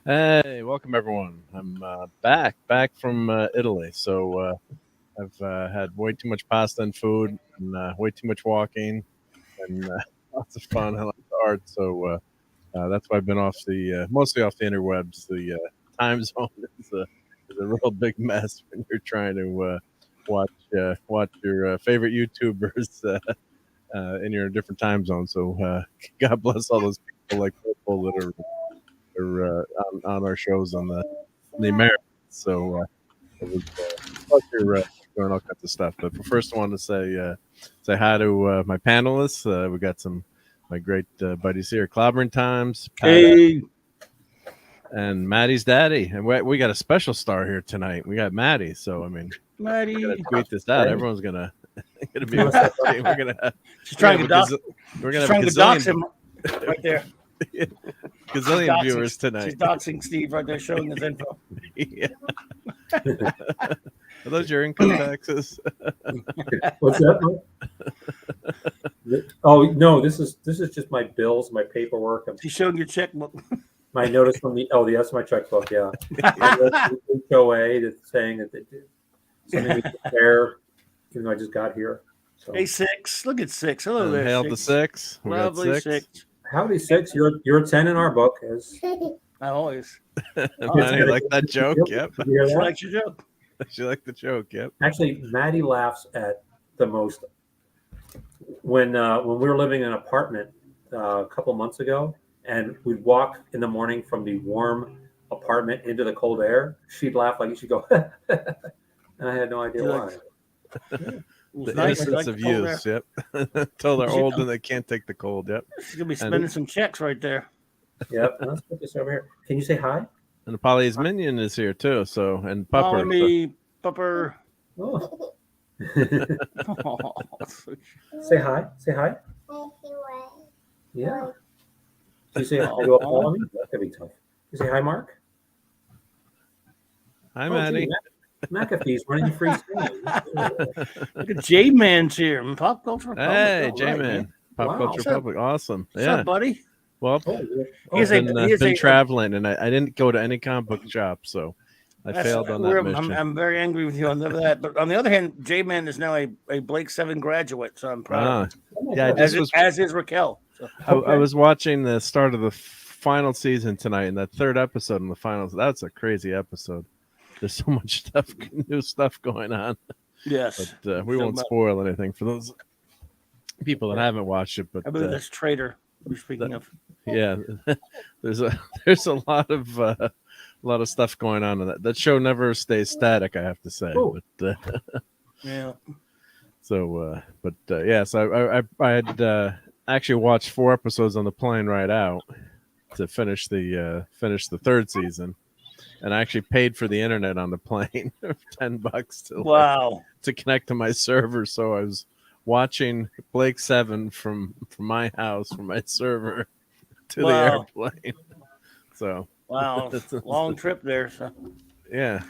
Hey, welcome everyone. I'm back from Italy. So I've had way too much pasta and food, and way too much walking, and lots of fun. I like the art, so that's why I've been off the mostly off the interwebs. The time zone is a real big mess when you're trying to watch your favorite YouTubers in your different time zone. So God bless all those people like Purple that are on our shows on the Americans. So it was pleasure doing all kinds of stuff. But first, I want to say hi to my panelists. We got my great buddies here, Clobbering Times, hey, and Maddie's daddy, and we got a special star here tonight. We got Maddie. So I mean, Maddie, we're gonna tweet this out. Everyone's gonna be watching. We're gonna. She's trying to dox. We're gonna trying to dox him right there. Gazillion viewers tonight. She's doxing Steve right there, showing his info. Yeah. Are those your income taxes? What's that? Oh no, this is just my bills, my paperwork. She's showing your checkbook. My notice from that's my checkbook. Yeah, HOA that's saying that they did something we prepare, even though I just got here. So. Hey, Six. Look at Six. Hello there. Hail to Six. Lovely Six. Howdy, Six. You're a 10 in our book. I always. Maddie like that joke. Yep. She likes your joke. She liked the joke. Yep. Actually, Maddie laughs at the most when we were living in an apartment a couple months ago, and we'd walk in the morning from the warm apartment into the cold air. She'd laugh like she'd go, and I had no idea why. The innocence of youth. Yep. Until they're old and they can't take the cold. Yep. She's gonna be spending some checks right there. Yep. Let's put this over here. Can you say hi? And Polly's minion is here too. So and Pupper. Pupper. Oh. Say hi. Say hi. Yeah. Can you say hi to Polly? That could be tough. You say hi, Mark. Hi, Maddie. McAfee's running free stream. Look at J-Man's here. Pop Culture Republic. Hey, J-Man. Pop Culture Republic. Awesome. What's up, buddy? Well, I've been traveling, and I didn't go to any comic book shop, so I failed on that mission. I'm very angry with you on that. But on the other hand, J-Man is now a Blake 7 graduate, so I'm proud. Yeah, as is Raquel. So. I was watching the start of the final season tonight, and that third episode in the finals. That's a crazy episode. There's so much new stuff going on. Yes, but we won't spoil anything for those people that haven't watched it. But I believe that's Traitor. We're speaking of. Yeah, there's a lot of stuff going on in that. That show never stays static, I have to say. But yeah. So, so I had actually watched 4 episodes on the plane right out to finish the third season. And I actually paid for the internet on the plane, $10 to connect to my server. So I was watching Blake 7 from my house, from my server to the airplane. So it's a long trip there. So yeah,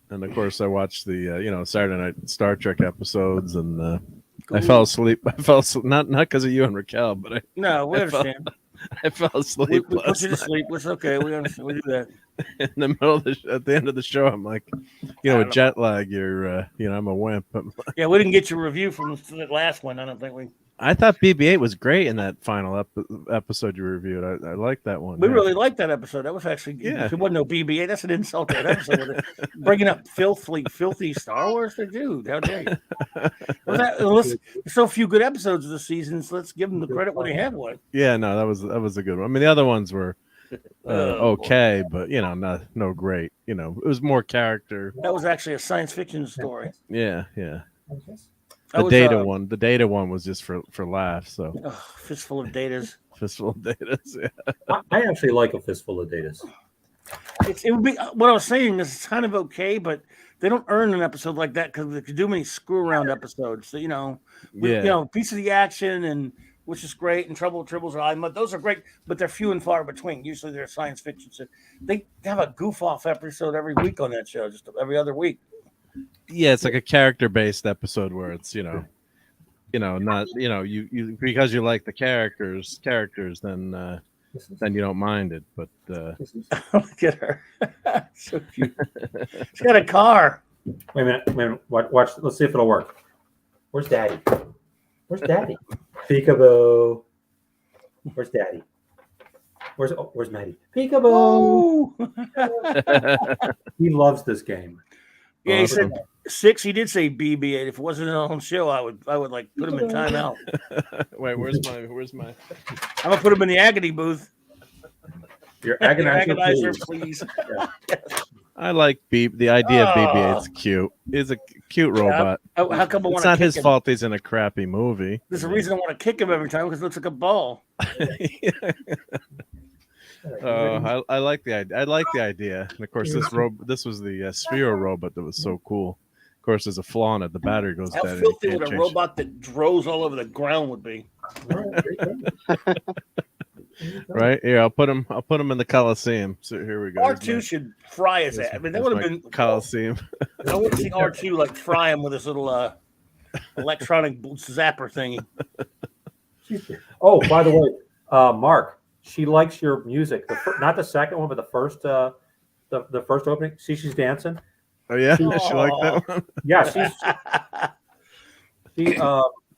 and of course I watched the Saturday night Star Trek episodes, and I fell asleep. Not because of you and Raquel, but we understand. I fell asleep. We put you to sleep. It's okay. We understand. We do that. In the middle of at the end of the show, I'm like, with jet lag, I'm a wimp. Yeah, we didn't get your review from the last one. I don't think we. I thought BB-8 was great in that final episode you reviewed. I liked that one. We really liked that episode. That was actually, it wasn't no BB-8. That's an insult to that episode. Bringing up filthy Star Wars, dude. How dare you? So few good episodes of the seasons. Let's give them the credit when they have one. Yeah, no, that was a good one. I mean, the other ones were okay, but no great. It was more character. That was actually a science fiction story. Yeah. The data one was just for laughs. So fistful of datas. Fistful of datas. Yeah. I actually like a fistful of datas. It would be what I was saying is it's kind of okay, but they don't earn an episode like that because they could do many screw around episodes. So, piece of the action and which is great, and Trouble with Tribbles are those are great, but they're few and far between. Usually they're science fiction. So they have a goof off episode every week on that show, just every other week. Yeah, it's like a character-based episode where it's not you because you like the characters, then you don't mind it. But look at her, so cute. She's got a car. Wait a minute. Watch. Let's see if it'll work. Where's Daddy? Peekaboo. Where's Daddy? Where's Maddie? Peekaboo. He loves this game. Yeah, he said 6. He did say BB-8. If it wasn't on the show, I would like put him in timeout. Wait, where's my? I'm gonna put him in the agony booth. Your agonizer, please. Yeah. I like the idea of BB-8's cute. He's a cute robot. How come it's not his fault he's in a crappy movie. There's a reason I want to kick him every time because it looks like a ball. I like the idea. I like the idea. And of course, this was the Sphero robot that was so cool. Of course, there's a flaw in it. The battery goes dead. How filthy would a robot that drows all over the ground would be? Right here, I'll put him in the Coliseum. So here we go. R2 should fry his ass. I mean, that would have been Coliseum. I want to see R2 like fry him with this little electronic zapper thingy. Oh, by the way, Mark, she likes your music. Not the second one, but the first opening. See, she's dancing. Oh yeah, she liked that one. Yeah,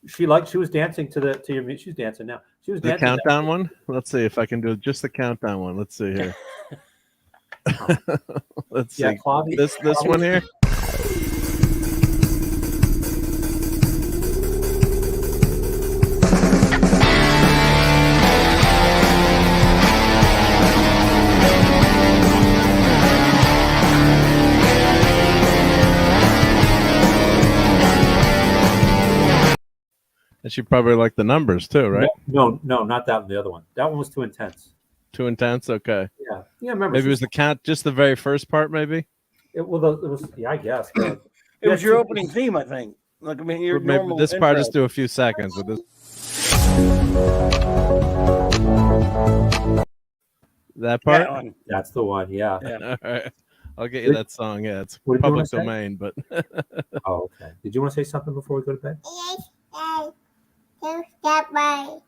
she was dancing to your music. She's dancing now. She was dancing. The countdown one. Let's see if I can do just the countdown one. Let's see here. Let's see. Claudia, this one here. And she probably liked the numbers too, right? No, not that one. The other one. That one was too intense. Too intense. Okay. Yeah. Remember, maybe it was the count, just the very first part. Maybe. It was. Yeah, I guess. It was your opening theme, I think. Like I mean, your normal. This part just do a few seconds with this. That part. That's the one. Yeah. All right. I'll get you that song. Yeah, it's public domain, but. Oh, okay. Did you want to say something before we go to bed? Stop by.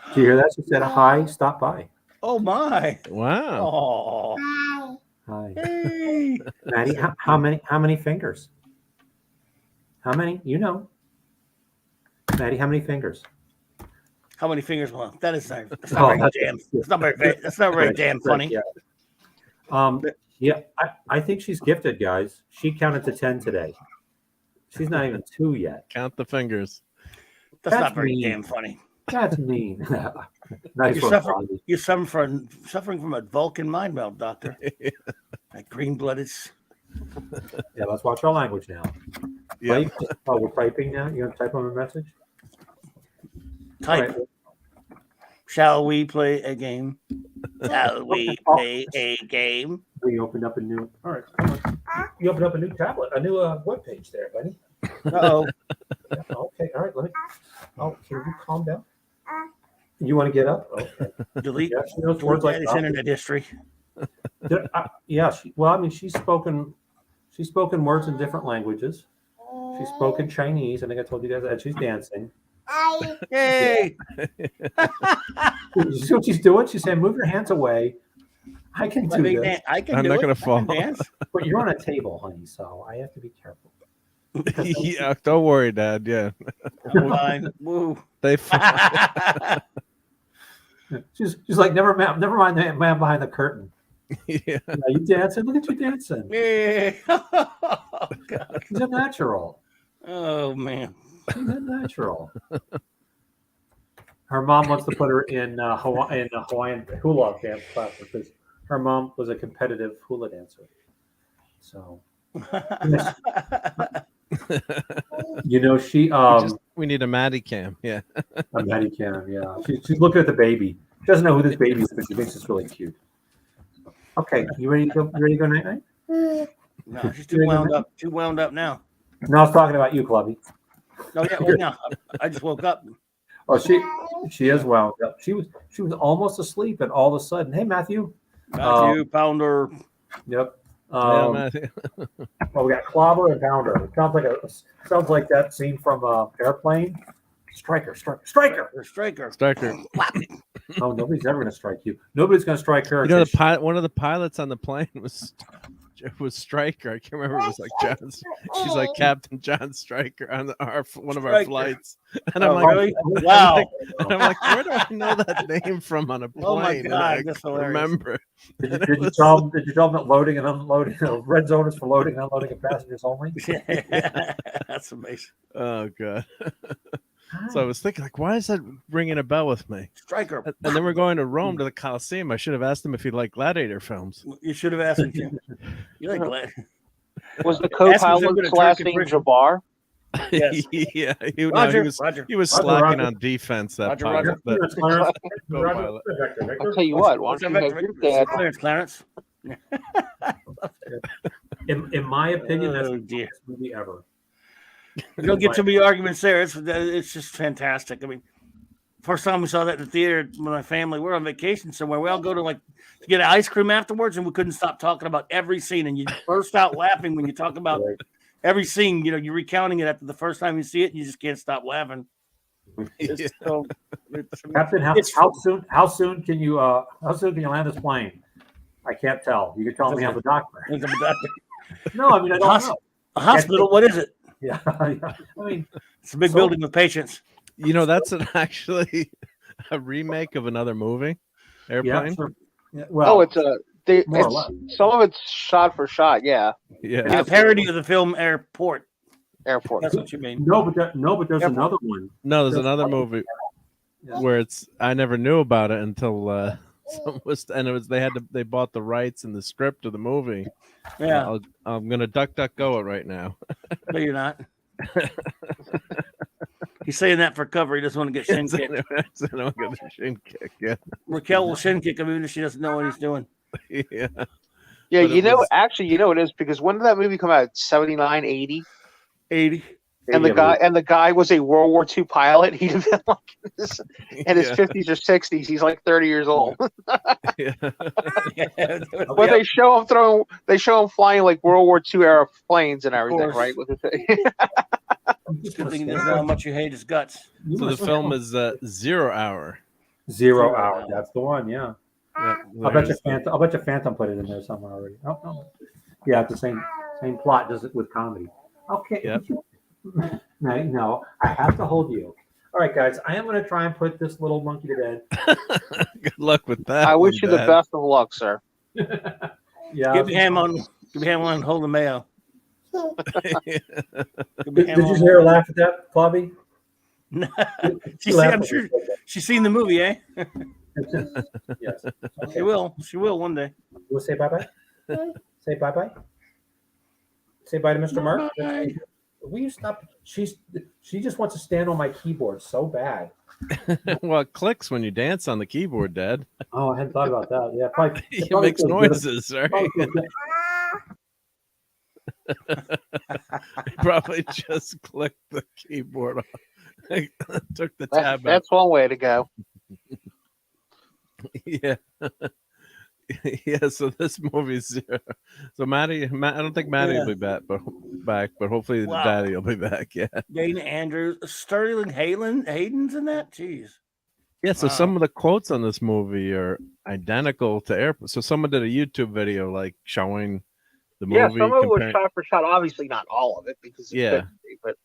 Did you hear that? She said, "Hi, stop by." Oh my! Wow. Hi. Hi. Hey. Maddie, how many fingers? How many? Maddie, how many fingers? How many fingers? Well, that's not very damn funny. Yeah. I think she's gifted, guys. She counted to 10 today. She's not even 2 yet. Count the fingers. That's not very damn funny. That's mean. Nice. You're suffering from a Vulcan mind meld, Doctor. That green-blooded. Yeah, let's watch our language now. Yeah. Oh, we're typing now. You want to type on a message? Type. Right. Shall we play a game? Shall we play a game? We opened up a new. All right. Come on. You opened up a new tablet, a new web page there, buddy. Uh-oh. Yeah, okay. All right. Let me. Oh, can you calm down? You want to get up? Okay. Delete. Yeah, she knows words like internet history. Yeah. She's spoken words in different languages. She's spoken Chinese. I think I told you guys that. She's dancing. Yay! You see what she's doing? She's saying, "Move your hands away." I can do this. I'm not going to fall. But you're on a table, honey, so I have to be careful. Yeah, don't worry, Dad. Yeah, I'm fine. Woo. they. She's like, never mind the man behind the curtain. Yeah. Yeah, you dancing? Look at you dancing. Yeah. Oh, God. She's a natural. Oh, man. She's a natural. Her mom wants to put her in Hawaiian hula dance class because her mom was a competitive hula dancer. So, she. We need a Maddie cam. Yeah. A Maddie Cam. Yeah. She's looking at the baby. She doesn't know who this baby is, but she thinks it's really cute. Okay, you ready to go? Night night? No, she's too wound up. Too wound up now. No, I was talking about you, Clubby. Oh yeah, well, no, I just woke up. Oh, she is wound up. She was almost asleep, and all of a sudden, hey, Matthew. Pounder. Yep. Matthew. Well, we got Clobber and Pounder. It sounds like that scene from Airplane. Striker. Oh, nobody's ever going to strike you. Nobody's going to strike her. You know, one of the pilots on the plane was Stryker. I can't remember. It was like John. She's like Captain John Stryker on one of our flights. And I'm like, really? Wow. I'm like, where do I know that name from on a plane? Oh my God, and that's I hilarious. remember. Did you tell them that loading and unloading, red zone is for loading and unloading of passengers only? Yeah, that's amazing. Oh God. So I was thinking, like, why is that ringing a bell with me? Striker. And then we're going to Rome to the Coliseum. I should have asked him if he liked gladiator films. You should have asked him, Jim. You like glad? Was the co-pilot's last name Jabbar? Yes. Yeah. Roger. He was slacking on defense. That pilot. I'll tell you what. Why don't you have your dad? Clarence. In my opinion, that's the dear. best movie ever. You don't get too many arguments there. It's just fantastic. I mean, first time we saw that in the theater with my family, we're on vacation somewhere. We all go to get ice cream afterwards, and we couldn't stop talking about every scene. And you burst out laughing when you talk about every scene. You know, you're recounting it after the first time you see it, and you just can't stop laughing. Captain, how soon can you land this plane? I can't tell. You can tell me I'm a doctor. No, I mean I don't know. A hospital. What is it? Yeah, I mean it's a big building with patients. You know, that's actually a remake of another movie, Airplane. Yeah, sure. Yeah, well, some of it's shot for shot. Yeah. Yeah. It's a parody of the film Airport. That's what you mean. No, but there's another one. No, there's another movie where I never knew about it until they bought the rights and the script of the movie. Yeah. I'm gonna DuckDuckGo it right now. No, you're not. He's saying that for cover. He doesn't want to get shin kicked. I don't get the shin kick. Yeah. Raquel will shin kick him even if she doesn't know what he's doing. Yeah. Yeah, actually, it is because when did that movie come out? 79, 80? 80. And the guy was a World War II pilot. He'd have been like in his 50s or 60s. He's like 30 years old. Yeah. But they show him flying like World War II era planes and everything, right? With the thing. Good thing he doesn't know how much you hate his guts. So the film is 0 Hour. 0 Hour. That's the one. Yeah. Yeah, I'll bet you Phantom put it in there somewhere already. Oh, no. Yeah, it's the same plot, does it with comedy. Okay. Yep. No, I have to hold you. All right, guys, I am going to try and put this little monkey to bed. Good luck with that. I wish you the best of luck, sir. Yeah. Give your hand on hold the mayo. Did you hear her laugh at that, Bobby? I'm sure she's seen the movie, eh? Yes. Okay. She will one day. We'll say bye-bye. Say bye-bye. Say bye to Mr. Mark. Will you stop? She just wants to stand on my keyboard so bad. Well, it clicks when you dance on the keyboard, Dad. Oh, I hadn't thought about that. Yeah, probably. It makes noises, right? Probably just clicked the keyboard off. Took the tab out. That's one way to go. Yeah. Yeah, so this movie's 0. So Matt, I don't think Maddie will be back, but hopefully Daddy will be back. Yeah. Dana Andrews, Sterling Hayden's in that. Jeez. Yeah. So some of the quotes on this movie are identical to Airport. So someone did a YouTube video like showing the Yeah, movie. some of it was shot for shot. Obviously, not all of it because it couldn't be. But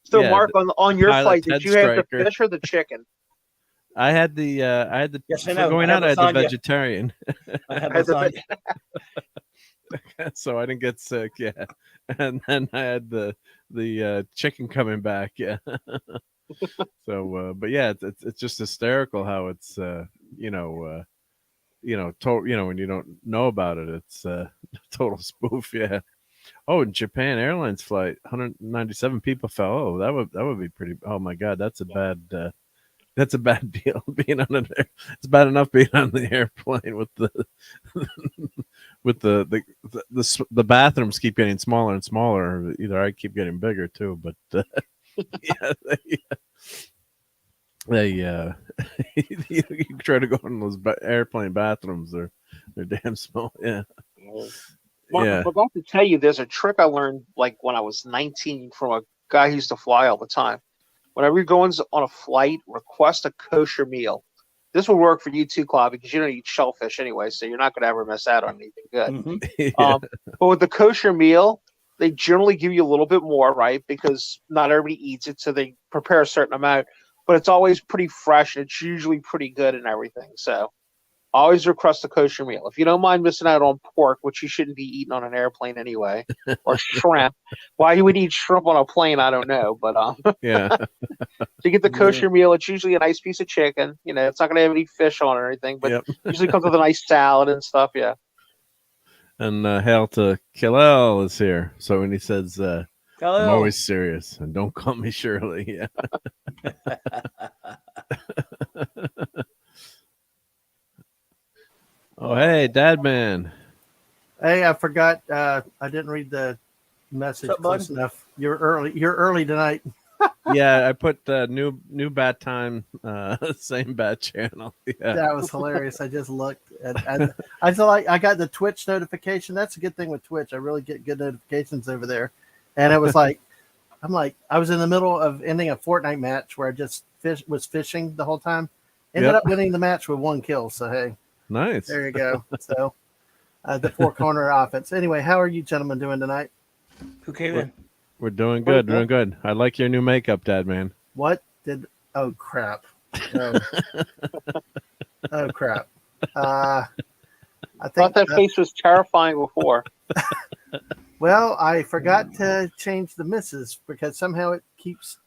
so, Yeah, Mark, on your pilot flight, Ted did you have the Stryker. fish or the chicken? I had the Yes, I for know. going I out. I had the lasagna. vegetarian, I had I had the lasagna. so I didn't get sick. Yeah, and then I had the chicken coming back. Yeah. So, but yeah, it's just hysterical how it's total, when you don't know about it, it's total spoof. Yeah. Oh, Japan Airlines flight, 197 people fell. Oh, that would be pretty. Oh my God, that's a bad deal. Being on it's bad enough being on the airplane with the with the bathrooms keep getting smaller and smaller. Either I keep getting bigger too, but yeah, they you try to go in those airplane bathrooms, they're damn small. Yeah. Mark, I forgot to tell you, there's a trick I learned like when I was 19 from a guy who used to fly all the time. Whenever you're going on a flight, request a kosher meal. This will work for you too, Claude, because you don't eat shellfish anyway, so you're not going to ever miss out on anything good. Mm-hmm. Yeah. But with the kosher meal, they generally give you a little bit more, right? Because not everybody eats it, so they prepare a certain amount. But it's always pretty fresh, and it's usually pretty good and everything. So always request a kosher meal. If you don't mind missing out on pork, which you shouldn't be eating on an airplane anyway, or shrimp. Why you would eat shrimp on a plane, I don't know. But Yeah. to get the kosher meal, it's usually a nice piece of chicken. It's not going to have any fish on it or anything, but usually comes with a nice salad and stuff. Yeah. And hail to Killel is here. So when he says, I'm always serious, and don't call me Shirley. Yeah. Oh, hey, Dad Man. Hey, I forgot. I didn't read the message close enough. You're early tonight. Yeah, I put new bat time, same bat channel. Yeah. That was hilarious. I just looked. I feel like I got the Twitch notification. That's a good thing with Twitch. I really get good notifications over there. And it was like, I was in the middle of ending a Fortnite match where I just was fishing the whole time. Ended up winning the match with 1 kill. So hey, nice. There you go. So the 4-corner offense. Anyway, how are you gentlemen doing tonight? Who came in? We're doing good, doing good. I like your new makeup, Dad Man. What did? Oh crap! Oh, oh crap! I thought that face was terrifying before. Well, I forgot to change the misses because somehow it keeps.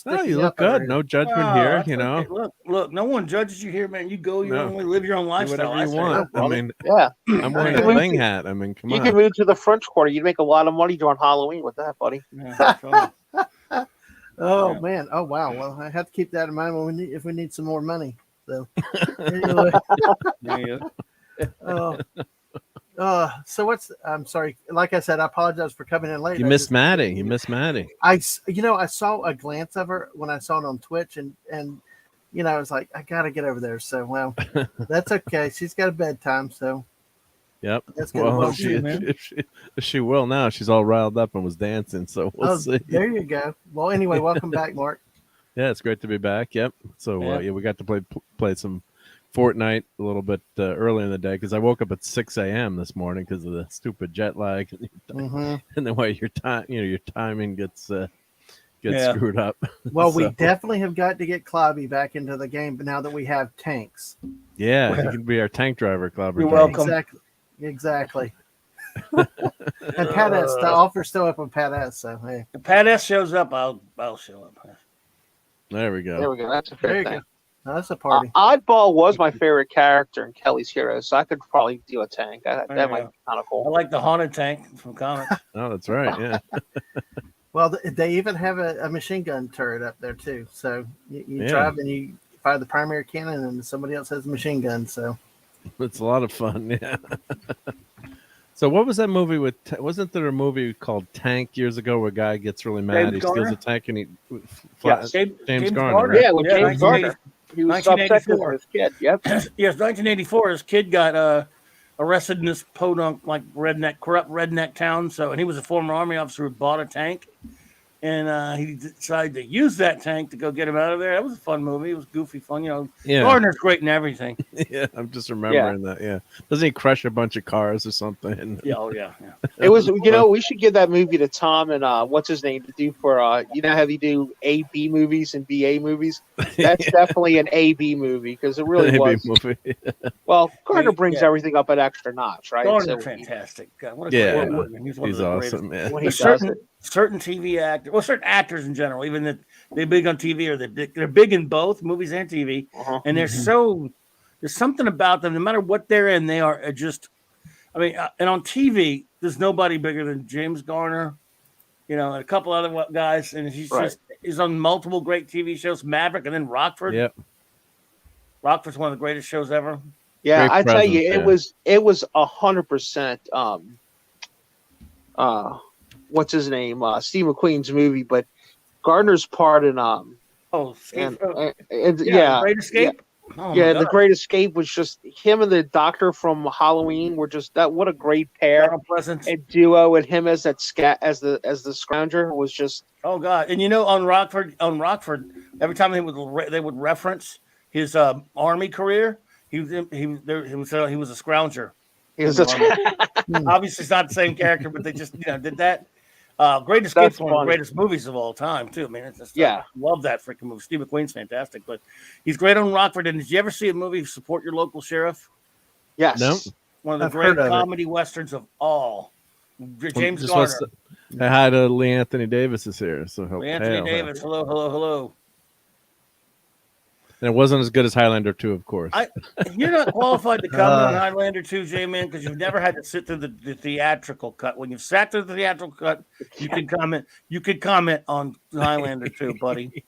Oh, you look good. No judgment here. You know. Okay. Look. No one judges you here, man. You go. You only live your own lifestyle. Whatever you want. I mean, yeah. I'm wearing a thing hat. I mean, come on. You can move to the French Quarter. You'd make a lot of money during Halloween with that, buddy. Yeah, oh man. Oh wow. Well, I have to keep that in mind when if we need some more money. So. Anyway. So what's? I'm sorry. Like I said, I apologize for coming in late. You missed Maddie. You missed Maddie. I saw a glance of her when I saw it on Twitch, and I was like, I gotta get over there. So well, that's okay. She's got a bedtime, so. Yep. That's good. Well, she will now. She's all riled up and was dancing. So we'll see. There you go. Well, anyway, welcome back, Mark. Yeah, it's great to be back. Yep. So we got to play some Fortnite a little bit early in the day because I woke up at 6 a.m. this morning because of the stupid jet lag and the way your timing gets screwed up. Well, we definitely have got to get Clobby back into the game, but now that we have tanks. Yeah, he can be our tank driver, Clobby. You're welcome. Exactly. And Pat S, the offer's still up on Pat S. So hey, if Pat S shows up, I'll show up. There we go. That's a fair thing. No, that's a party. Oddball was my favorite character in Kelly's Heroes, so I could probably do a tank. That might be kind of cool. I like the haunted tank from comics. Oh, that's right. Yeah. Well, they even have a machine gun turret up there too. So you drive and you fire the primary cannon, and somebody else has a machine gun. So it's a lot of fun. Yeah. So what was that movie with? Wasn't there a movie called Tank years ago where a guy gets really mad? He steals a tank and he James Garner. Right? Yeah, with James Garner. He was upset with his kid. Yep. Yes, 1984. His kid got arrested in this podunk, corrupt redneck town. So, and he was a former Army officer who bought a tank. and he decided to use that tank to go get him out of there. That was a fun movie. It was goofy fun. Yeah. Gardner's great in everything. Yeah, I'm just remembering that. Yeah, doesn't he crush a bunch of cars or something? Yeah, oh yeah. It was, we should give that movie to Tom and what's his name to do for how they do A-B movies and B-A movies. That's definitely an A-B movie because it really was. Movie. Well, Gardner brings everything up an extra notch, right? Gardner's fantastic. God, what a great one. He's awesome, man. When he certain TV actors, well, certain actors in general, even that they're big on TV or they're big in both movies and TV, and there's something about them. No matter what they're in, they are just. I mean, and on TV, there's nobody bigger than James Garner, and a couple other guys, and he's on multiple great TV shows, Maverick, and then Rockford. Yep, Rockford's one of the greatest shows ever. Yeah, I tell you, it was 100%. What's his name? Steve McQueen's movie, but Gardner's part in Great Escape. The Great Escape was just him and the doctor from Halloween were just that. What a great pair and duo, and him as that as the scrounger was just. Oh God! And on Rockford, every time they would reference his army career, he was a scrounger. He was obviously it's not the same character, but they just did that. Great Escape is one of the greatest movies of all time, too. I mean, I love that freaking movie. Steve McQueen's fantastic, but he's great on Rockford. And did you ever see a movie, Support Your Local Sheriff? Yes. No. One of the great comedy westerns of all. James Garner. I had Lee Anthony Davis is here. So Lee Anthony Davis, hello. And it wasn't as good as Highlander 2, of course. You're not qualified to comment on Highlander 2, J-Man, because you've never had to sit through the theatrical cut. When you've sat through the theatrical cut, you can comment. You could comment on Highlander 2, buddy.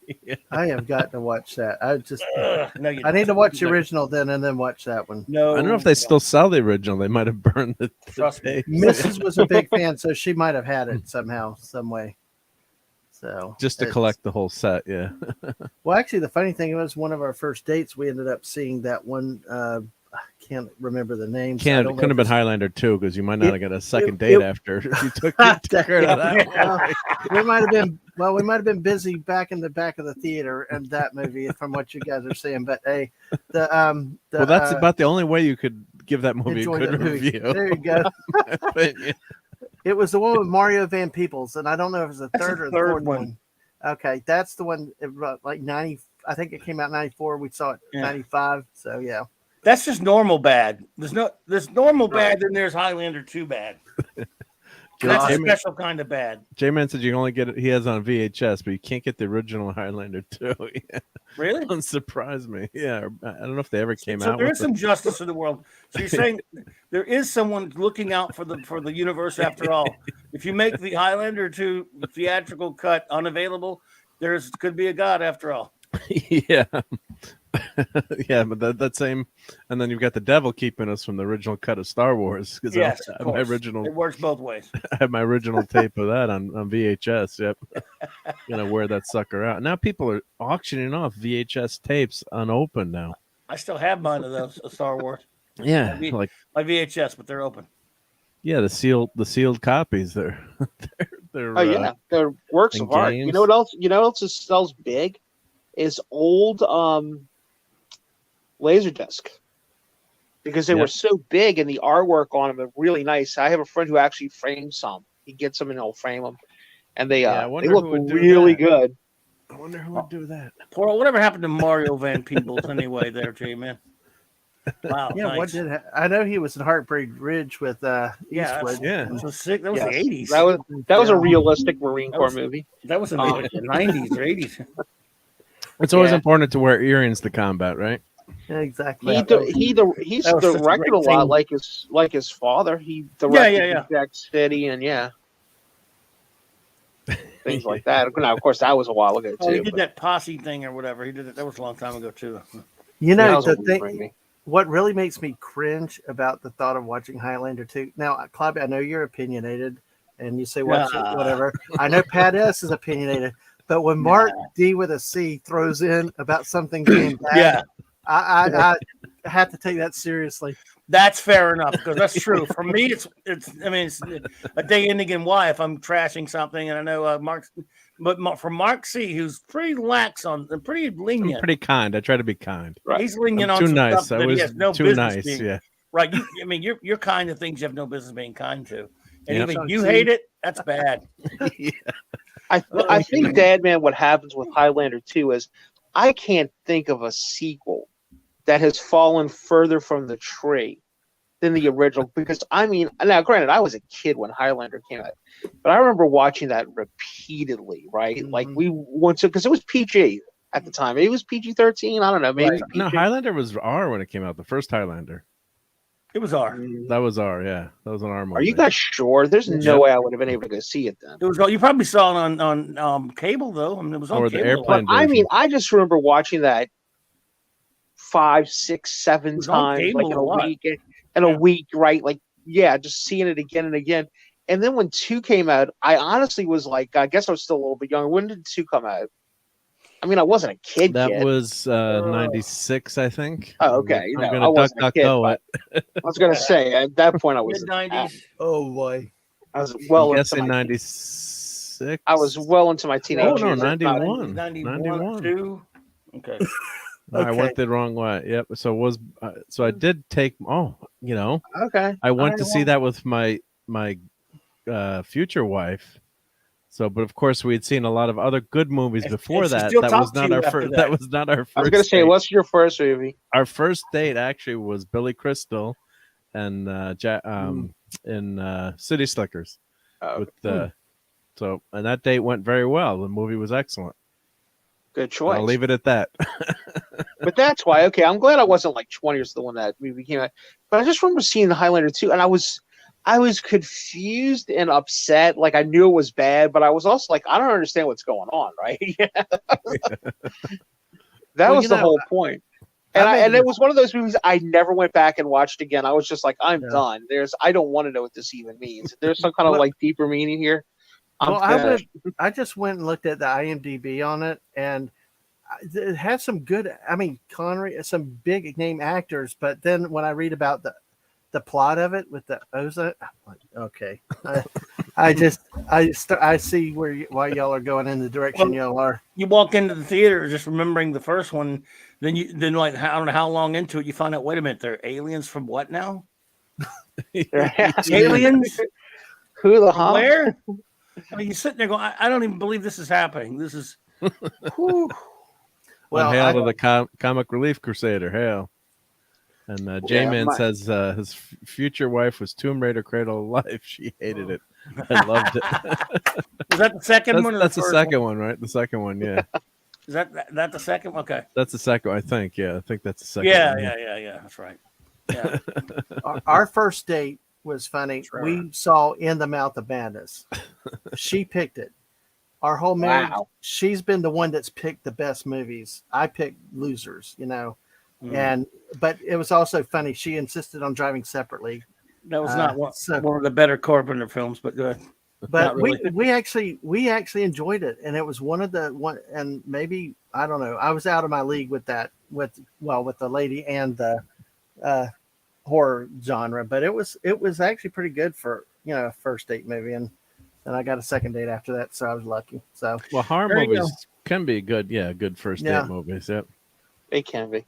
I have got to watch that. I need to watch the original then and then watch that one. No, I don't know if they still sell the original. They might have burned the tape. Mrs. was a big fan, so she might have had it somehow, some way. So just to collect the whole set, yeah. Well, actually, the funny thing was one of our first dates, we ended up seeing that one. I can't remember the name. Couldn't have been Highlander 2 because you might not have got a second date after you took her to that. We might have been. Well, we might have been busy back in the back of the theater and that movie, from what you guys are saying. But hey, well, that's about the only way you could give that movie a good review. There you go. It was the one with Mario Van Peebles, and I don't know if it was the third or the fourth one. Okay, that's the one. Like 90, I think it came out in 94. We saw it 95. So yeah, that's just normal bad. There's normal bad, then there's Highlander 2 bad. That's a special kind of bad. J-Man said you can only get it. He has on VHS, but you can't get the original Highlander 2. Yeah. Really? Don't surprise me. Yeah, I don't know if they ever came out. So there is some justice in the world. So you're saying there is someone looking out for the universe after all. If you make the Highlander 2 theatrical cut unavailable, could be a God after all. Yeah. Yeah, but that same, and then you've got the devil keeping us from the original cut of Star Wars. Yes, my original. It works both ways. I have my original tape of that on VHS. Yep, gonna wear that sucker out. Now people are auctioning off VHS tapes unopened now. I still have mine of those Star Wars. Yeah, like my VHS, but they're open. Yeah, the sealed copies. They're they're works of art. You know what else? You know what else sells big? Is old Laserdisc, because they were so big and the artwork on them are really nice. I have a friend who actually frames some. He gets them and he'll frame them, and they look really good. I wonder who would do that. Poor, whatever happened to Mario Van Peebles anyway? There, J-Man. Wow. Yeah, nice. what did I know? He was in Heartbreak Ridge with Eastwood. Yeah, that was sick. That was the 80s. That was a realistic Marine Corps movie. That was in the 90s or 80s. It's always important to wear earrings to combat, right? Yeah, exactly. He's directed a lot like his father. He directed Jack City and things like that. Now, of course, that was a while ago too. He did that posse thing or whatever. He did it. That was a long time ago too. You know, the thing. What really makes me cringe about the thought of watching Highlander 2. Now, Clobby, I know you're opinionated, and you say watch it, whatever. I know Pat S is opinionated. But when Mark D with a C throws in about something being bad, I have to take that seriously. That's fair enough because that's true. For me, it's a day ending in Y if I'm trashing something, and I know for Mark C, who's pretty lax on, pretty lenient. I'm pretty kind. I try to be kind. Right. He's lenient I'm on too some nice. stuff that he has no too business nice. being. Yeah. Right. You're kind to things you have no business being kind to, and Yep. even you hate it. That's bad. Yeah. I think, Dad, man, what happens with Highlander 2 is I can't think of a sequel that has fallen further from the tree than the original. Because, I mean, now, granted, I was a kid when Highlander came out, but I remember watching that repeatedly, right? Mhm. Like, we went to, because it was PG at the time. It was PG-13. I don't know. Maybe. Right. No, Highlander was R when it came out. The first Highlander. It was R. That was R. Yeah, that was an R movie. Are you guys sure? There's no way I would have been able to go see it then. It was. You probably saw it on cable though. I mean, it was on Or cable. the airplane But, I mean, version. I just remember watching that 5, 6, 7 was on times, cable like in a a lot. week, in a week, right? Like, yeah, just seeing it again and again. And then when 2 came out, I honestly was like, I guess I was still a little bit younger. When did 2 come out? I mean, I wasn't a kid That yet. was 96, I think. Oh, okay. I'm No, I gonna wasn't a duck kid, go but it. I was going to say, at that point, I was Mid-90s. Oh boy. I was well I'm into guessing my 96. I was well into my teenage Oh, no, years. 91. 91, 2. Okay. No, I Okay. went the wrong way. Yep. So it was so I did take. Oh, Okay. I went to All see right, that with my future wife. So, but of course, we had seen a lot of other good movies before and she that. still That was talked to not you our after first. that. That was not our first. I was going to say, date. what's your first movie? Our first date actually was Billy Crystal and in City Slickers. Oh, With so, and that date went very well. The movie was excellent. good choice. I'll leave it at that. But that's why. Okay, I'm glad I wasn't like 20 or so when that movie came out. But I just remember seeing the Highlander 2, and I was confused and upset. Like, I knew it was bad, but I was also like, I don't understand what's going on, right? That was the whole point. And it was one of those movies I never went back and watched again. I was just like, I'm done. I don't want to know what this even means. If there's some kind of like deeper meaning here, I just went and looked at the IMDb on it, and it had some good. I mean, Connery, some big name actors. But then when I read about the plot of it with the Oza, I'm like, okay, I see why y'all are going in the direction y'all are. You walk into the theater just remembering the first one, then like I don't know how long into it you find out. Wait a minute, they're aliens from what now? Aliens? Who the hell? Where? I mean, you're sitting there going, I don't even believe this is happening. This is. Well, hail to the comic relief crusader, hail. And J-Man says his future wife was Tomb Raider Cradle of Life. She hated it. I loved it. Was that the second one? Or that's the the first second one? right? The second one, yeah. Is that the second? Okay. That's the second, I think. Yeah, I think that's the second. Yeah, one. yeah. That's right. Yeah. Our first date was funny. Sure. We saw In the Mouth of Madness. She picked it. Our whole marriage, she's been the one that's picked the best movies. I picked losers, but it was also funny. She insisted on driving separately. That was not one of the better Carpenter films, but good. But really. we actually enjoyed it, and it was one of the and maybe I don't know. I was out of my league with that with the lady and the horror genre, but it was actually pretty good for a first date movie, and I got a second date after that, so I was lucky. So horror movies can be good, good first date movies. Yep, they can be.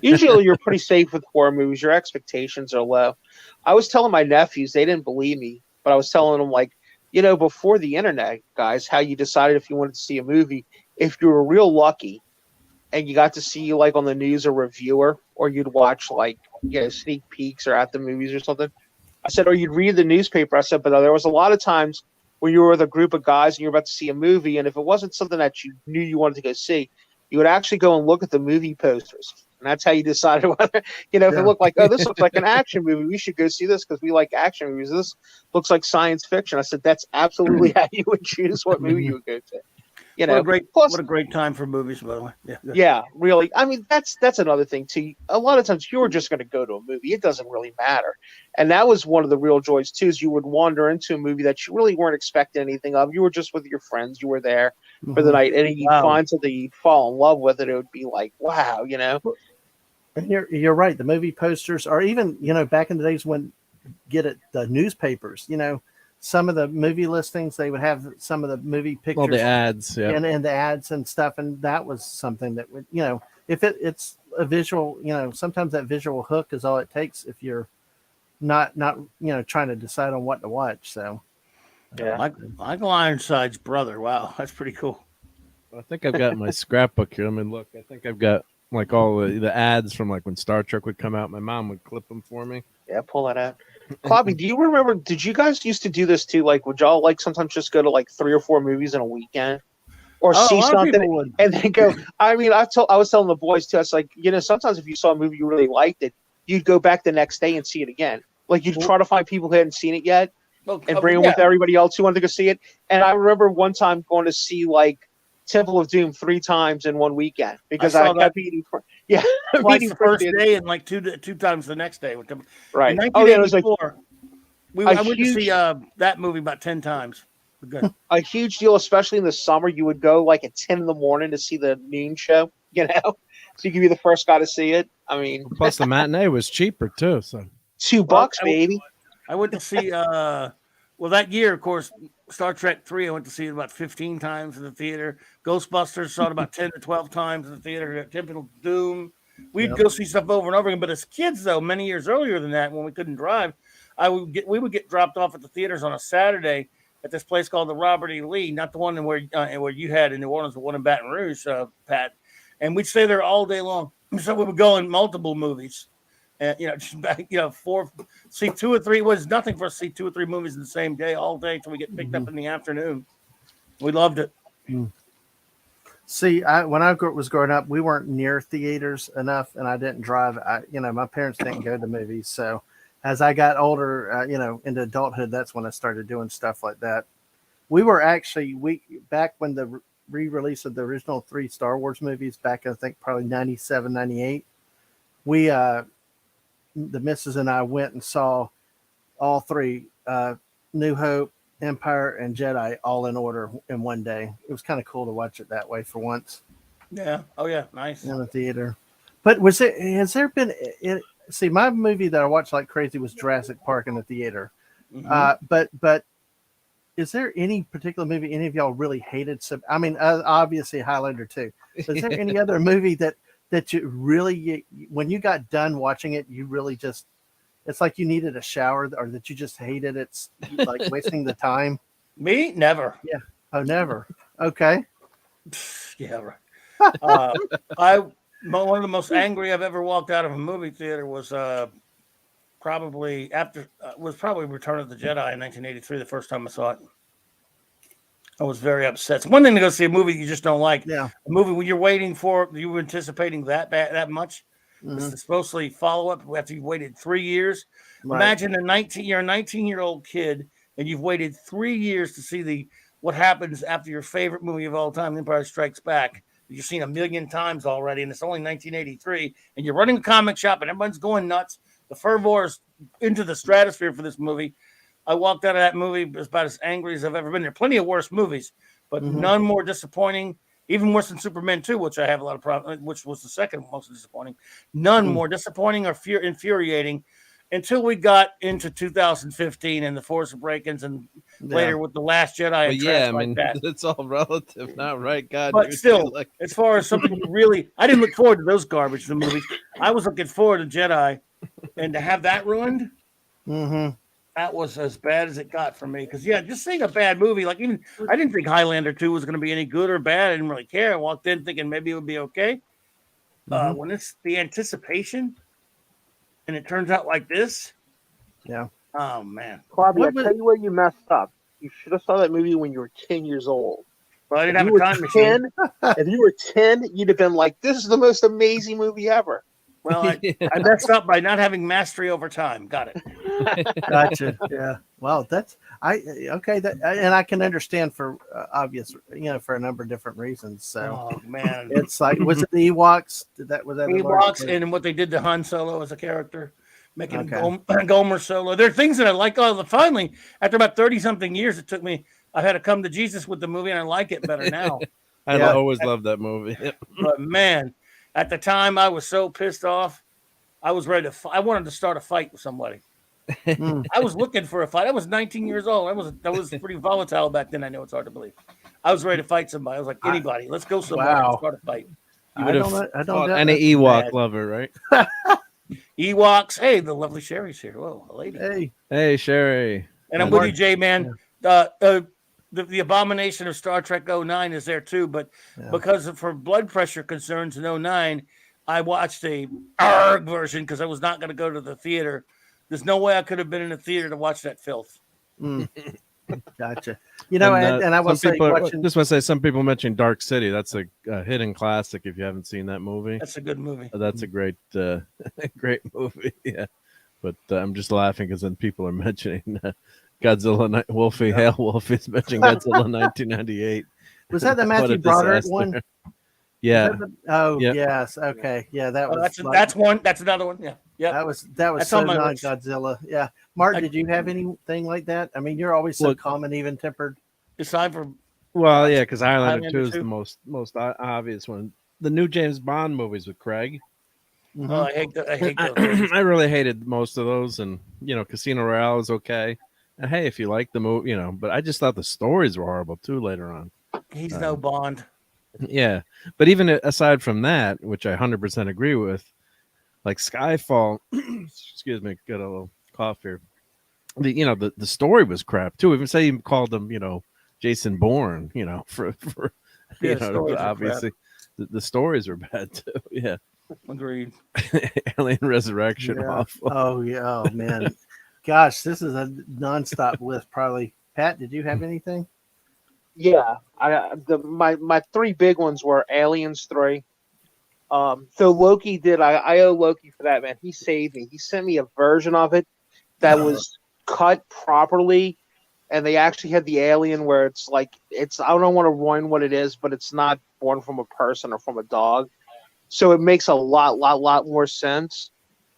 Usually, you're pretty safe with horror movies. Your expectations are low. I was telling my nephews, they didn't believe me, but I was telling them like, before the internet, guys, how you decided if you wanted to see a movie, if you were real lucky, and you got to see like on the news a reviewer, or you'd watch like sneak peeks or at the movies or something. I said, or you'd read the newspaper. I said, but there was a lot of times when you were with a group of guys and you were about to see a movie, and if it wasn't something that you knew you wanted to go see, you would actually go and look at the movie posters. And that's how you decided whether, if it looked like, oh, this looks like an action movie, we should go see this because we like action movies. This looks like science fiction. I said, that's absolutely how you would choose what movie you would go to. What a great time for movies, by the way. Yeah, really. I mean, that's another thing too. A lot of times you were just going to go to a movie. It doesn't really matter. And that was one of the real joys too, is you would wander into a movie that you really weren't expecting anything of. You were just with your friends. You were there for the night, and you'd find something you'd fall in love with, and it would be like, wow, And you're right. The movie posters, or even back in the days when the newspapers, some of the movie listings, they would have some of the movie pictures, Well, the ads, yeah, and the ads and stuff, and that was something that would, if it's a visual, sometimes that visual hook is all it takes if you're not trying to decide on what to watch. So yeah, Michael Ironside's brother. Wow, that's pretty cool. I think I've got my scrapbook here. Let me look. I think I've got like all the ads from like when Star Trek would come out. My mom would clip them for me. Yeah, pull that out. Clobby, do you remember? Did you guys used to do this too? Like, would y'all like sometimes just go to like 3 or 4 movies in a weekend, or see something and then go? I mean, I was telling the boys too. It's like sometimes if you saw a movie you really liked it, you'd go back the next day and see it again. Like you'd try to find people who hadn't seen it yet and bring them with everybody else who wanted to go see it. And I remember one time going to see like Temple of Doom 3 times in one weekend because I kept eating. Twice the first day and like two times the next day with them. Right. In 1984, I went to see that movie about 10 times. Good. A huge deal, especially in the summer. You would go like at 10 in the morning to see the noon show, so you could be the first guy to see it. I mean, plus the matinee was cheaper too. So $2, baby. I went to see, that year, of course, Star Trek 3, I went to see it about 15 times in the theater. Ghostbusters saw it about 10 to 12 times in the theater. Temple of Doom. We'd go see stuff over and over again. But as kids, though, many years earlier than that, when we couldn't drive, we would get dropped off at the theaters on a Saturday at this place called the Robert E. Lee, not the one where you had in New Orleans, the one in Baton Rouge, Pat. And we'd stay there all day long. So we would go in multiple movies. And see 2 or 3 was nothing for us to see 2 or 3 movies in the same day all day till we get picked up in the afternoon. We loved it. See, when I was growing up, we weren't near theaters enough, and I didn't drive. My parents didn't go to movies, so as I got older, into adulthood, that's when I started doing stuff like that. We were actually back when the re-release of the original 3 Star Wars movies back, I think probably 97, 98. We the missus and I went and saw all 3, New Hope, Empire, and Jedi all in order in one day. It was kind of cool to watch it that way for once. Yeah. Oh yeah. Nice. In the theater. But has there been see, my movie that I watched like crazy was Jurassic Park in the theater. But is there any particular movie any of y'all really hated? I mean, obviously Highlander 2. Is there any other movie that you really, when you got done watching it, you really just, it's like you needed a shower, or that you just hated it's like wasting the time? Me? Never. Yeah. Oh, never. Okay. Yeah, right. One of the most angry I've ever walked out of a movie theater was probably Return of the Jedi in 1983, the first time I saw it. I was very upset. It's one thing to go see a movie you just don't like. Yeah. A movie when you're waiting for, you were anticipating that much. This is supposedly follow up after you've waited 3 years. Right. Imagine you're a 19-year-old kid and you've waited 3 years to see what happens after your favorite movie of all time, Empire Strikes Back. You've seen 1 million times already, and it's only 1983. And you're running a comic shop, and everyone's going nuts. The fervor is into the stratosphere for this movie. I walked out of that movie about as angry as I've ever been. There are plenty of worse movies, but none more disappointing, even worse than Superman 2, which I have a lot of problems, which was the second most disappointing. None more disappointing or infuriating until we got into 2015 and the Force Awakens and later with The Last Jedi. Well, yeah, I mean, it's all relative, not right? God, but still, as far as something I didn't look forward to those garbage movies. I was looking forward to Jedi, and to have that ruined, that was as bad as it got for me. Because just seeing a bad movie, like even I didn't think Highlander 2 was going to be any good or bad. I didn't really care. I walked in thinking maybe it would be okay. When it's the anticipation, and it turns out like this, yeah. Oh man, Bobby, I tell you where you messed up. You should have saw that movie when you were 10 years old. Well, I didn't have a time machine. If you were 10, you'd have been like, "This is the most amazing movie ever." Well, I messed up by not having mastery over time. Got it. Gotcha. Yeah. Well, okay. And I can understand for obvious, for a number of different reasons. So, oh man, it's like, was it the Ewoks? Was that Ewoks and what they did to Han Solo as a character, making Gomer Solo? There are things that I like. Finally, after about 30-something years, it took me. I've had to come to Jesus with the movie, and I like it better now. I always loved that movie. But man. At the time, I was so pissed off. I was ready to. I wanted to start a fight with somebody. I was looking for a fight. I was 19 years old. I was pretty volatile back then. I know it's hard to believe. I was ready to fight somebody. I was like, anybody, let's go somewhere and start a fight. You would have I fought don't any Ewok lover, right? Ewoks. Hey, the lovely Sherry's here. Whoa, a lady. Hey, Sherry. And I'm with you, Jay, man. The abomination of Star Trek 09 is there too, but because for blood pressure concerns in 09, I watched a ARG version because I was not going to go to the theater. There's no way I could have been in the theater to watch that filth. Gotcha. You know, and I was saying, just want to say, some people mentioned Dark City. That's a hidden classic if you haven't seen that movie. That's a good movie. That's a great, great movie. Yeah, but I'm just laughing because then people are mentioning Godzilla. Wolfie Hale Wolfie's mentioning Godzilla 1998. Was that the Matthew Broderick one? Yeah. Yes. Okay. Yeah, that was. That's one. That's another one. Yeah. Yeah. That was so not Godzilla. Yeah. Mark, did you have anything like that? I mean, you're always so calm and even tempered. Aside from. Well, yeah, because Highlander 2 is the most obvious one. The new James Bond movies with Craig. Mm-hmm. Oh, I hate those. I really hated most of those, and Casino Royale is okay. And hey, if you like the movie, but I just thought the stories were horrible too later on. He's no Bond. Yeah, but even aside from that, which I 100% agree with, like Skyfall, excuse me, got a little cough here. The story was crap too. Even say you called him, Jason Bourne, for obviously the stories were bad too. Yeah, agreed. Alien Resurrection, awful. Oh yeah, oh man, gosh, this is a nonstop list. Probably. Pat, did you have anything? Yeah, my three big ones were Aliens 3. So Loki did. I owe Loki for that, man. He saved me. He sent me a version of it that was cut properly, and they actually had the alien where it's like I don't want to ruin what it is, but it's not born from a person or from a dog, so it makes a lot more sense.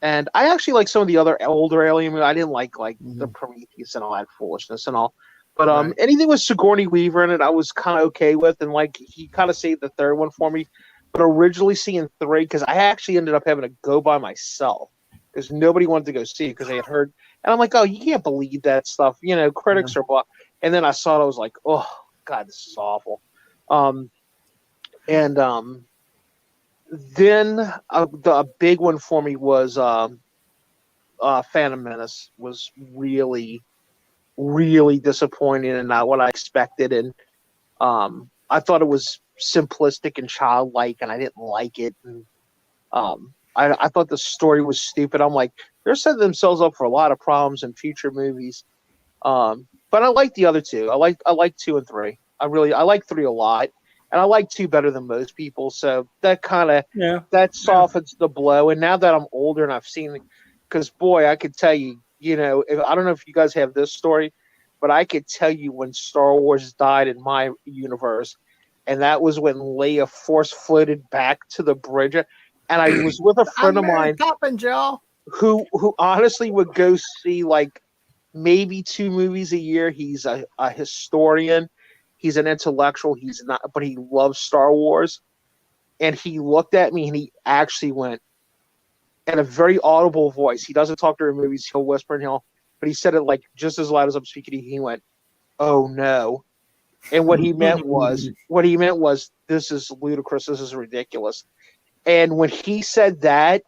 And I actually like some of the other older Alien movies. I didn't like the Prometheus and all that foolishness and all. But anything with Sigourney Weaver in it, I was kind of okay with, and he kind of saved the third one for me. But originally seeing 3, because I actually ended up having to go by myself because nobody wanted to go see it because they had heard, and I'm like, oh, you can't believe that stuff, critics are blah. And then I saw it, I was like, oh God, this is awful. Then the big one for me was Phantom Menace was really disappointing and not what I expected. And I thought it was simplistic and childlike, and I didn't like it. And I thought the story was stupid. I'm like, they're setting themselves up for a lot of problems in future movies. But I like the other two. I like 2 and 3. I like 3 a lot, and I like 2 better than most people. So that kind of that softens the blow. And now that I'm older and I've seen, because boy, I could tell you. I don't know if you guys have this story, but I could tell you when Star Wars died in my universe, and that was when Leia force floated back to the bridge. And I was with a friend of mine who honestly would go see maybe 2 movies a year. He's a historian. He's an intellectual. He's not, but he loves Star Wars. And he looked at me and he actually went, in a very audible voice. He doesn't talk during movies. He'll whisper and but he said it just as loud as I'm speaking. He went, "Oh no!" And what he meant was, this is ludicrous. This is ridiculous. And when he said that,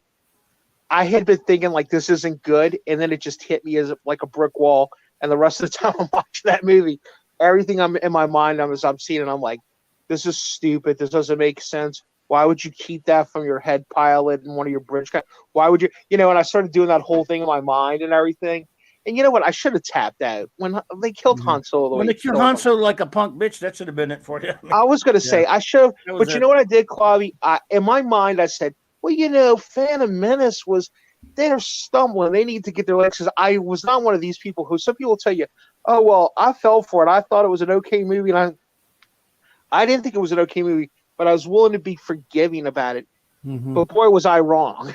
I had been thinking this isn't good, and then it just hit me as like a brick wall. And the rest of the time I'm watching that movie, everything I'm in my mind I'm seeing it. I'm like, this is stupid. This doesn't make sense. Why would you keep that from your head pilot and one of your bridge guys? Why would you, and I started doing that whole thing in my mind and everything. And you know what? I should have tapped out when they killed Han Solo. When they killed Han Solo like a punk bitch, that should have been it for you. I was going to say, I should have, but you know what I did, Claudia? In my mind, I said, well, Phantom Menace they're stumbling. They need to get their legs. I was not one of these people who, some people tell you, oh, well, I fell for it. I thought it was an okay movie. And I didn't think it was an okay movie. But I was willing to be forgiving about it. Mm-hmm. But boy, was I wrong.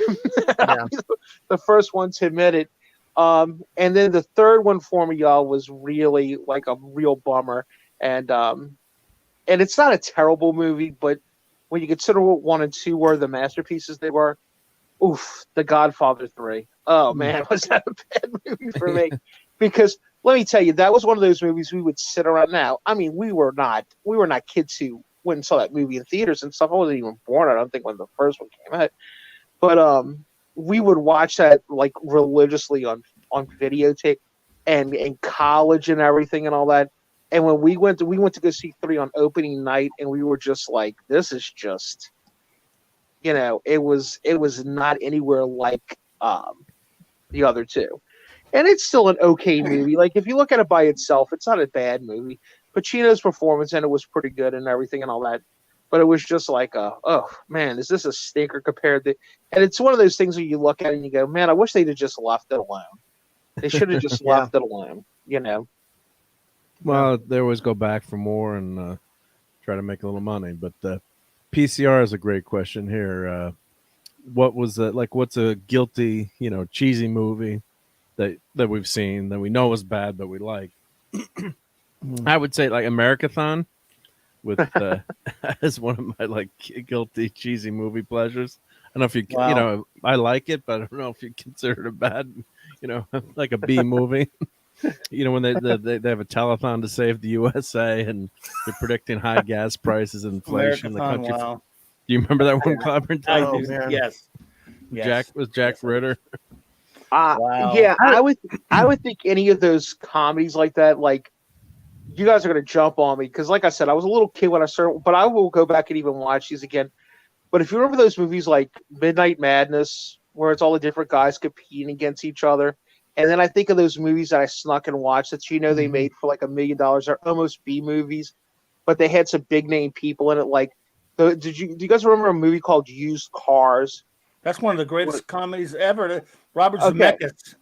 The first one to admit it. And then the third one for me, y'all, was really a real bummer. And it's not a terrible movie, but when you consider what 1 and 2 were, the masterpieces they were Oof, The Godfather 3. Oh man, was that a bad movie for me? Because let me tell you, that was one of those movies we would sit around. Now, I mean, we were not kids who went and saw that movie in theaters and stuff. I wasn't even born, I don't think, when the first one came out. But we would watch that like religiously on videotape, and in college and everything and all that. And when we went to go see 3 on opening night, and we were just like, this is just, it was not anywhere like the other two. And it's still an okay movie. Like, if you look at it by itself, it's not a bad movie. Pacino's performance in it was pretty good and everything and all that. But it was just like, oh, man, is this a stinker compared to... And it's one of those things where you look at it and you go, man, I wish they'd have just left it alone. They should have just left it alone, Well, they always go back for more and try to make a little money. But PCR is a great question here. What was what's a guilty, cheesy movie that we've seen that we know was bad but we like? I would say like Americathon with as one of my guilty cheesy movie pleasures. I don't know if you I like it, but I don't know if you consider it a bad, like a B movie. When they have a telethon to save the USA and they're predicting high gas prices and inflation in the country. Wow. Do you remember that one, Clobber? Oh, yes. Jack Ritter. Wow. Yeah, I would think any of those comedies like that, like, you guys are going to jump on me because, like I said, I was a little kid when I started, but I will go back and even watch these again. But if you remember those movies like Midnight Madness, where it's all the different guys competing against each other, and then I think of those movies that I snuck and watched that they made for like $1 million. They're almost B movies, but they had some big name people in it. Like, do you guys remember a movie called Used Cars? That's one of the greatest comedies ever. Robert Zemeckis.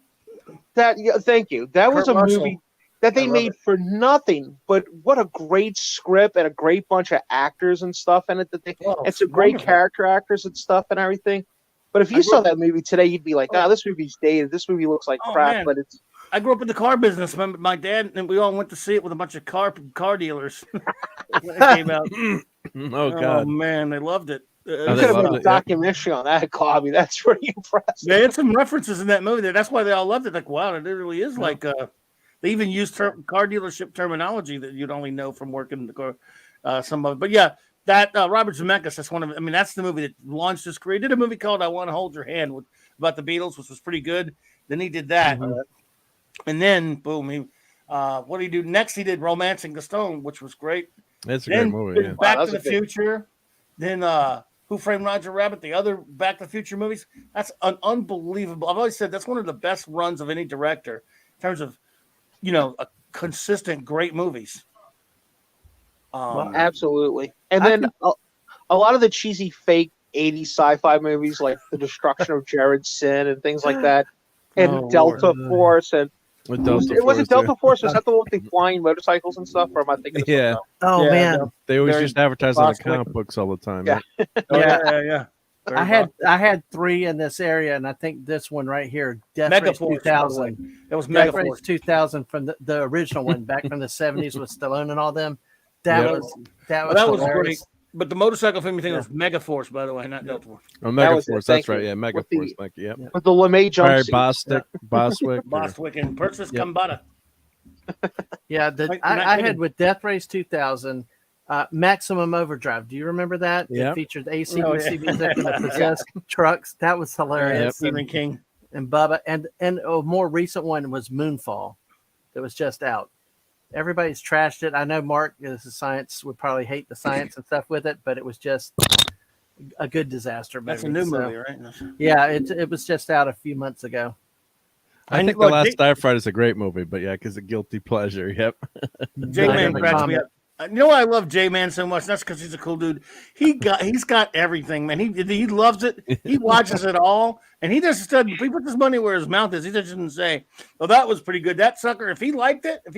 Thank you. That was a Marshall. movie that they made for nothing, but what a great script and a great bunch of actors and stuff in it. And some great character actors and stuff and everything. But if you saw that movie today, you'd be like, this movie's dated. This movie looks like crap. Man. But it's. I grew up in the car business. My dad and we all went to see it with a bunch of car dealers when it came out. Oh God! Oh man, they loved it. You could have made a documentary on that, Clobby. That's pretty impressive. They had some references in that movie. That's why they all loved it. Like, wow, it really is like. They even used car dealership terminology that you'd only know from working in the car. Some of it, but yeah, that Robert Zemeckis. That's one of. I mean, that's the movie that launched his career. He did a movie called "I Want to Hold Your Hand" about the Beatles, which was pretty good. Then he did that, and then boom, he. What did he do next? He did "Romancing the Stone," which was great. That's a great movie. Yeah. Back to the Future. Then Who Framed Roger Rabbit? The other Back to the Future movies. That's an unbelievable. I've always said that's one of the best runs of any director in terms of. A consistent great movies. Absolutely. And then a lot of the cheesy fake 80s sci-fi movies like The Destruction of Jared Sin and things like that. And Delta Force and was it Delta Force? Was that the one with the flying motorcycles and stuff? Or am I thinking of something else? Oh man. They always just advertise on the comic books all the time. Yeah. Yeah. I had 3 in this area, and I think this one right here, Death Race 2000. That was Death Race 2000 from the original one back from the 70s with Stallone and all them. That was great. But the motorcycle film thing was Megaforce, by the way, not Delta Force. Oh, Megaforce, that's right. Yeah, Megaforce. Thank you. Yep. With the LeMay jumpsuit. Bostwick, and Princess Gambata. Yeah, I had with Death Race 2000. Maximum Overdrive. Do you remember that? Yeah. It featured AC/DC music and the possessed trucks. That was hilarious. Stephen King and Bubba. And a more recent one was Moonfall. That was just out. Everybody's trashed it. I know Mark, this is science, would probably hate the science and stuff with it, but it was just a good disaster movie. That's a new movie, right? Yeah, it was just out a few months ago. I think The Last Starfighter is a great movie, but yeah, because a guilty pleasure. Yep. J-Man cracks me up. You know why I love J-Man so much? That's because he's a cool dude. He's got everything, man. He loves it. He watches it all, and he just doesn't. He puts his money where his mouth is. He doesn't say, "Oh, that was pretty good." That sucker, if he liked it, if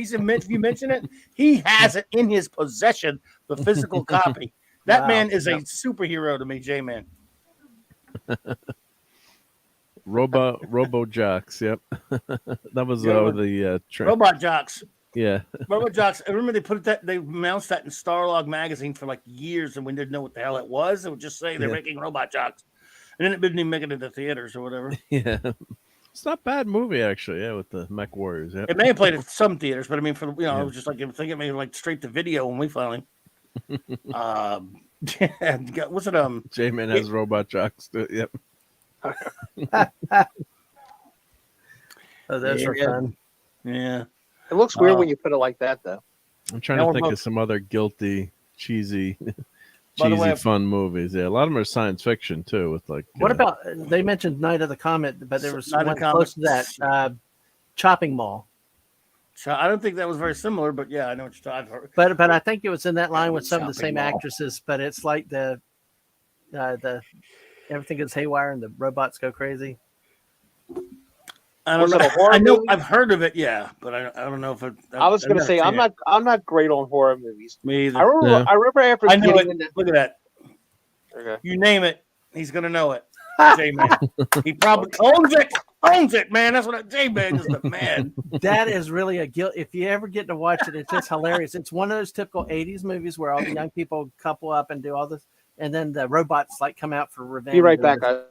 you mention it, he has it in his possession, the physical copy. That man is a superhero to me, J-Man. Robo Jocks. Yep, that was the Robot Jocks. Yeah. Robot Jocks. I remember they announced that in Starlog magazine for like years, and we didn't know what the hell it was. It would just say they're making Robot Jocks. And then it didn't even make it into theaters or whatever. Yeah. It's not a bad movie, actually. Yeah, with the Mech Warriors. Yeah. It may have played at some theaters, but I mean, for it Yeah. was just like I think it made like straight to video when we finally. What's it? J-Man has robot jocks. Yep. Oh, those are fun. Yeah. It looks weird when you put it like that, though. I'm trying Now to we're think both- of some other guilty, cheesy, By the way, fun movies. Yeah, a lot of them are science fiction too. With like, What about they mentioned Night of the Comet, but there was Night of one the Comet. close to that Chopping Mall. I don't think that was very similar, but yeah, I know what you're talking about. But I think it was in that line with some of the Chopping same Mall. actresses. But it's like the everything goes haywire and the robots go crazy. I don't Was it know. a horror I know movie? I've heard of it, yeah, but I don't know if it. I was going to say I'm not great on horror movies. Me either. I remember after I know getting it. into. Look at that. Okay. You name it, he's gonna know it. J-Man. He probably owns it, man. That's what J-Man is the man. That is really a guilt. If you ever get to watch it, it's just hilarious. It's one of those typical 80s movies where all the young people couple up and do all this, and then the robots like come out for revenge. Be right back, guys.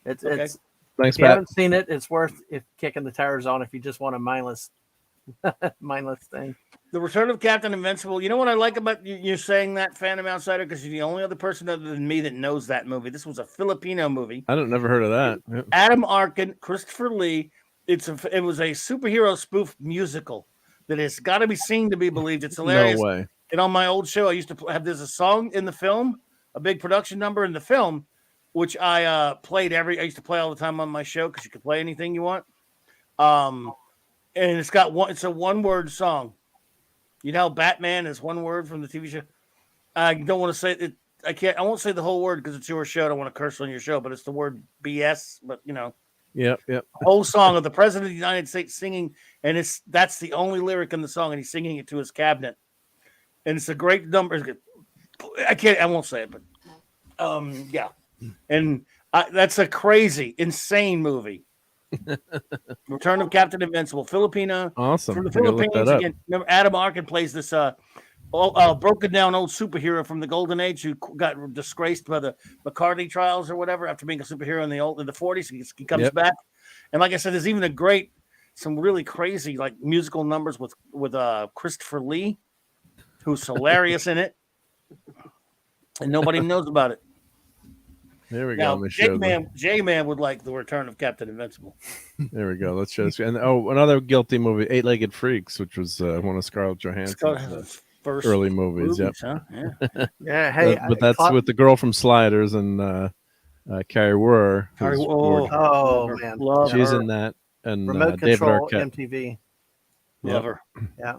It's Okay. Thanks, if you Pat. haven't seen it, it's worth kicking the tires on if you just want a mindless thing. The Return of Captain Invincible. You know what I like about you saying that, Phantom Outsider? Because you're the only other person other than me that knows that movie. This was a Filipino movie. I don't never heard of that. Yep. Adam Arkin, Christopher Lee. It was a superhero spoof musical that has got to be seen to be believed. It's hilarious. No way. And on my old show, I used to have there's a song in the film, a big production number in the film, which I played I used to play all the time on my show because you could play anything you want. And it's a one-word song. You know how Batman is one word from the TV show? I don't want to say it. I won't say the whole word because it's your show. I don't want to curse on your show, but it's the word BS. But you know, Yep. whole song of the President of the United States singing, and that's the only lyric in the song, and he's singing it to his cabinet. And it's a great number. I won't say it, but yeah. And that's a crazy, insane movie. Return of Captain Invincible, Filipino. Awesome. From the I gotta look Philippines that up. again. Remember, Adam Arkin plays this broken down old superhero from the Golden Age who got disgraced by the McCarthy trials or whatever after being a superhero in the 40s. He comes back, and like I said, there's even some really crazy like musical numbers with Christopher Lee, who's hilarious in it, and nobody knows about it. There we go. Now, Let me show them. J-Man would like the Return of Captain Invincible. There we go. Let's show this. And another guilty movie, Eight-Legged Freaks, which was one of Scarlett Johansson's First early movies. Yep. huh? Yeah. Yeah, hey, But that's with the girl from Sliders and Carrie Wurr. Carrie who's Wurr. gorgeous. Oh Love her. man, Love She's her. in that. And Remote David Control Arquette. MTV. Love her. Yeah.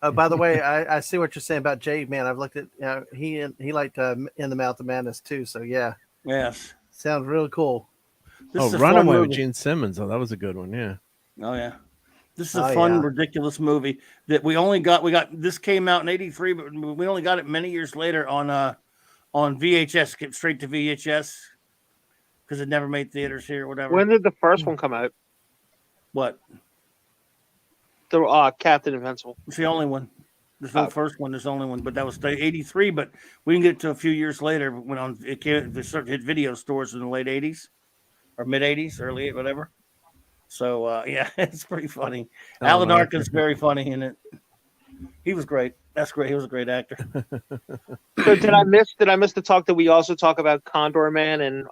Oh, by the way, I see what you're saying about Jay. Man, I've looked at he liked In the Mouth of Madness too. So yeah, Yes. sounds really cool. This is a fun Runaway with movie. Gene Simmons. Oh, that was a good one. Yeah. Oh yeah. This is a fun, ridiculous movie that we got. This came out in '83, but we only got it many years later on VHS. Get straight to VHS because it never made theaters here or whatever. When did the first one come out? What? The Captain Invincible. It's the only one. There's no first one. There's the only one, but that was '83. But we didn't get it to a few years later when it started to hit video stores in the late '80s or mid '80s, early whatever. So yeah, it's pretty funny. Alan Arkin's very funny in it. He was great. That's great. He was a great actor. So did I miss the talk that we also talk about Condor Man and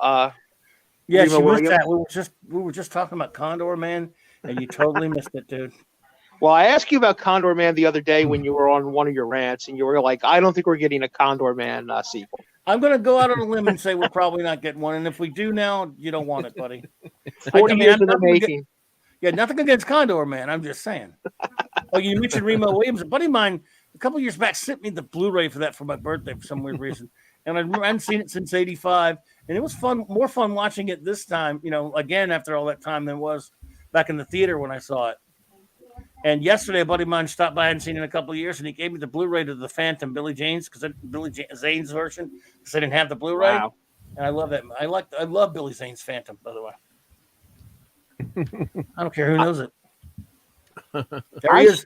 Yeah, Remo you missed Williams? that. We were just talking about Condor Man, and you totally missed it, dude. Well, I asked you about Condor Man the other day when you were on one of your rants, and you were like, "I don't think we're getting a Condor Man sequel." I'm gonna go out on a limb and say we're probably not getting one, and if we do now, you don't want it, buddy. 40 years in the nothing making. nothing against Condor Man. I'm just saying. Oh, you mentioned Remo Williams. A buddy of mine a couple years back sent me the Blu-ray for that for my birthday for some weird reason, and I hadn't seen it since '85, and it was more fun watching it this time. You know, again after all that time than it was back in the theater when I saw it. And yesterday, a buddy of mine stopped by. I hadn't seen it in a couple of years, and he gave me the Blu-ray to the Phantom, Billy Zane's version, because I didn't have the Blu-ray. Wow. And I love that. I love Billy Zane's Phantom, by the way. I don't care who knows it. There he is.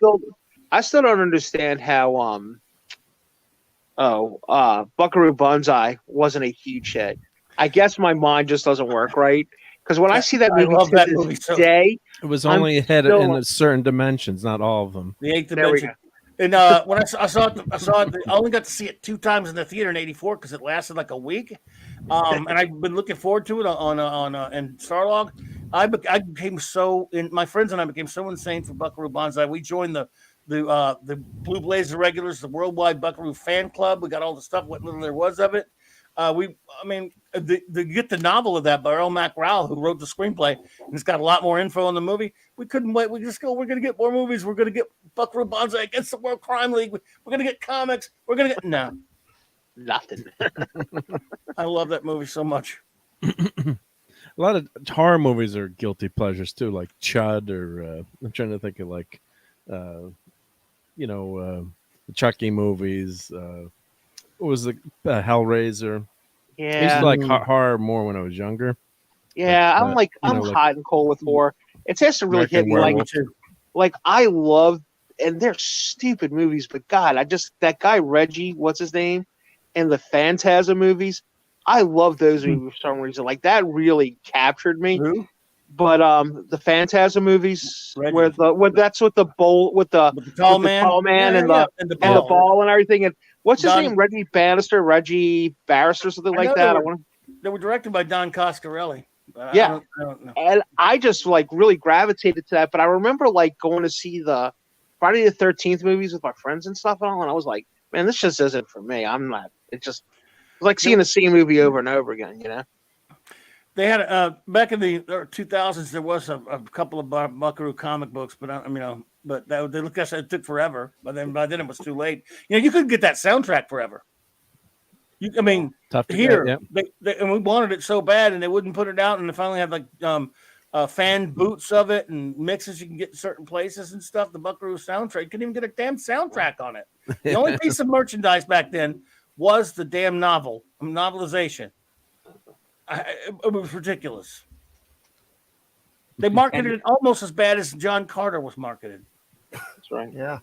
I still don't understand how Buckaroo Banzai wasn't a huge hit. I guess my mind just doesn't work right. Because when I see that I movie love to that this movie so- day, It was only ahead still- in certain dimensions, not all of them. The Eighth There we Dimension. And when I saw it, I only got to see it 2 times in the theater in '84 because it lasted like a week. And I've been looking forward to it on and Starlog. I became my friends and I became so insane for Buckaroo Banzai. We joined the Blue Blazer regulars, the Worldwide Buckaroo Fan Club. We got all the stuff, what little there was of it. To get the novel of that by Earl MacRowell, who wrote the screenplay, and it's got a lot more info on the movie. We couldn't wait. We just go, we're going to get more movies. We're going to get Buckaroo Banzai Against the World Crime League. We're going to get comics. We're going to get nothing. I love that movie so much. A lot of horror movies are guilty pleasures too, like Chud, or I'm trying to think of the Chucky movies. What was the Hellraiser? I used Yeah, to like horror more when I was younger. yeah. But, I'm hot and cold with horror. It has to really hit American me Werewolf. like I love, and they're stupid movies, but God, that guy Reggie, what's his name, and the Phantasm movies, I love those movies for some reason. Like that really captured me. Who? But the Phantasm movies, Reggie. where that's with the bowl with the tall with the man, tall man Yeah, and yeah, the and the ball and everything. And what's his Don- name? Reggie Barrister, something like that. They were directed by Don Coscarelli. Yeah. I don't know. And I just like really gravitated to that. But I remember like going to see the Friday the 13th movies with my friends and stuff and all, and I was like, man, this just isn't for me. I'm not. It's like seeing the same movie over and over again, you know. They had back in the 2000s. There was a couple of Buckaroo comic books, but they looked at it took forever. By then it was too late. You couldn't get that soundtrack forever. Tough to Here, get, yeah. and we wanted it so bad, and they wouldn't put it out, and they finally had like fan boots of it and mixes you can get in certain places and stuff. The Buckaroo soundtrack, you couldn't even get a damn soundtrack on it. The only piece of merchandise back then was the damn novelization. It was ridiculous. They marketed it almost as bad as John Carter was marketed. That's right. Yeah.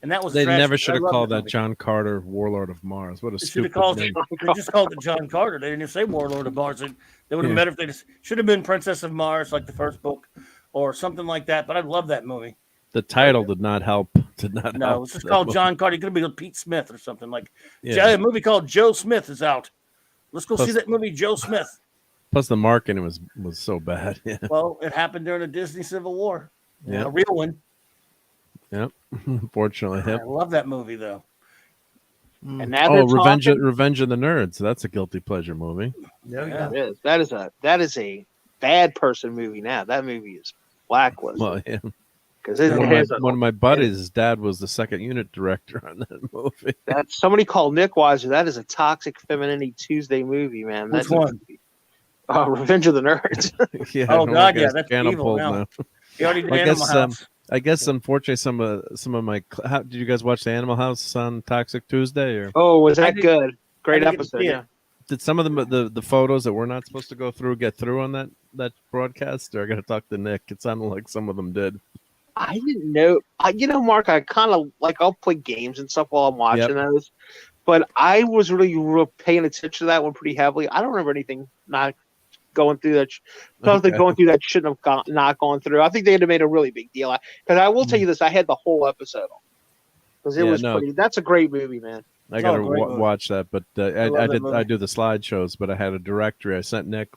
And that was They trash. never should I have love called that that movie. John Carter Warlord of Mars. What a They should stupid have called name. it. They just called it John Carter. They didn't even say Warlord of Mars. They would have been better if they just should have been Princess of Mars, like the first book, or something like that. But I love that movie. The title did not help. No, it was just called John Carter. It could have been Pete Smith or something like. Yeah. A movie called Joe Smith is out. Let's go Plus- see that movie, Joe Smith. Plus, the marketing was so bad. Yeah. Well, it happened during the Disney Civil War. Yeah. A real one. Yep. Unfortunately, I yep. love that movie though. And now they're Revenge talking, of the Nerds. That's a guilty pleasure movie. Yeah. It is. That is a bad person movie. Now that movie is blacklisted Well, yeah. because it One has of my buddies, his dad was the second unit director on that movie. that somebody called Nick Weiser. That is a toxic femininity Tuesday movie, man. Which one? Revenge of the Nerds. Yeah, Oh, my God, guy's yeah, that's channel evil pulled now. He already did I Animal guess, House. I guess, unfortunately, some of my. Did you guys watch the Animal House on Toxic Tuesday? Or Oh, was I that did- good? Great I didn't get to episode. see it. Yeah. did some of the photos that we're not supposed to go through get through on that broadcast? Or I got to talk to Nick. It sounded like some of them did. I didn't know. Mark, I kind of like I'll play games and stuff while I'm watching those, but I was really paying attention to that one pretty heavily. I don't remember anything not going through that. Something going through that shouldn't have not gone through. I think they had made a really big deal. Because I will tell you this: I had the whole episode on because it was pretty. That's a great movie, man. I got to great movie. watch that, but love that movie. I do the slideshows, but I had a directory. I sent Nick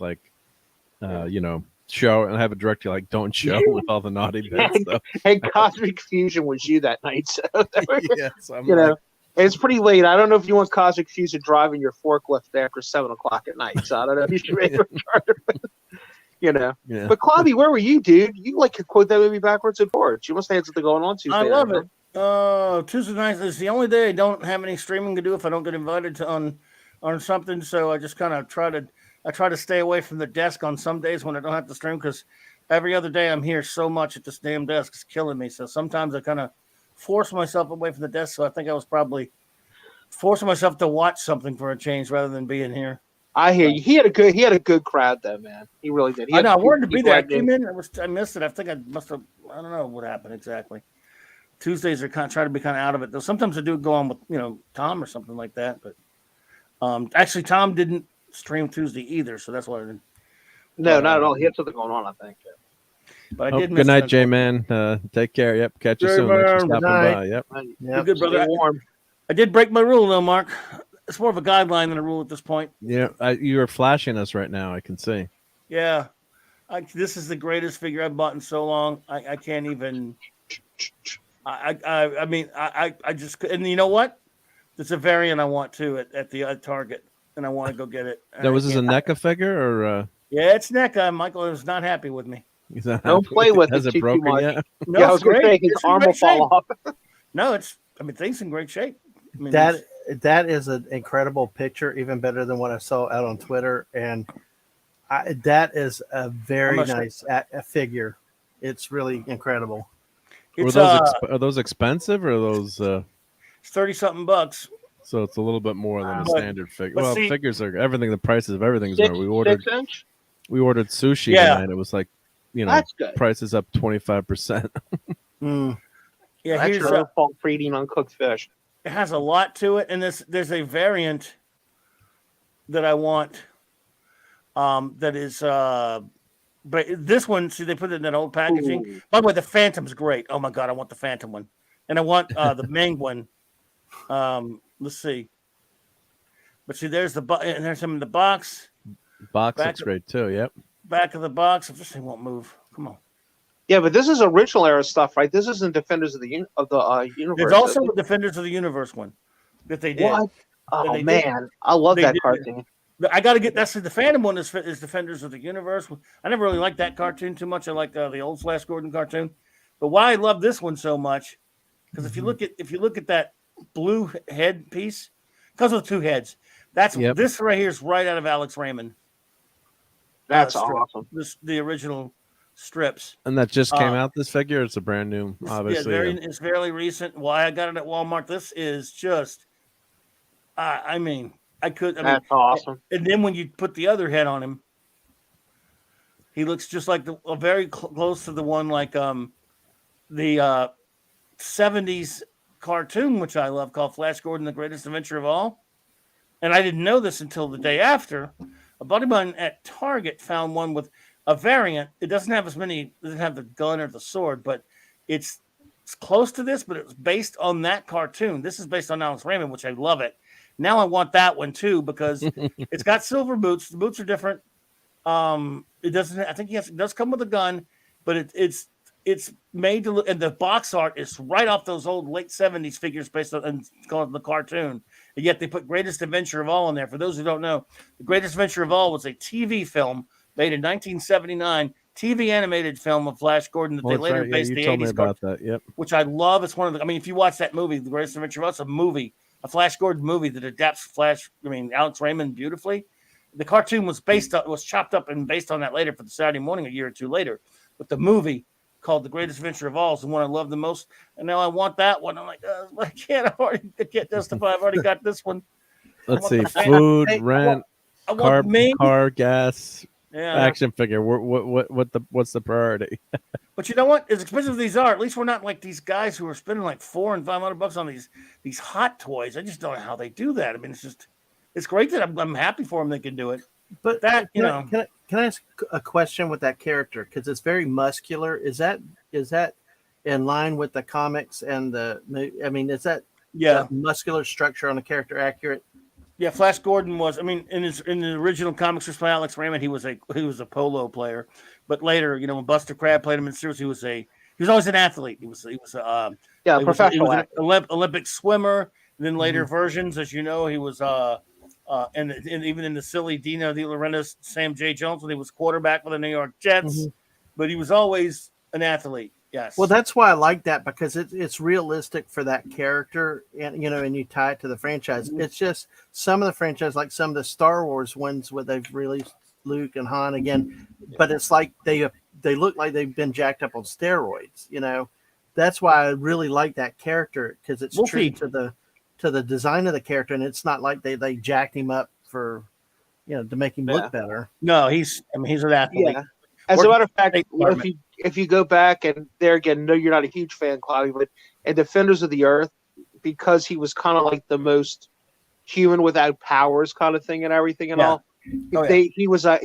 show, and I have a directory like don't show with all the naughty bits. So. And Cosmic Fusion was you that night, so Yeah, so I'm you like, know. It's pretty late. I don't know if you want Cosmic Fusion driving your forklift after 7:00 at night. So I don't know if you should make a yeah. But Claudia, where were you, dude? You like to quote that movie backwards and forwards. You must have had something going on Tuesday. I love it. Tuesday night is the only day I don't have any streaming to do if I don't get invited to on something. So I just kind of try to stay away from the desk on some days when I don't have to stream because every other day I'm here so much at this damn desk is killing me. So sometimes I kind of force myself away from the desk. So I think I was probably forcing myself to watch something for a change rather than being here. I hear you. He had a good crowd though, man. He really did. I know. I wanted to be there. I came in. I missed it. I think I must have. I don't know what happened exactly. Tuesdays are try to be kind of out of it though. Sometimes I do go on with Tom or something like that. But actually, Tom didn't stream Tuesday either, so that's why I didn't. No, not at all. He had something going on, I think. But I did miss good night, it. J-Man. Take care. Yep. Catch you soon. Thanks for stopping by. Yep. You're good, brother. Stay warm. I did break my rule, though, Mark. It's more of a guideline than a rule at this point. Yeah, you are flashing us right now. I can see. Yeah. This is the greatest figure I've bought in so long. I can't even. I mean, I just, and you know what? It's a variant I want too at the Target, and I want to go get it. That was this a NECA figure or? Yeah, it's NECA. Michael is not happy with me. Don't play with Has it it too broken much. yet? No, Yeah, I was going to say his It's in arm will great fall off. No, things in great shape. I mean, That is an incredible picture, even better than what I saw out on Twitter. And that is a very nice figure. It's really incredible. Are those expensive or are those? It's $30-something. So it's a little bit more than a standard figure. but Well, see- figures are everything. The prices of everything's Six, are. We ordered 6 inch? sushi Yeah. tonight. It was like, That's good. prices up 25%. Mm. Yeah, That's here's your own fault for eating uncooked fish. it has a lot to it, and there's a variant that I want. That is, but this one, see, they put it in that old packaging. Ooh. By the way, the Phantom's great. Oh my god, I want the Phantom one, and I want the Ming one. Let's see. But see, there's and there's him in the box. Box Back looks of- great too. Yep. Back of the box. If this thing won't move, come on. Yeah, but this is original era stuff, right? This isn't Defenders of the Universe. There's also the Defenders of the Universe one that they did. What? Oh they man, I love They that did. cartoon. I got to get that's the Phantom one is Defenders of the Universe. I never really liked that cartoon too much. I like the old Flash Gordon cartoon, but why I love this one so much because if you look at that blue head piece, because of the two heads, this right here is right out of Alex Raymond. That's strip. awesome. The original strips. And that just came out. This figure, it's a brand new, obviously. It's fairly recent. Why I got it at Walmart. This is just, I mean. That's awesome. And then when you put the other head on him, he looks just like very close to the one like the 70s cartoon, which I love, called Flash Gordon: The Greatest Adventure of All. And I didn't know this until the day after. A buddy of mine at Target found one with a variant. It doesn't have doesn't have the gun or the sword, but it's close to this, but it's based on that cartoon. This is based on Alex Raymond, which I love it. Now I want that one too because it's got silver boots. The boots are different. It doesn't. I think it does come with a gun, but it's made to look. And the box art is right off those old late 70s figures based on and called the cartoon. And yet they put Greatest Adventure of All in there. For those who don't know, the Greatest Adventure of All was a TV film made in 1979, TV animated film of Flash Gordon that they later based the 80s about that. Yep. Which I love. It's one of the. I mean, if you watch that movie, The Greatest Adventure of All, it's a movie. A Flash Gordon movie that adapts Alex Raymond beautifully. The cartoon was chopped up and based on that later for the Saturday morning a year or two later. But the movie called The Greatest Adventure of All is the one I love the most. And now I want that one. I'm like, I can't justify. I've already got this one. Let's see. Food, rent, car, gas, action figure. What's the priority? But you know what? As expensive as these are, at least we're not like these guys who are spending like $400 and $500 on these hot toys. I just don't know how they do that. I mean, it's great that I'm happy for them. They can do it. But that can I ask a question with that character because it's very muscular. Is that in line with the comics and is that muscular structure on the character accurate? Yeah, Flash Gordon was. I mean, in the original comics by Alex Raymond, he was a polo player. But later, when Buster Crabbe played him in series, he was always an athlete. He was a professional athlete. Olympic swimmer. And then later versions, as you know, he was and even in the silly Dino De Laurentiis, Sam J. Jones when he was quarterback for the New York Jets. But he was always an athlete. Yes. Well, that's why I like that because it's realistic for that character, and and you tie it to the franchise. It's just some of the franchise, like some of the Star Wars ones, where they've released Luke and Han again, but it's like they look like they've been jacked up on steroids. That's why I really like that character because it's true to the design of the character, and it's not like they jacked him up for to make him look better. No, he's an athlete. Yeah. As a matter of fact, if you go back and there again, no, you're not a huge fan, Cloudy, but in Defenders of the Earth, because he was kind of like the most human without powers kind of thing and everything and all, he was a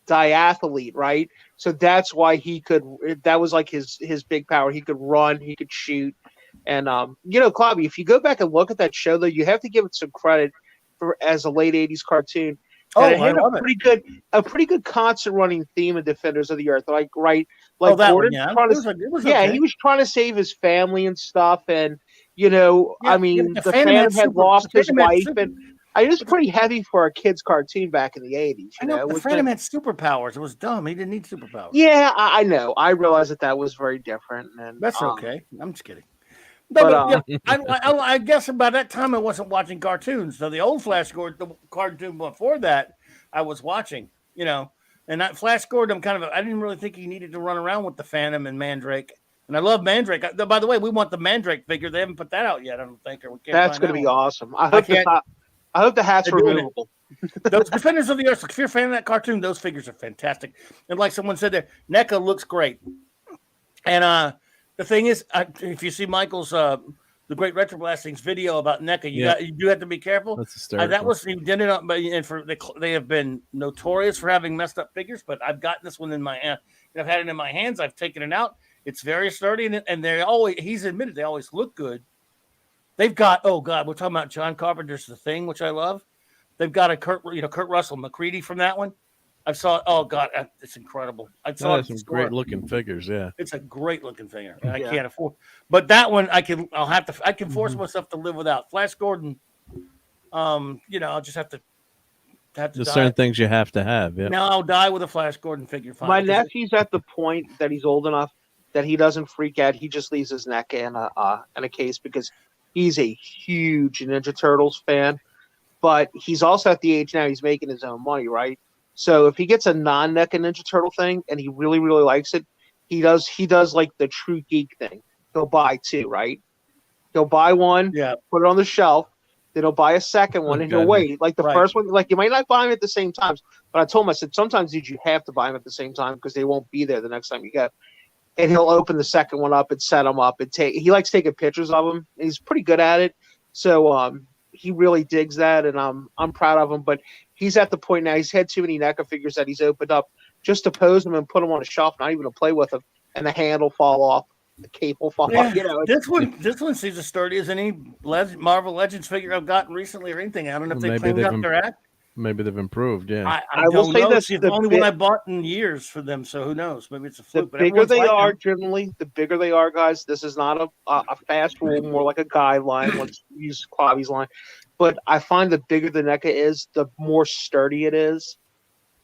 diathlete, right? So that's why that was like his big power. He could run, he could shoot. And Clobby, if you go back and look at that show, though, you have to give it some credit for as a late '80s cartoon. It had a pretty good constant running theme of Defenders of the Earth, like Gordon. He was trying to save his family and stuff, and the Phantom had lost his wife, and it was pretty heavy for a kid's cartoon back in the '80s. The Phantom had superpowers. It was dumb. He didn't need superpowers. Yeah, I know. I realized that was very different, and that's okay. I'm just kidding. But I guess by that time I wasn't watching cartoons. So the old Flash Gordon, the cartoon before that, I was watching. And that Flash Gordon, I didn't really think he needed to run around with the Phantom and Mandrake. And I love Mandrake. By the way, we want the Mandrake figure. They haven't put that out yet, I don't think. Or we can't. That's going to be awesome. I hope the hat's removable. Those Defenders of the Earth. If you're a fan of that cartoon, those figures are fantastic. And like someone said there, NECA looks great. And the thing is, if you see Michael's the Great Retro Blastings video about NECA, you do have to be careful. That was he did it up, and they have been notorious for having messed up figures. But I've gotten this one in my hand. I've had it in my hands. I've taken it out. It's very sturdy, and they always. He's admitted they always look good. They've got we're talking about John Carpenter's The Thing, which I love. They've got a Kurt Russell McCready from that one. I saw. Oh God, it's incredible. I saw some great looking figures. Yeah, it's a great looking figure. And I can't afford, but that one I can. I can force myself to live without. Flash Gordon. I'll just have to. There's certain things you have to have. Yeah. Now I'll die with a Flash Gordon figure. My nephew's at the point that he's old enough that he doesn't freak out. He just leaves his neck in a case because he's a huge Ninja Turtles fan. But he's also at the age now he's making his own money, right? So if he gets a non-NECA Ninja Turtle thing and he really, really likes it, he does like the true geek thing. He'll buy two, right? He'll buy one, put it on the shelf, then he'll buy a second one, and he'll wait. Like the first one, like you might not buy them at the same times, but I told him, I said, sometimes you have to buy them at the same time because they won't be there the next time you go. And he'll open the second one up and set them up and he likes taking pictures of them. He's pretty good at it. So he really digs that, and I'm proud of him. But he's at the point now, he's had too many NECA figures that he's opened up just to pose them and put them on a shelf, not even to play with them, and the hand will fall off, the cape will fall off. This one seems as sturdy as any Marvel Legends figure I've gotten recently or anything. I don't know if they cleaned up their act. Maybe they've improved. Yeah, I will say this: it's the only one I bought in years for them. So who knows? Maybe it's a fluke. The bigger they are, generally, the bigger they are, guys. This is not a fast rule, more like a guideline. Let's use Clobby's line. But I find the bigger the NECA is, the more sturdy it is.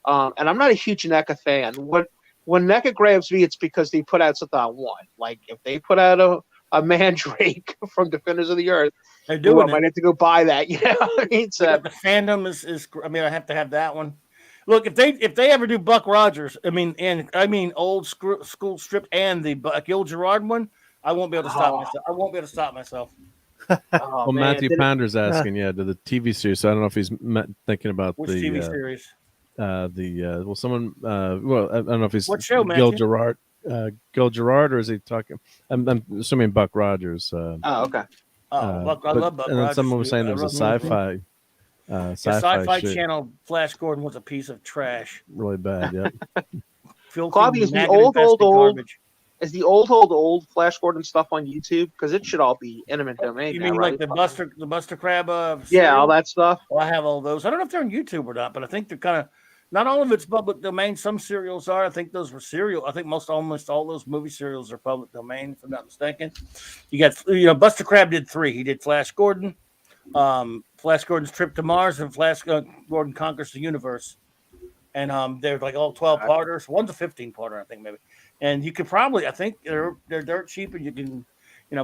And I'm not a huge NECA fan. When NECA grabs me, it's because they put out something I want. Like if they put out a Mandrake from Defenders of the Earth, I might have to go buy that. I mean, so the fandom is. I mean, I have to have that one. Look, if they ever do Buck Rogers, I mean old school strip and the Gil Gerard one, I won't be able to stop myself. I won't be able to stop myself. Well, Matthew Pounder's asking, to the TV series. So I don't know if he's thinking about which TV series. Someone. Well, I don't know if he's what show, Gil Gerard. Gil Gerard, or is he talking? I'm assuming Buck Rogers. Okay. Buck, I love Buck and then Rogers. someone was saying there was a sci-fi. Sci-fi Channel Flash Gordon was a piece of trash. Really bad. Yeah. Clobby, is the old Flash Gordon stuff on YouTube? Because it should all be intimate domain. You mean like the Buster Crab? All that stuff. Well, I have all those. I don't know if they're on YouTube or not, but I think they're kind of. Not all of it's public domain. Some serials are. I think those were serial. I think almost all those movie serials are public domain, if I'm not mistaken. You got, Buster Crab did 3. He did Flash Gordon, Flash Gordon's Trip to Mars, and Flash Gordon Conquers the Universe. And they're like all 12-parters. One's a 15-parter, I think, maybe. And you could probably, I think they're dirt cheap, and you can,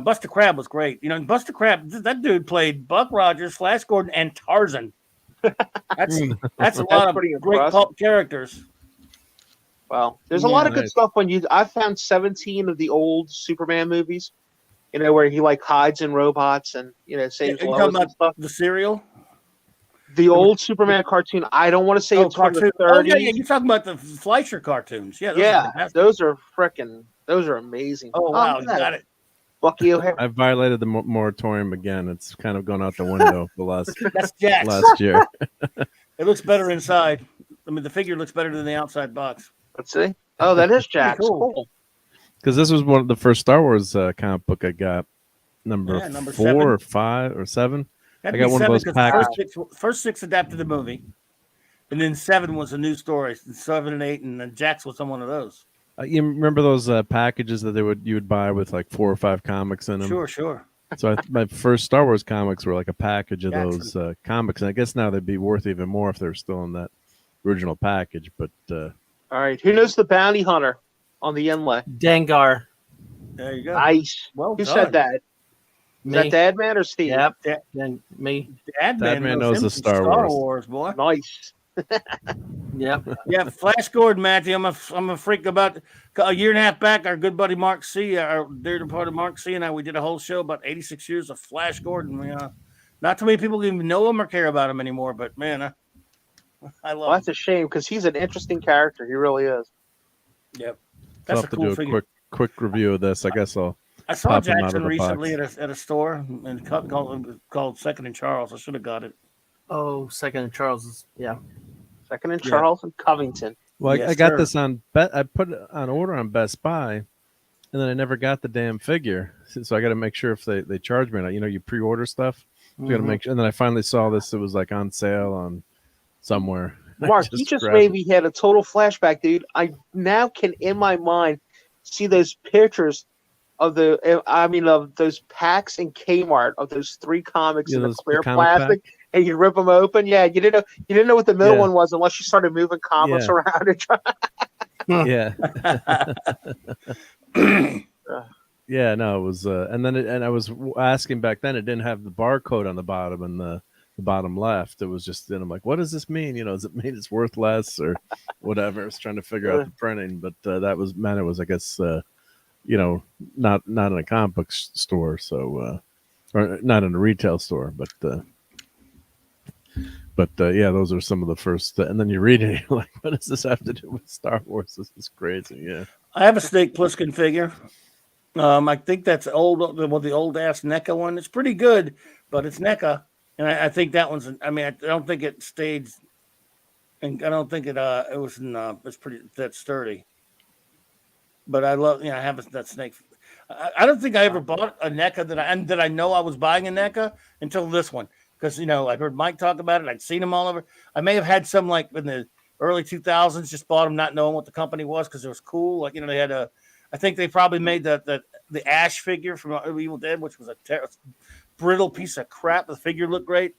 Buster Crab was great. Buster Crab, that dude played Buck Rogers, Flash Gordon, and Tarzan. That's a lot of great pulp characters. Well, there's a lot of good stuff on YouTube. I found 17 of the old Superman movies, where he hides in robots and saves Lois and stuff. The serial, the old Superman cartoon. I don't want to say it's from the 30s. Oh yeah, you're talking about the Fleischer cartoons. Those are amazing. Oh wow, you got it. Bucky O'Hare. I violated the moratorium again. It's kind of gone out the window the last That's Jax. last year. It looks better inside. I mean, the figure looks better than the outside box. Let's see. Oh, that is Jax. cool. Cool. Because this was one of the first Star Wars comic book I got. Number 4 7. or 5 or 7. That'd I got be one of 7 those because packages. first 6 adapted the movie, and then 7 was a new story. 7 and 8, and then Jax was on one of those. You remember those packages that you would buy with like 4 or 5 comics in them? Sure. So my first Star Wars comics were like a package of Jackson. those comics, and I guess now they'd be worth even more if they were still in that original package. But all right, who knows the bounty hunter on the inlay? Dengar. There you go. Nice. Well Who done. said that? Is Me. that Dad Man or Steve? Yep. Then me. Dad Man Man knows him the some Star Wars, boy. Nice. Yep. Yeah, Flash Gordon, Matthew. I'm a freak about a year and a half back. Our good buddy Mark C, our dear departed Mark C, and I, we did a whole show about 86 years of Flash Gordon. Not too many people even know him or care about him anymore, but man, I love Well, that's a shame because he's an interesting character. He really is. him. Yep, I'll that's have a to cool do a figure. quick review of this. I guess I saw pop him out of Jackson the recently box. at a store and called Second and Charles. I should have got it. Oh, Second and Charles is Second in Charles and Covington. Well, Yes, I got sir. this on I put it on order on Best Buy, and then I never got the damn figure. So I got to make sure if they charge me. You pre-order stuff. So I got to make sure. And then I finally saw this. It was like on sale on somewhere. Mark, you just grabbed made it. me had a total flashback, dude. I now can, in my mind, see those pictures of of those packs in Kmart of those 3 comics Yeah, in the those- the clear comic plastic, and you rip them open. Yeah, you didn't know what the middle Yeah. one was unless you started moving comics Yeah. around and trying. Yeah. Yeah, no, it was, and I was asking back then. It didn't have the barcode on the bottom and the bottom left. It was just. Then I'm like, what does this mean? Does it mean it's worth less or whatever? I was trying to figure out the printing, but that was meant it was, I guess, not in a comic book store, so or not in a retail store, but yeah, those are some of the first. And then you read it, you're like, what does this have to do with Star Wars? This is crazy. Yeah. I have a Snake Plissken figure. I think that's the old ass NECA one. It's pretty good, but it's NECA, and I think that one's. I mean, I don't think it stayed, and I don't think it was. It's pretty that sturdy. But I love. I have that snake. I don't think I ever bought a NECA that I know I was buying a NECA until this one, because I heard Mike talk about it. I'd seen them all over. I may have had some like in the early 2000s, just bought them not knowing what the company was because it was cool. Like they had a. I think they probably made the Ash figure from Evil Dead, which was a brittle piece of crap. The figure looked great,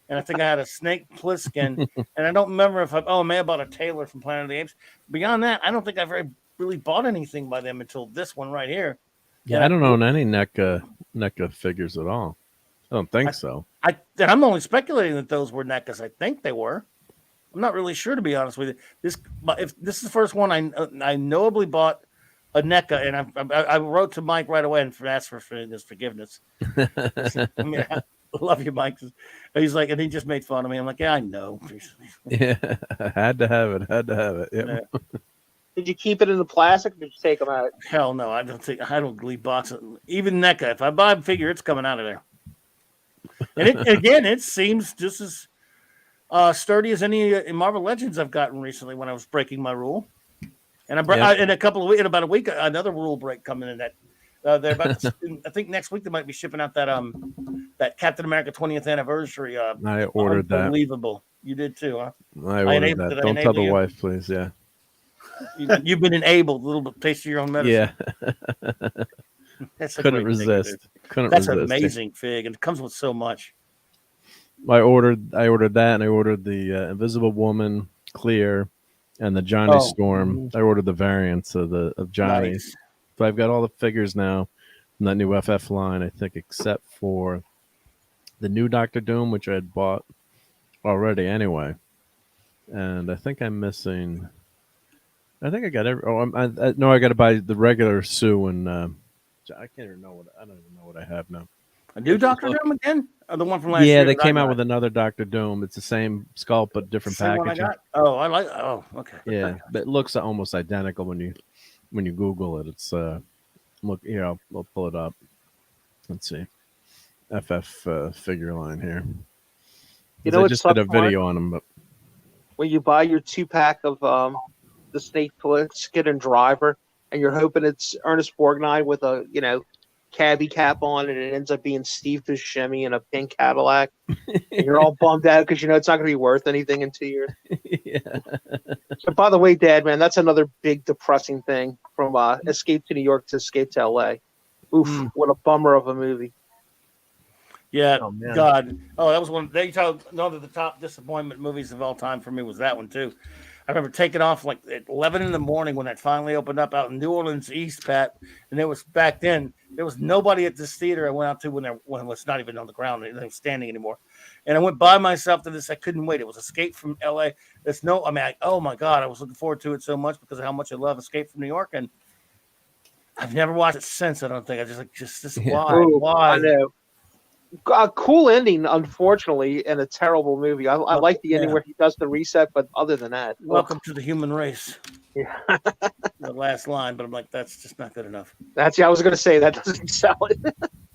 and I think I had a Snake Plissken, and I don't remember if I may have bought a Taylor from Planet of the Apes. Beyond that, I don't think I've really bought anything by them until this one right here. Yeah, I don't own any NECA figures at all. I don't think so. I'm only speculating that those were NECAs. I think they were. I'm not really sure, to be honest with you. If this is the first one I knowably bought a NECA, and I wrote to Mike right away and asked for his forgiveness. I mean, I love you, Mike. He's like, and he just made fun of me. I'm like, yeah, I know. Yeah, had to have it. Yep. Yeah. Did you keep it in the plastic or did you take them out? Hell no, I don't leave boxes. Even NECA, if I buy a figure, it's coming out of there. And it seems just as sturdy as any Marvel Legends I've gotten recently when I was breaking my rule. And in about a week, another rule break coming in that they're about to, I think next week they might be shipping out that Captain America 20th anniversary. I ordered that. Unbelievable. You did too, huh? I ordered that. Don't tell the wife, please. Yeah. You've been enabled. A little bit taste of your own medicine. Yeah. That's Couldn't resist. That's an amazing fig, and it comes with so much. I ordered that, and I ordered the Invisible Woman clear and the Johnny Storm. I ordered the variants of Johnny. Nice. So I've got all the figures now in that new FF line, I think, except for the new Doctor Doom, which I had bought already anyway. And I think I'm missing. I think I got every. Oh, I got to buy the regular Sue and. I can't even know I don't even know what I have now. A new Doctor Doom again? Or the one from last year? Yeah, they came out with another Doctor Doom. It's the same sculpt but different packaging. Oh, okay. Yeah, but it looks almost identical when you Google it. It's look here. I'll pull it up. Let's see, FF figure line here. You know, I just did a video on them, but when you buy your 2-pack of the Snake Plissken and Driver, and you're hoping it's Ernest Borgnine with a cabbie cap on, and it ends up being Steve Buscemi in a pink Cadillac, and you're all bummed out because it's not going to be worth anything in 2 years. Yeah. So, by the way, Dad, man, that's another big depressing thing from Escape to New York to Escape to L.A. Oof, what a bummer of a movie. Yeah, Oh, man. God. Oh, that was one of the top disappointment movies of all time for me was that one, too. I remember taking off like at 11 in the morning when that finally opened up out in New Orleans East, Pat. And it was back then, there was nobody at this theater I went out to when it was not even on the ground. They weren't standing anymore. And I went by myself to this. I couldn't wait. It was Escape from L.A. Oh, my God. I was looking forward to it so much because of how much I love Escape from New York. And I've never watched it since, I don't think. I why? I know. A cool ending, unfortunately, and a terrible movie. I like the ending where he does the reset, but other than that, welcome to the human race. Yeah. The last line, but I'm like, that's just not good enough. I was going to say that doesn't sell it.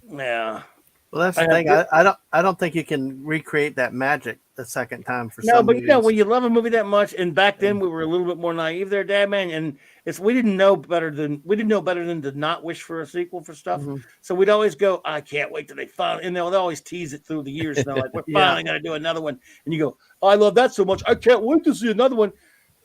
Yeah. Well, that's the thing. I don't think you can recreate that magic the second time for some but movies. when you love a movie that much, and back then we were a little bit more naive there, Dad, man, and we didn't know better than to not wish for a sequel for stuff. Mm-hmm. So we'd always go, I can't wait till they finally, and they'll always tease it through the years. Now, like, we're finally going to do another one, and you go, oh, I love that so much, I can't wait to see another one.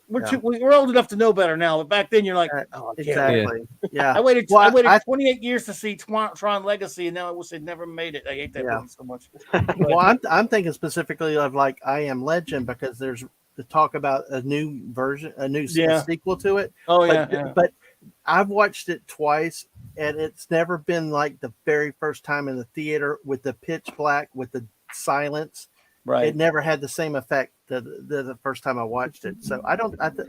We're old enough to know better now, but back then you're like, oh, I can't wait. Yeah. I waited 28 years to see Tron Legacy, and now I wish they'd never made it. I hate that movie so much. Well, I'm thinking specifically of like I Am Legend because there's the talk about a new version, a sequel to it. Oh, but I've watched it twice, and it's never been like the very first time in the theater with the pitch black, with the silence. Right. It never had the same effect the first time I watched it. So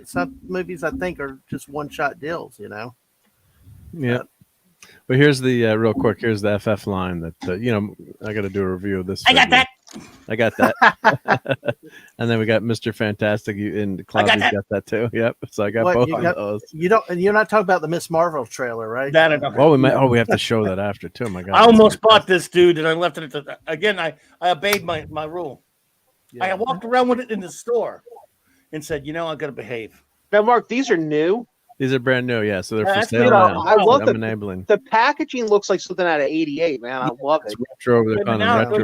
some movies I think are just one-shot deals, Yeah. But here's the real quick. Here's the FF line that I got to do a review of this. I got that. And then we got Mr. Fantastic. And Claudia's got that too. Yep. So I got both of those. You're not talking about the Miss Marvel trailer, right? We have to show that after too. My God. I almost bought this, dude, and I left it again. I obeyed my rule. Yeah. I walked around with it in the store and said, I got to behave. Now, Mark, these are new. These are brand new, yeah. So they're for sale now. I love the packaging. Looks like something out of '88, man. I love it.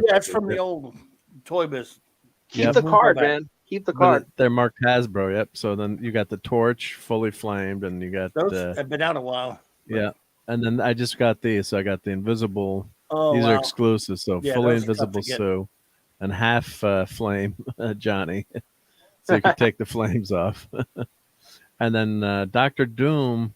That's from the old Toy Biz. Keep the card, man. Keep the card. They're marked Hasbro. Yep. So then you got the torch fully flamed, and you got those have been out a while. Yeah, and then I just got these. So I got the invisible. These are exclusive. So fully invisible Sue, and half flame Johnny. So you can take the flames off. And then Dr. Doom.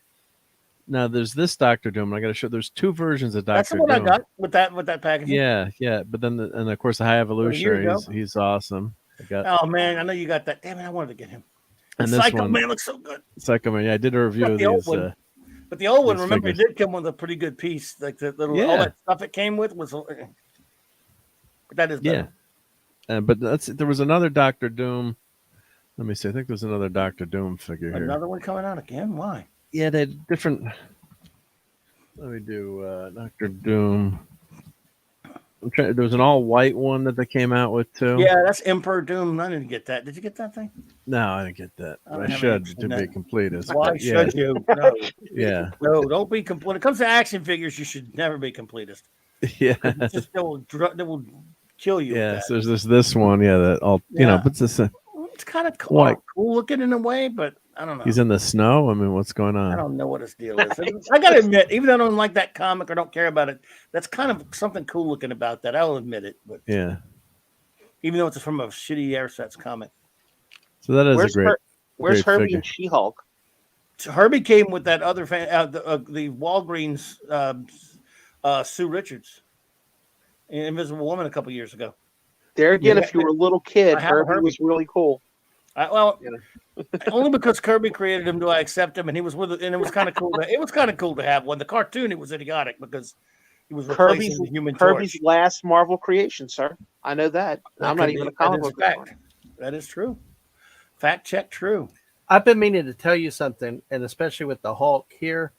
Now there's this Dr. Doom. I got to show. There's two versions of Dr. Doom. That's the one I got with that packaging. Yeah. But then, and of course, the High Evolutionary. He's awesome. Oh man, I know you got that. Damn it, I wanted to get him. And the this Psycho one, Man looks so good. Psycho Man. Yeah, I did a review of these. But the old one, remember, it did come with a pretty good piece. Like the little all that stuff it came with was. But that is better. Yeah. But there was another Dr. Doom. Let me see. I think there's another Dr. Doom figure here. Another one coming out again? Why? Yeah, they're different. Let me do Dr. Doom. There was an all-white one that they came out with, too. Yeah, that's Emperor Doom. I didn't get that. Did you get that thing? No, I didn't get that. I should to be completist. Why should you? No. Yeah. No, don't be complete. When it comes to action figures, you should never be completist. Yeah. They will kill you. Yeah, so there's this one, that all, but it's kind of cool looking in a way, but I don't know. He's in the snow? I mean, what's going on? I don't know what his deal is. I got to admit, even though I don't like that comic or don't care about it, that's kind of something cool looking about that. I'll admit it. But yeah. Even though it's from a shitty Airsets comic. So that is Where's Herbie figure. and She-Hulk? So Herbie came with that other the Walgreens Sue Richards, Invisible Woman, a couple years ago. There again, if you were a little kid, Herbie was really cool. Only because Kirby created him do I accept him, and he was with it, and it was kind of cool. It was kind of cool to have one. The cartoon, it was idiotic because he was replacing the Human Torch. Kirby's last Marvel creation, sir. I know that. I'm not even a comic book fan. That is true. Fact check, true. I've been meaning to tell you something, and especially with the Hulk here,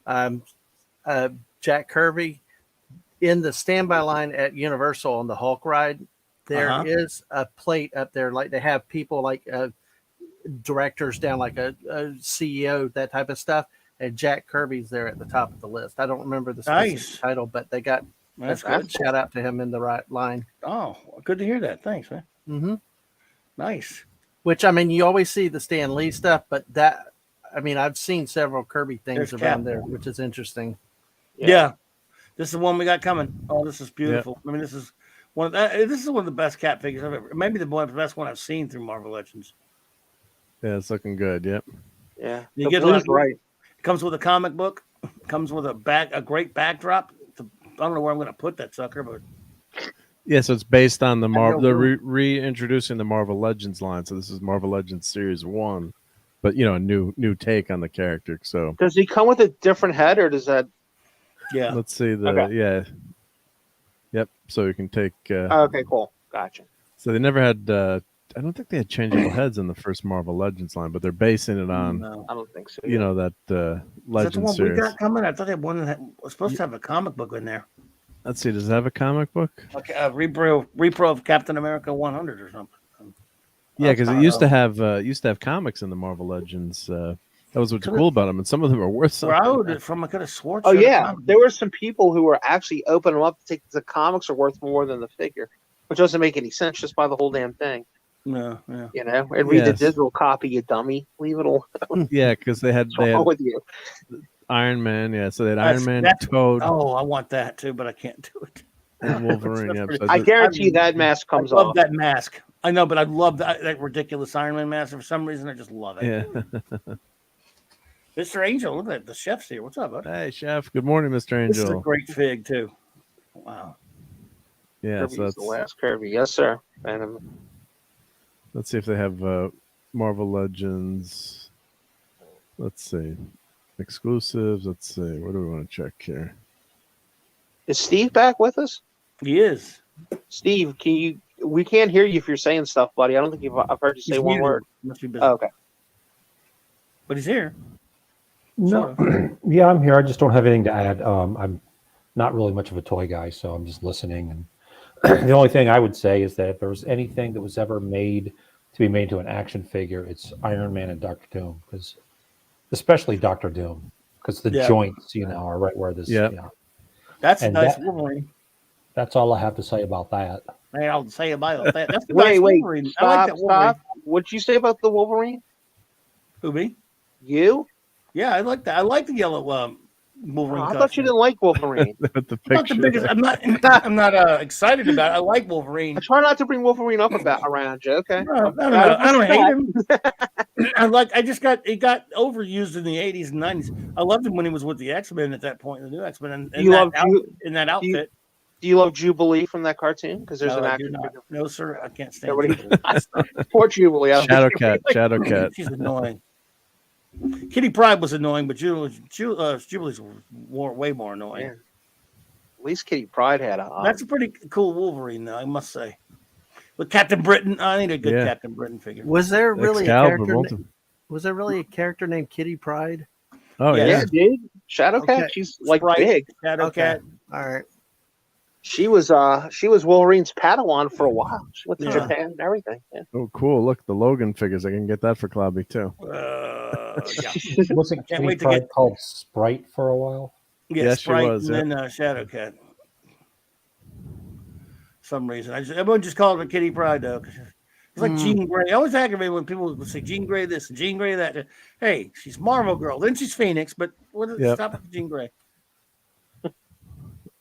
Jack Kirby, in the standby line at Universal on the Hulk ride. There is a plate up there, like they have people like directors down, like a CEO, that type of stuff. And Jack Kirby's there at the top of the list. I don't remember the specific title, but they got That's a good. shout out to him in the right line. Oh, good to hear that. Thanks, man. Mm-hmm. Nice. Which, I mean, you always see the Stan Lee stuff, but that, I mean, I've seen several Kirby things around there, which is interesting. Yeah. This is the one we got coming. Oh, this is beautiful. I mean, this is one of the best cat figures I've ever. Maybe the best one I've seen through Marvel Legends. Yeah, it's looking good. Yep. Yeah. You get right. It comes with a comic book. Comes with a great backdrop. I don't know where I'm going to put that sucker, but yeah. So it's based on the Marvel. They're reintroducing the Marvel Legends line. So this is Marvel Legends Series 1, but a new take on the character. So does he come with a different head, or does that? Yeah. Let's see Yep. So you can take. Okay. Cool. Gotcha. So they never had. I don't think they had changeable heads in the first Marvel Legends line, but they're basing it on. No, I don't think so. That Legends one series. We got coming? I thought they had one that was supposed to have a comic book in there. Let's see. Does it have a comic book? Like a repro of Captain America 100 or something. Yeah, because it used to have comics in the Marvel Legends. That was what's cool about them, and some of them are worth something. Where I owed it from, I could have sworn. Oh yeah, there were some people who were actually opening them up to take the comics are worth more than the figure, which doesn't make any sense. Just buy the whole damn thing. No, yeah. And read the digital copy, you dummy. Leave it alone. Yeah, because they had with you? Iron Man. Yeah, so they had Iron Man, Toad. Oh, I want that too, but I can't do it. And Wolverine. Yeah, so I guarantee you that mask comes off. I love that mask. I know, but I love that ridiculous Iron Man mask. For some reason, I just love it. Yeah. Mr. Angel, look at that. The chef's here. What's up, bud? Hey, chef. Good morning, Mr. Angel. This is a great fig too. Wow. Yeah, Kirby's so that's the last Kirby. Yes, sir. Let's see if they have Marvel Legends. Let's see. Exclusives. Let's see. What do we want to check here? Is Steve back with us? He is. Steve, we can't hear you if you're saying stuff, buddy. I don't think I've heard you say one word. Must be busy. Oh, okay. But he's here. No. Yeah, I'm here. I just don't have anything to add. I'm not really much of a toy guy, so I'm just listening. And the only thing I would say is that if there was anything that was ever made to be made to an action figure, it's Iron Man and Dr. Doom, because especially Dr. Doom, because the joints, are right where this. Yeah. That's a nice Wolverine. That's all I have to say about that. Hey, I'll say about that. That's wait, Wolverine. Stop, I like that Wolverine. Stop. What'd you say about the Wolverine? Who, me? You? Yeah, I like that. I like the yellow Wolverine. I thought you didn't like Wolverine. The I'm not the biggest. I'm not excited about it. I like Wolverine. I try not to bring Wolverine up around you. Okay. No, I don't hate him. He got overused in the 80s and 90s. I loved him when he was with the X-Men at that point, the new X-Men, and in that outfit. Do you love Jubilee from that cartoon? Because there's an actor. No, sir, I can't stand it. Poor Jubilee. Shadow Cat. She's annoying. Kitty Pryde was annoying, but Jubilee's way more annoying. Yeah. At least Kitty Pryde had a. That's a pretty cool Wolverine, though, I must say. With Captain Britain, I need a good Captain Britain figure. Was there really a character? Was there really a character named Kitty Pryde? Oh yeah, dude. Shadow Cat. She's like big. Shadow Cat. All right. She was Wolverine's Padawan for a while. She went to Japan and everything. Yeah. Oh, cool! Look, the Logan figures. I can get that for Clobby too. Wasn't Kitty Pryde called Sprite for a while? Yeah, Sprite, she was, and then Shadow Cat. Some reason everyone just called her Kitty Pryde though. It's like Jean Grey. I always aggravate when people would say Jean Grey this and Jean Grey that. Hey, she's Marvel Girl. Then she's Phoenix, but stop with Jean Grey.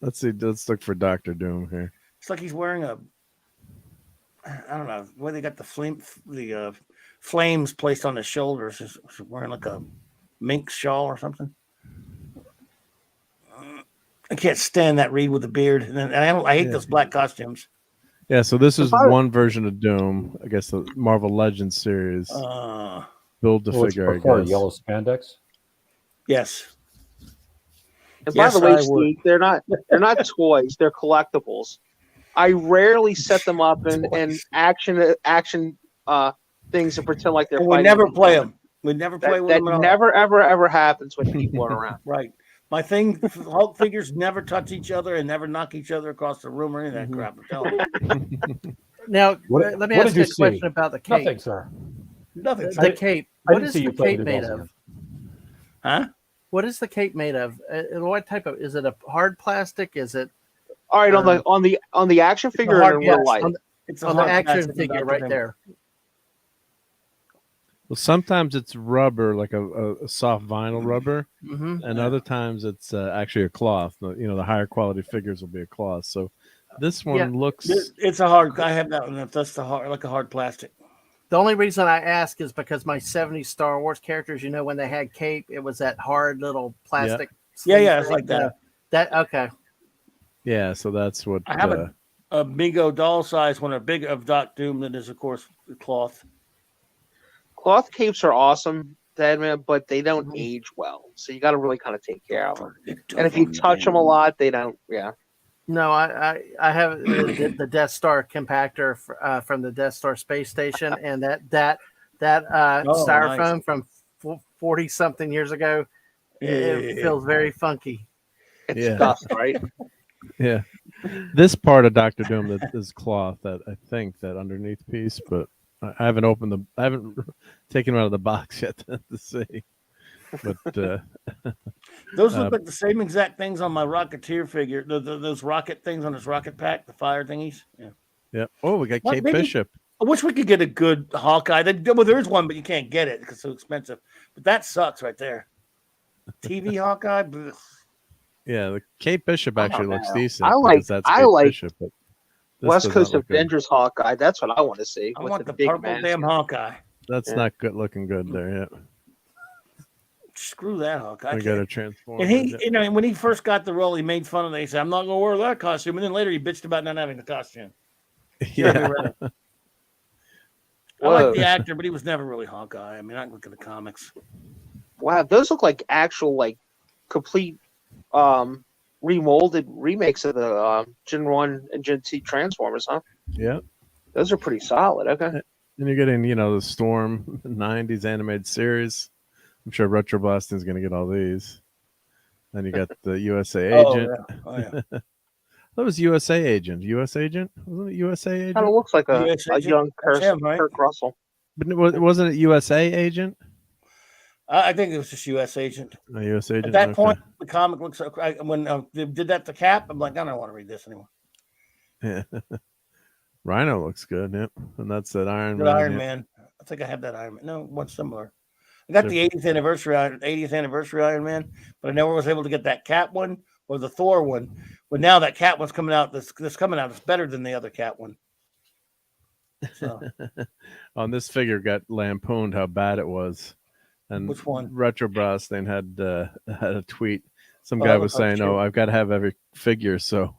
Let's see. Let's look for Dr. Doom here. It's like he's wearing I don't know where they got the flames placed on his shoulders. He's wearing like a mink shawl or something. I can't stand that Reed with the beard, and I hate those black costumes. Yeah, so this is one version of Doom. I guess the Marvel Legends series. Build the figure. I guess yellow spandex. Yes. And by the way, Steve, they're not toys; they're collectibles. I rarely set them up in action things and pretend like they're. We never play them. We never play with them. That never ever happens when people are around. Right. My thing, Hulk figures never touch each other and never knock each other across the room or any of that crap. I'm telling you. Now, let me ask you a question about the cape. Nothing, sir. Nothing. The cape. I What didn't is see the you putting cape it made all of? Huh? What is the cape made of? What type of? Is it a hard plastic? Is it All right, on the action figure and in real yes, life. It's a on the hard action plastic figure Dr. right Doom. there? Well, sometimes it's rubber, like a soft vinyl rubber, Mm-hmm. and other times it's actually a cloth. The higher quality figures will be a cloth. So this one looks. It's a hard. I have that one. That's the hard, like a hard plastic. The only reason I ask is because my 70s Star Wars characters, when they had cape, it was that hard little plastic. Yeah, it's like that. Okay. Yeah, so that's what. I have a Bigo doll size one, of Doc Doom that is, of course, cloth. Cloth capes are awesome, Deadman, but they don't age well. So you got to really kind of take care of them. And if you touch them a lot, they don't. Yeah. No, I have the Death Star compactor from the Death Star space station, and that styrofoam from 40 something years ago. It feels very funky. It's dust, right? Yeah, this part of Doctor Doom that is cloth. That I think that underneath piece, but I haven't I haven't taken it out of the box yet to see. But those look like the same exact things on my Rocketeer figure. Those rocket things on his rocket pack, the fire thingies. Yeah. Yeah. Oh, we got Kate Bishop. I wish we could get a good Hawkeye. Well, there is one, but you can't get it because it's so expensive. But that sucks right there. TV Hawkeye. Blech. Yeah, the Kate Bishop actually looks decent. I like Bishop, but West Coast Avengers Hawkeye. That's what I want to see. I with want the big purple mask. damn Hawkeye. That's not good looking good there yet. Screw that Hawkeye. We got to transform. And he, when he first got the role, he made fun of it. He said, "I'm not going to wear that costume." And then later he bitched about not having the costume. Yeah. I like the actor, but he was never really Hawkeye. I mean, I look at the comics. Wow, those look like actual, complete remolded remakes of the Gen 1 and Gen 2 Transformers, huh? Yeah. Those are pretty solid. Okay. And you're getting, the Storm 90s animated series. I'm sure Retro Boston's going to get all these. Then you got the USA Agent. Oh, yeah. That was USA Agent. US Agent? Wasn't it USA Agent? Kind of looks like a young Kirk Russell. But wasn't it USA Agent? I think it was just U.S. Agent. A U.S. Agent. At that point, the comic looks. When they did that to Cap, I'm like, I don't want to read this anymore. Yeah, Rhino looks good. Yep, and that's that Iron Man. Iron Man. I think I have that Iron Man. No, one similar. I got the 80th anniversary Iron Man, but I never was able to get that Cap one or the Thor one. But now that Cap one's coming out. This coming out is better than the other Cap one. So, on this figure got lampooned how bad it was. And which one? Retro Brosnan had a tweet. Some guy was saying, "Oh, I've got to have every figure." So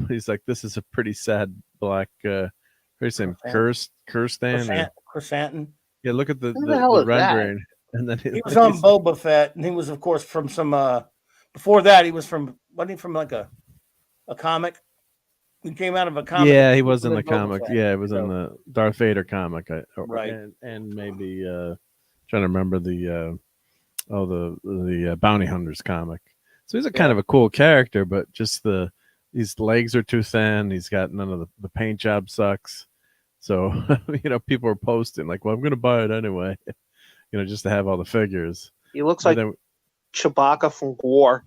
he's like, "This is a pretty sad black." What's his name? Chrysanthemum. Yeah, look at the rendering. And then he was on Boba Fett, and he was, of course, from some. Before that, he was from. Wasn't he from like a comic? He came out of a comic. Yeah, he was in the comic. Yeah, it was in the Darth Vader comic. Right. And maybe. Trying to remember the Bounty Hunters comic. So he's a kind of a cool character, but just these legs are too thin. He's got none of the paint job sucks. So people are posting like, "Well, I'm going to buy it anyway," just to have all the figures. He looks like Chewbacca from War.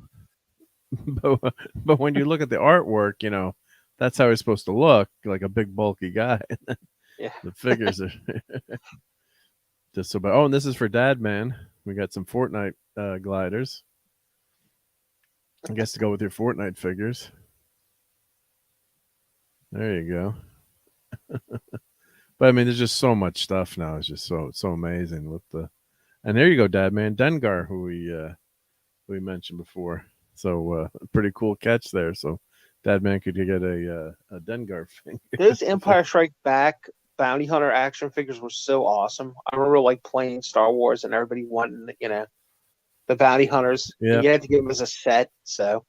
But when you look at the artwork, that's how he's supposed to look, like a big bulky guy. Yeah. The figures are. Just so, and this is for Dad Man. We got some Fortnite gliders. I guess to go with your Fortnite figures. There you go. But I mean, there's just so much stuff now. It's just so amazing with and there you go, Dad Man Dengar, who we mentioned before. So pretty cool catch there. So Dad Man could get a Dengar figure. Those Empire Strike Back Bounty Hunter action figures were so awesome. I remember playing Star Wars and everybody wanting, the Bounty Hunters. Yeah. You had to give them as a set. So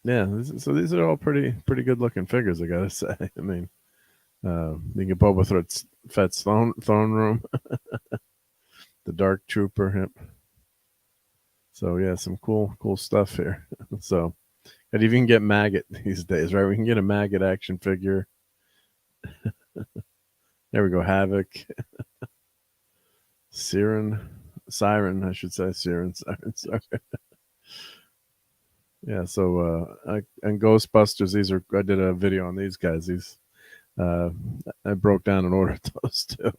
yeah, so these are all pretty good looking figures, I gotta say. I mean, you get Boba Fett's throne room, the Dark Trooper. Yep. So yeah, some cool stuff here. So, and you can get Maggot these days, right? We can get a Maggot action figure. There we go. Havoc. Siren, I should say. Siren. Sorry. Yeah. So, and Ghostbusters. I did a video on these guys. I broke down and ordered those too.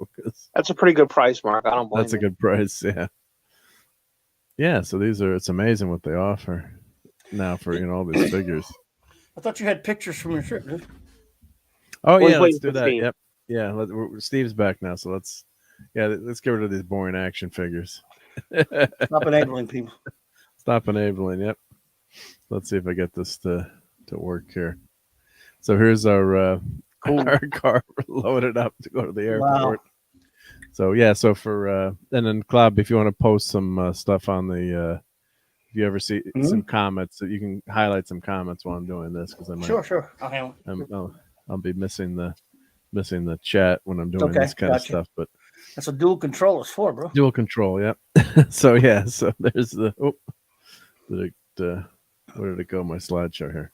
That's a pretty good price, Mark. I don't blame That's a good price. Yeah. Yeah. So it's amazing what they offer now for, all these figures. I thought you had pictures from your trip, dude. Oh, Well, yeah. Let's do for that. Steve. Yep. Yeah. Steve's back now. So let's get rid of these boring action figures. Stop enabling people. Stop enabling. Yep. Let's see if I get this to work here. So here's our car loaded up to go to the airport. Wow. So yeah, so for and then Club, if you want to post some stuff on the if you ever see some comments, that you can highlight some comments while I'm doing this, because I might sure I'll be missing the chat when I'm doing this kind of stuff. But that's what dual control is for, bro. Dual control, yep. So there's the where did it go? My slideshow here.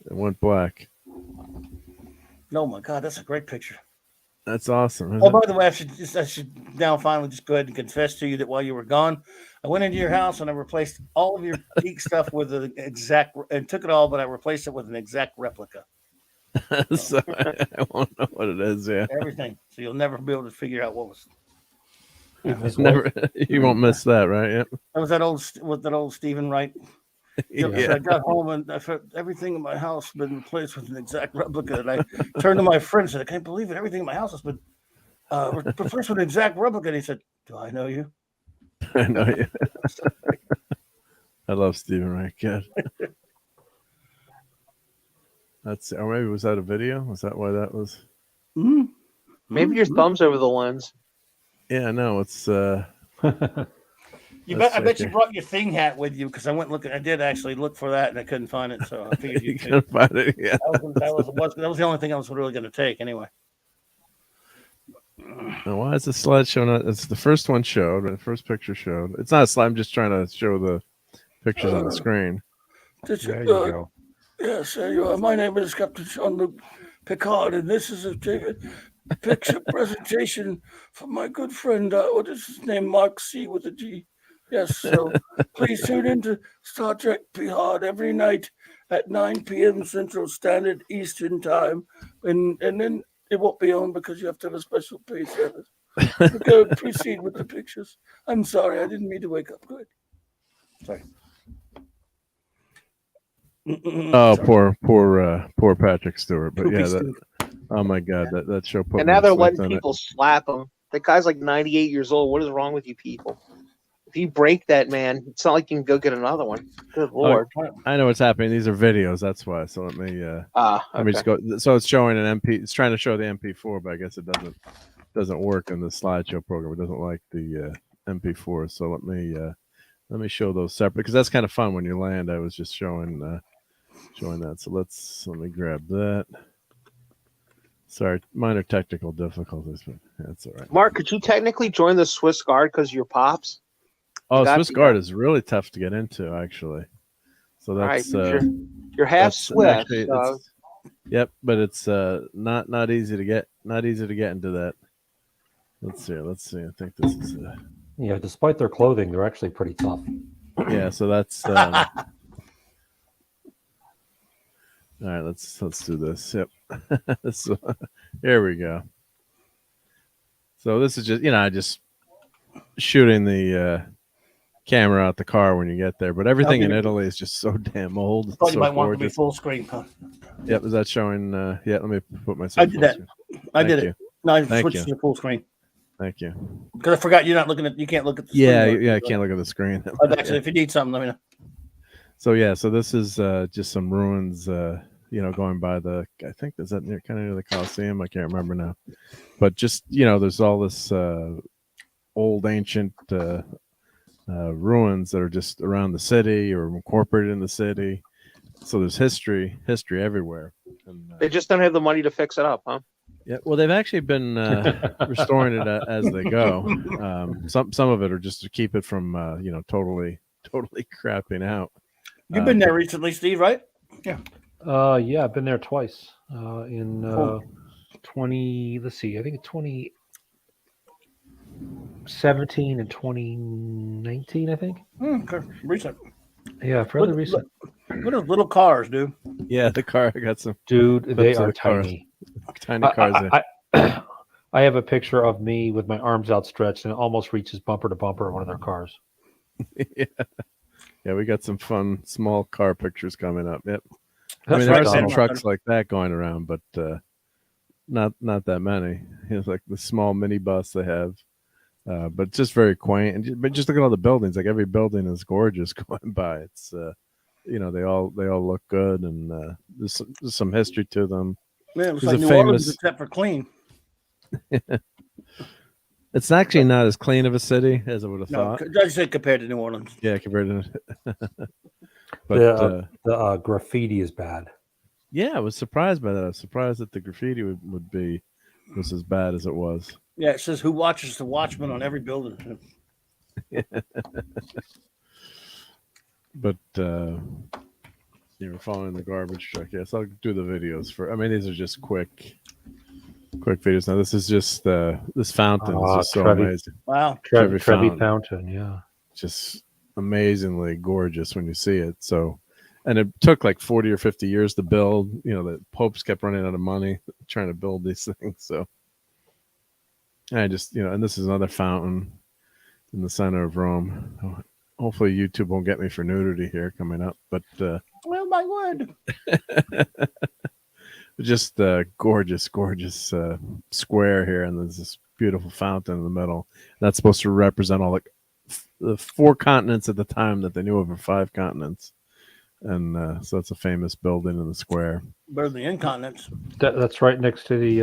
It went black. Oh my God, that's a great picture. That's awesome. By the way, I should now finally just go ahead and confess to you that while you were gone, I went into your house and I replaced all of your geek stuff with an exact, and took it all, but I replaced it with an exact replica. So I won't know what it is. Yeah, everything. So you'll never be able to figure out what was. Never, you won't miss that, right? Yep. That was that old Stephen Wright. Yeah. I got home and I felt everything in my house had been replaced with an exact replica. And I turned to my friend and said, I can't believe it. Everything in my house has been replaced with an exact replica. And he said, do I know you? I know you. I love Stephen Wright. Good. Or maybe was that a video? Was that why that was? Mm-hmm. Maybe your thumb's over the lens. Yeah, no, it's I bet you brought your thing hat with you, because I went looking. I did actually look for that and I couldn't find it, so I figured you couldn't find it. Yeah, that was the only thing I was really going to take anyway. Now, why is the slideshow not? It's the first one showed. The first picture showed. It's not a slide. I'm just trying to show the pictures on the screen. There you go. Yes, my name is Captain Jean-Luc Picard, and this is a picture presentation from my good friend. What is his name? Mark C with a G. Yes, so please tune into Star Trek Picard every night at 9 p.m. Central Standard Eastern Time, and then it won't be on because you have to have a special pay service. Go proceed with the pictures. I'm sorry, I didn't mean to wake up. Good. Sorry. Oh, poor Patrick Stewart. But oh my God, that show put. And now they're letting people slap him. That guy's like 98 years old. What is wrong with you people? If you break that, man, it's not like you can go get another one. Good Lord. I know what's happening. These are videos. That's why. So let me let me just go. So it's showing an MP. It's trying to show the MP4, but I guess it doesn't work in the slideshow program. It doesn't like the MP4. So let me show those separate, because that's kind of fun when you land. I was just showing that. So let me grab that. Sorry, minor technical difficulties, but that's all right. Mark, could you technically join the Swiss Guard because you're pops? Oh, Swiss Guard is really tough to get into, actually. So that's you're half Swiss. Actually, yep, but it's not easy to get into that. Let's see. I think this is yeah. Despite their clothing, they're actually pretty tough. Yeah. So that's all right. Let's do this. Yep. So here we go. So this is just shooting the camera out the car when you get there, but everything in Italy is just so damn old. I thought you might want to be full screen, huh? Yep, is that showing? Yeah, let me put myself. I did that. I did it. No, I switched to full screen. Thank you. Because I forgot you're not looking at. You can't look at the screen. Yeah, I can't look at the screen. Actually, if you need something, let me know. So this is just some ruins. Going by I think is that kind of near the Coliseum. I can't remember now, but just there's all this old ancient ruins that are just around the city or incorporated in the city. So there's history everywhere. And, they just don't have the money to fix it up, huh? Yeah, well, they've actually been restoring it as they go. Some of it are just to keep it from totally crapping out. You've been there recently, Steve, right? Yeah. Yeah, I've been there twice. In let's see, I think 2017 and 2019, I think. Okay. Recent. Yeah, fairly recent. Look at those little cars, dude. Yeah, the car. I got some Dude, they clips of are the cars. tiny. tiny cars. I have a picture of me with my arms outstretched and it almost reaches bumper to bumper of one of their cars. Yeah, we got some fun small car pictures coming up. Yep. That's there are right, some Donald. trucks like that going around, but not that many. It's like the small minibus they have, but just very quaint. But just look at all the buildings. Like every building is gorgeous going by. It's they all look good, and there's some history to them. Man, it looks There's like a New Orleans famous- except for clean. It's actually not as clean of a city as I would have No, thought. I said compared to New Orleans. Yeah, compared to. But The graffiti is bad. yeah, I was surprised by that. I was surprised that the graffiti was as bad as it was. Yeah, it says who watches the Watchmen on every building. But following the garbage truck. Yes, I'll do the videos for. I mean, these are just quick videos. Now this is just this fountain is just so Trevi. amazing. Wow. Trevi Trevi Fountain. Fountain, yeah. Just amazingly gorgeous when you see it. So, and it took like 40 or 50 years to build. The popes kept running out of money trying to build these things. So, and I just and this is another fountain in the center of Rome. Hopefully YouTube won't get me for nudity here coming up, but Well, my word. just gorgeous square here, and there's this beautiful fountain in the middle. That's supposed to represent all the 4 continents at the time that they knew of, or 5 continents, and so it's a famous building in the square. Better than the incontinence. That's right next to the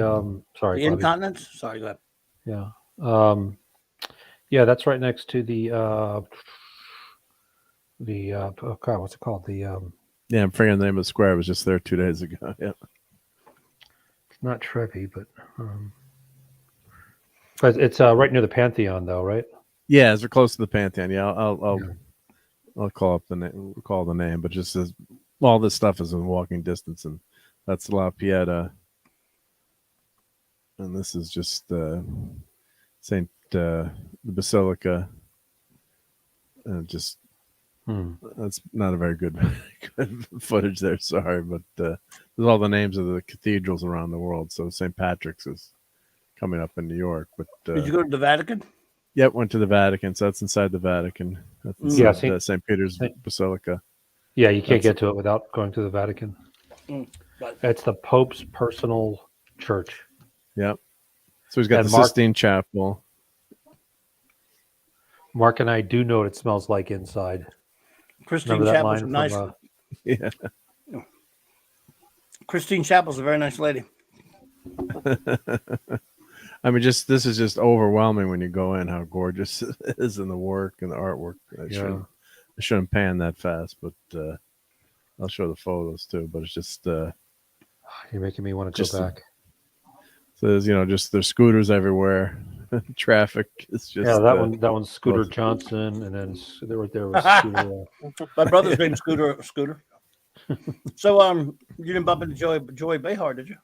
sorry, The Bobby. incontinence? Sorry, go ahead. Yeah. Yeah, that's right next to the oh God, what's it called? Yeah, I'm forgetting the name of the square. I was just there 2 days ago. Yeah. It's not Trevi, but it's right near the Pantheon, though, right? Yeah, as we're close to the Pantheon. Yeah, I'll call up the name, recall the name, but just as all this stuff is in walking distance, and that's La Pieta, and this is just Saint the Basilica, and just that's not a very good footage there. Sorry, but there's all the names of the cathedrals around the world. So St. Patrick's is coming up in New York. But Did you go to the Vatican? Yep, went to the Vatican. So that's inside the Vatican. That's Yeah, St. Peter's Basilica. Yeah, you can't get to it without going to the Vatican. It's the Pope's personal church. Yep. So he's got And the Sistine Chapel. Mark and I do know what it smells like inside. Christine Remember that Chapel's line a from, nice. Yeah. Christine Chapel's a very nice lady. I mean, this is just overwhelming when you go in how gorgeous it is, and the work and the artwork. I shouldn't pan that fast, but I'll show the photos too. But it's just You're making me want to go back. So there's there's scooters everywhere. Traffic is just that one's Scooter Johnson, and then there was Scooter. My brother's name's Scooter. So you didn't bump into Joy Behar, did you?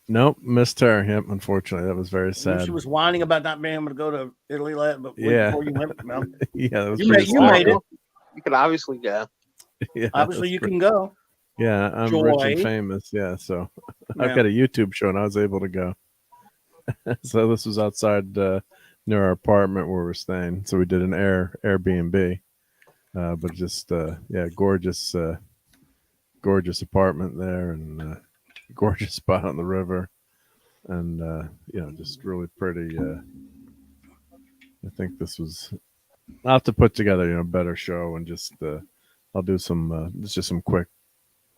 Nope, missed her. Yep, unfortunately, that was very sad. She was whining about not being able to go to Italy, but before you went, man. Yeah, that was you made it. You can obviously go. Yeah, obviously you can go. Yeah, I'm rich and famous. Yeah, so I've got a YouTube show, and I was able to go. So this was outside near our apartment where we're staying. So we did an Airbnb, but just gorgeous apartment there, and gorgeous spot on the river, and just really pretty. I think this was. I'll have to put together a better show, and just I'll do some just some quick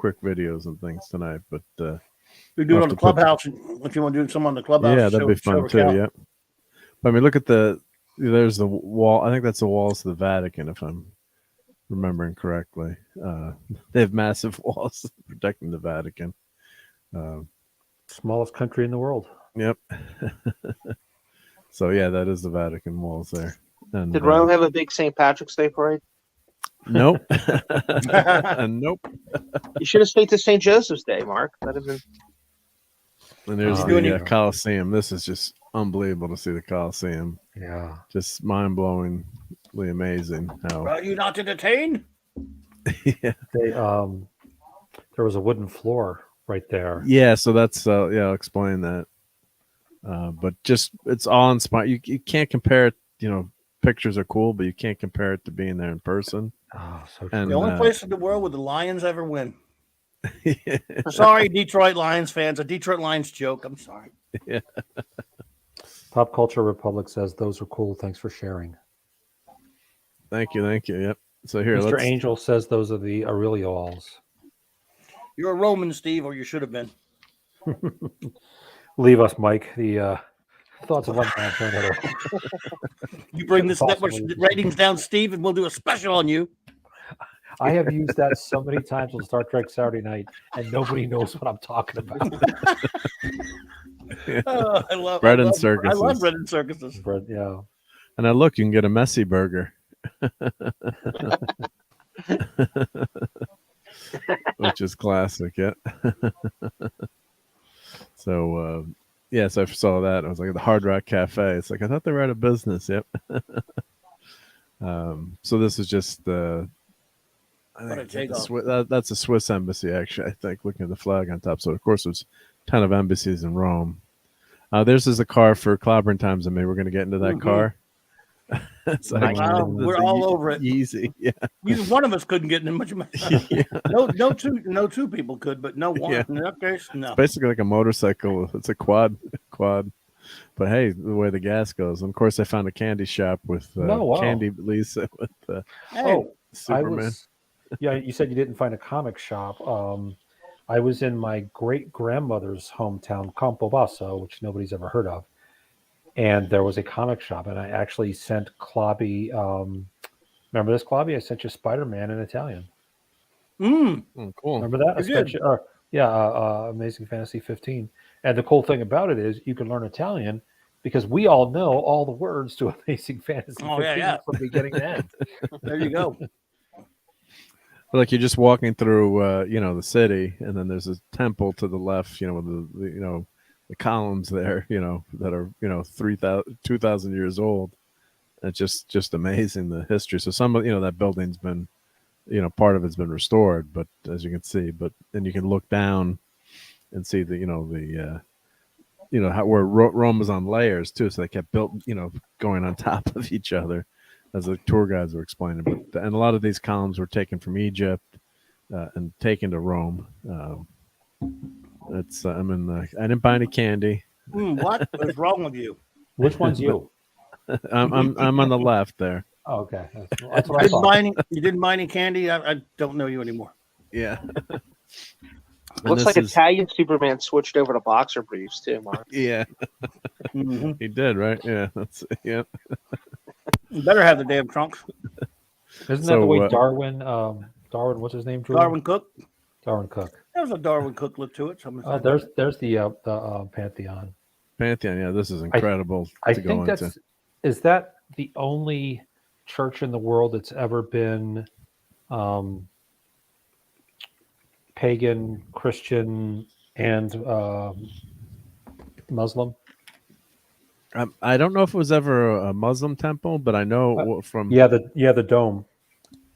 videos and things tonight, but. We do it on the Clubhouse if you want to do some on the Clubhouse. Yeah, that'd be fun too. Yeah, but I mean, look at there's the wall. I think that's the walls of the Vatican, if I'm remembering correctly. They have massive walls protecting the Vatican. Smallest country in the world. Yep. So yeah, that is the Vatican walls there. And, did Rome have a big St. Patrick's Day parade? Nope. Nope. You should have stayed to St. Joseph's Day, Mark. That'd have been. And there's Oh, the yeah. Coliseum. This is just unbelievable to see the Coliseum. Yeah. Just mind-blowingly amazing. How Are you not entertained? yeah. They there was a wooden floor right there. Yeah, so that's I'll explain that. But just it's awe inspiring. You can't compare it. Pictures are cool, but you can't compare it to being there in person. Oh, so And The only place in the world where the Lions ever win. Sorry, Detroit Lions fans. A Detroit Lions joke. I'm sorry. Yeah. Pop Culture Republic says those are cool. Thanks for sharing. Thank you. Yep. So here, Mr. Angel says those are the Aureliols. You're a Roman, Steve, or you should have been. Leave us, Mike. The thoughts of one man to another. You bring this network Possibly. ratings down, Steve, and we'll do a special on you. I have used that so many times on Star Trek Saturday Night, and nobody knows what I'm talking about. Oh, I love Bread and I circuses. love bread and circuses. But, yeah. And now look, you can get a messy burger. Which is classic, yeah. So so I saw that. I was like at the Hard Rock Cafe. It's like I thought they were out of business. Yep. So this is just I think that's a Swiss embassy, actually. I think looking at the flag on top. So of course there's a ton of embassies in Rome. This is a car for Clobbering Times and me. We're going to get into that car. So wow, we're all over it. Easy, yeah. Either one of us couldn't get in much. Yeah. No two people could, but no one. Yeah. In that case, no. It's basically like a motorcycle. It's a quad. But hey, the way the gas goes. And of course, I found a candy shop with Candy Lisa with Superman. You said you didn't find a comic shop. I was in my great grandmother's hometown, Campobasso, which nobody's ever heard of. And there was a comic shop, and I actually sent Clobby. Remember this, Clobby? I sent you Spider-Man in Italian. Cool. Remember that? I sent you, Amazing Fantasy 15. And the cool thing about it is you can learn Italian because we all know all the words to Amazing Fantasy 15 from beginning to end. There you go. Like you're just walking through, the city, and then there's a temple to the left, with the columns there, that are 2,000 years old. It's just amazing, the history. So some of that building's been, part of it's been restored, but as you can see, but then you can look down and see how where Rome was on layers too. So they kept going on top of each other, as the tour guides were explaining. But and a lot of these columns were taken from Egypt and taken to Rome. I didn't buy any candy. What is wrong with you? Which one's you? I'm on the left there. Oh, okay. That's what I thought. You didn't buy any candy? I don't know you anymore. Yeah. Looks like Italian Superman switched over to boxer briefs too, Mark. Yeah. Mm-hmm. He did, right? Yeah. You better have the damn trunks. Isn't that the way Darwin, what's his name? Darwin Cook? Darwin Cook. There's a Darwin Cook look to it. There's the Pantheon. Pantheon, yeah, this is incredible. I think is that the only church in the world that's ever been pagan, Christian, and Muslim? I don't know if it was ever a Muslim temple, but I know from the dome.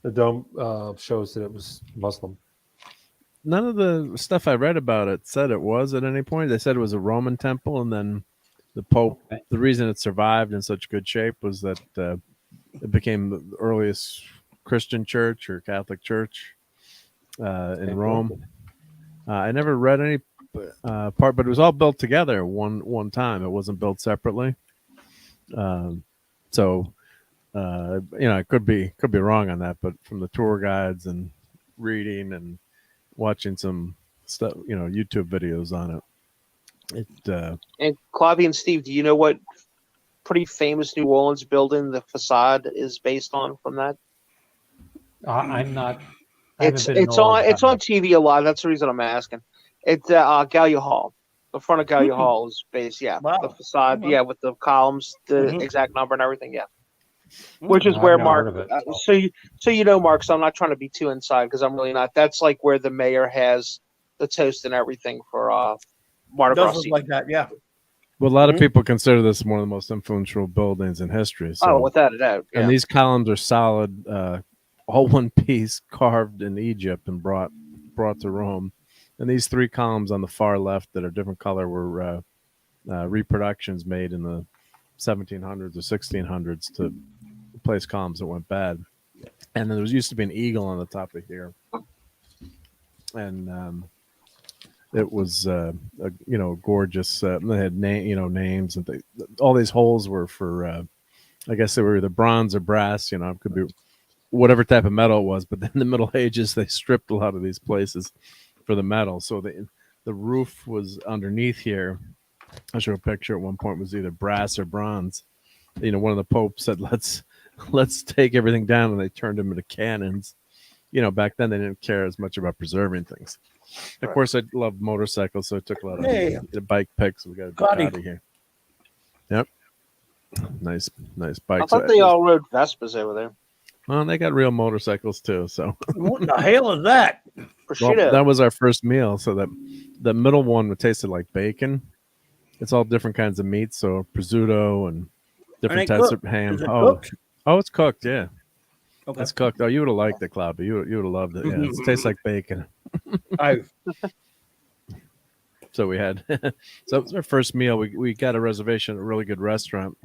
The dome shows that it was Muslim. None of the stuff I read about it said it was at any point. They said it was a Roman temple, and then the Pope. The reason it survived in such good shape was that it became the earliest Christian church or Catholic church in Rome. I never read any part, but it was all built together one time. It wasn't built separately. I could be wrong on that, but from the tour guides and reading and watching some stuff, YouTube videos on it. And Clobby and Steve, do you know what pretty famous New Orleans building the facade is based on from that? I'm not. It's on TV a lot. That's the reason I'm asking. It's Gallia Hall. The front of Gallia Hall is based, wow. the facade, with the columns, the exact number and everything, Which is where Mark. Mark. So I'm not trying to be too inside because I'm really not. That's like where the mayor has the toast and everything for Mardi It does Gras look season. like that, yeah. Well, a lot of people consider this one of the most influential buildings in history. So, Oh, without a doubt. Yeah. and these columns are solid, all one piece, carved in Egypt and brought to Rome. And these 3 columns on the far left that are different color were reproductions made in the 1700s or 1600s to replace columns that went bad. And then there used to be an eagle on the top of here, and it was gorgeous. They had names and all these holes were for I guess they were either bronze or brass. It could be whatever type of metal it was. But then in the Middle Ages, they stripped a lot of these places for the metal, so the roof was underneath here. I showed a picture at one point, was either brass or bronze. One of the popes said, let's take everything down, and they turned them into cannons. Back then they didn't care as much about preserving things. Of course, I love motorcycles, so I took a lot of bike pics. We got to get out of here. Yep, nice bikes. I thought they all rode Vespas over there. Well, they got real motorcycles too. So What the hell is that? Prosciutto. well, that was our first meal. So that the middle one tasted like bacon. It's all different kinds of meats, so prosciutto and different types of ham. Is it cooked? Oh, it's cooked. Yeah, Okay. it's cooked. Oh, you would have liked it, Cloud. You would have loved it. Yeah, it tastes like bacon. So we had, so it was our first meal. We got a reservation at a really good restaurant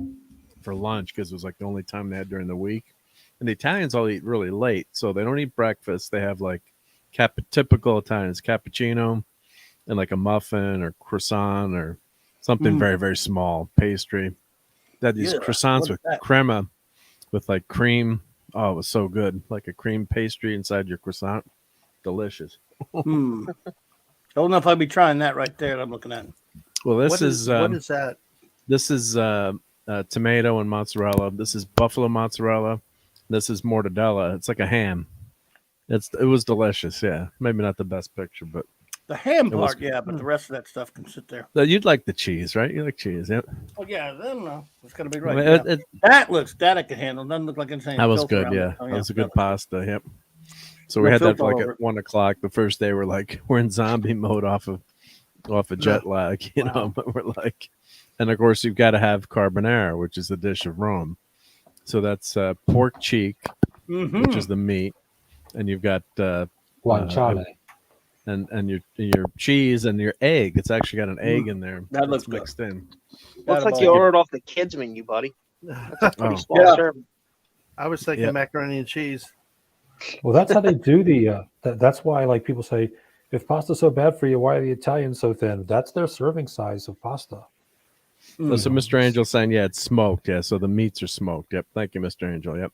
for lunch because it was like the only time they had during the week. And the Italians all eat really late, so they don't eat breakfast. They have like typical Italians, cappuccino and like a muffin or croissant or something very, very small, pastry. They had these croissants with crema, with like cream. Oh, it was so good. Like a cream pastry inside your croissant. Delicious. Don't know if I'd be trying that right there that I'm looking at. Well, what is that? This is tomato and mozzarella. This is buffalo mozzarella. This is mortadella. It's like a ham. It was delicious. Yeah, maybe not the best picture, but the ham part, but the rest of that stuff can sit there. You'd like the cheese, right? You like cheese, yeah. Oh yeah, I don't know. It's gonna be right. That I can handle. Doesn't look like anything. That was good. Yeah, that was a good pasta. Yep. So we had that like at 1 o'clock. The first day, we're in zombie mode off of jet lag, But we're like, and of course you've got to have carbonara, which is the dish of Rome. So that's pork cheek, which is the meat, and you've got guanciale, and your cheese and your egg. It's actually got an egg in there. That looks mixed in. Looks like you ordered off the kids menu, buddy. That's a pretty small serving. I was thinking macaroni and cheese. Well, that's how they do the. That's why, like people say, if pasta's so bad for you, why are the Italians so thin? That's their serving size of pasta. So Mr. Angel saying, it's smoked. Yeah, so the meats are smoked. Yep. Thank you, Mr. Angel. Yep.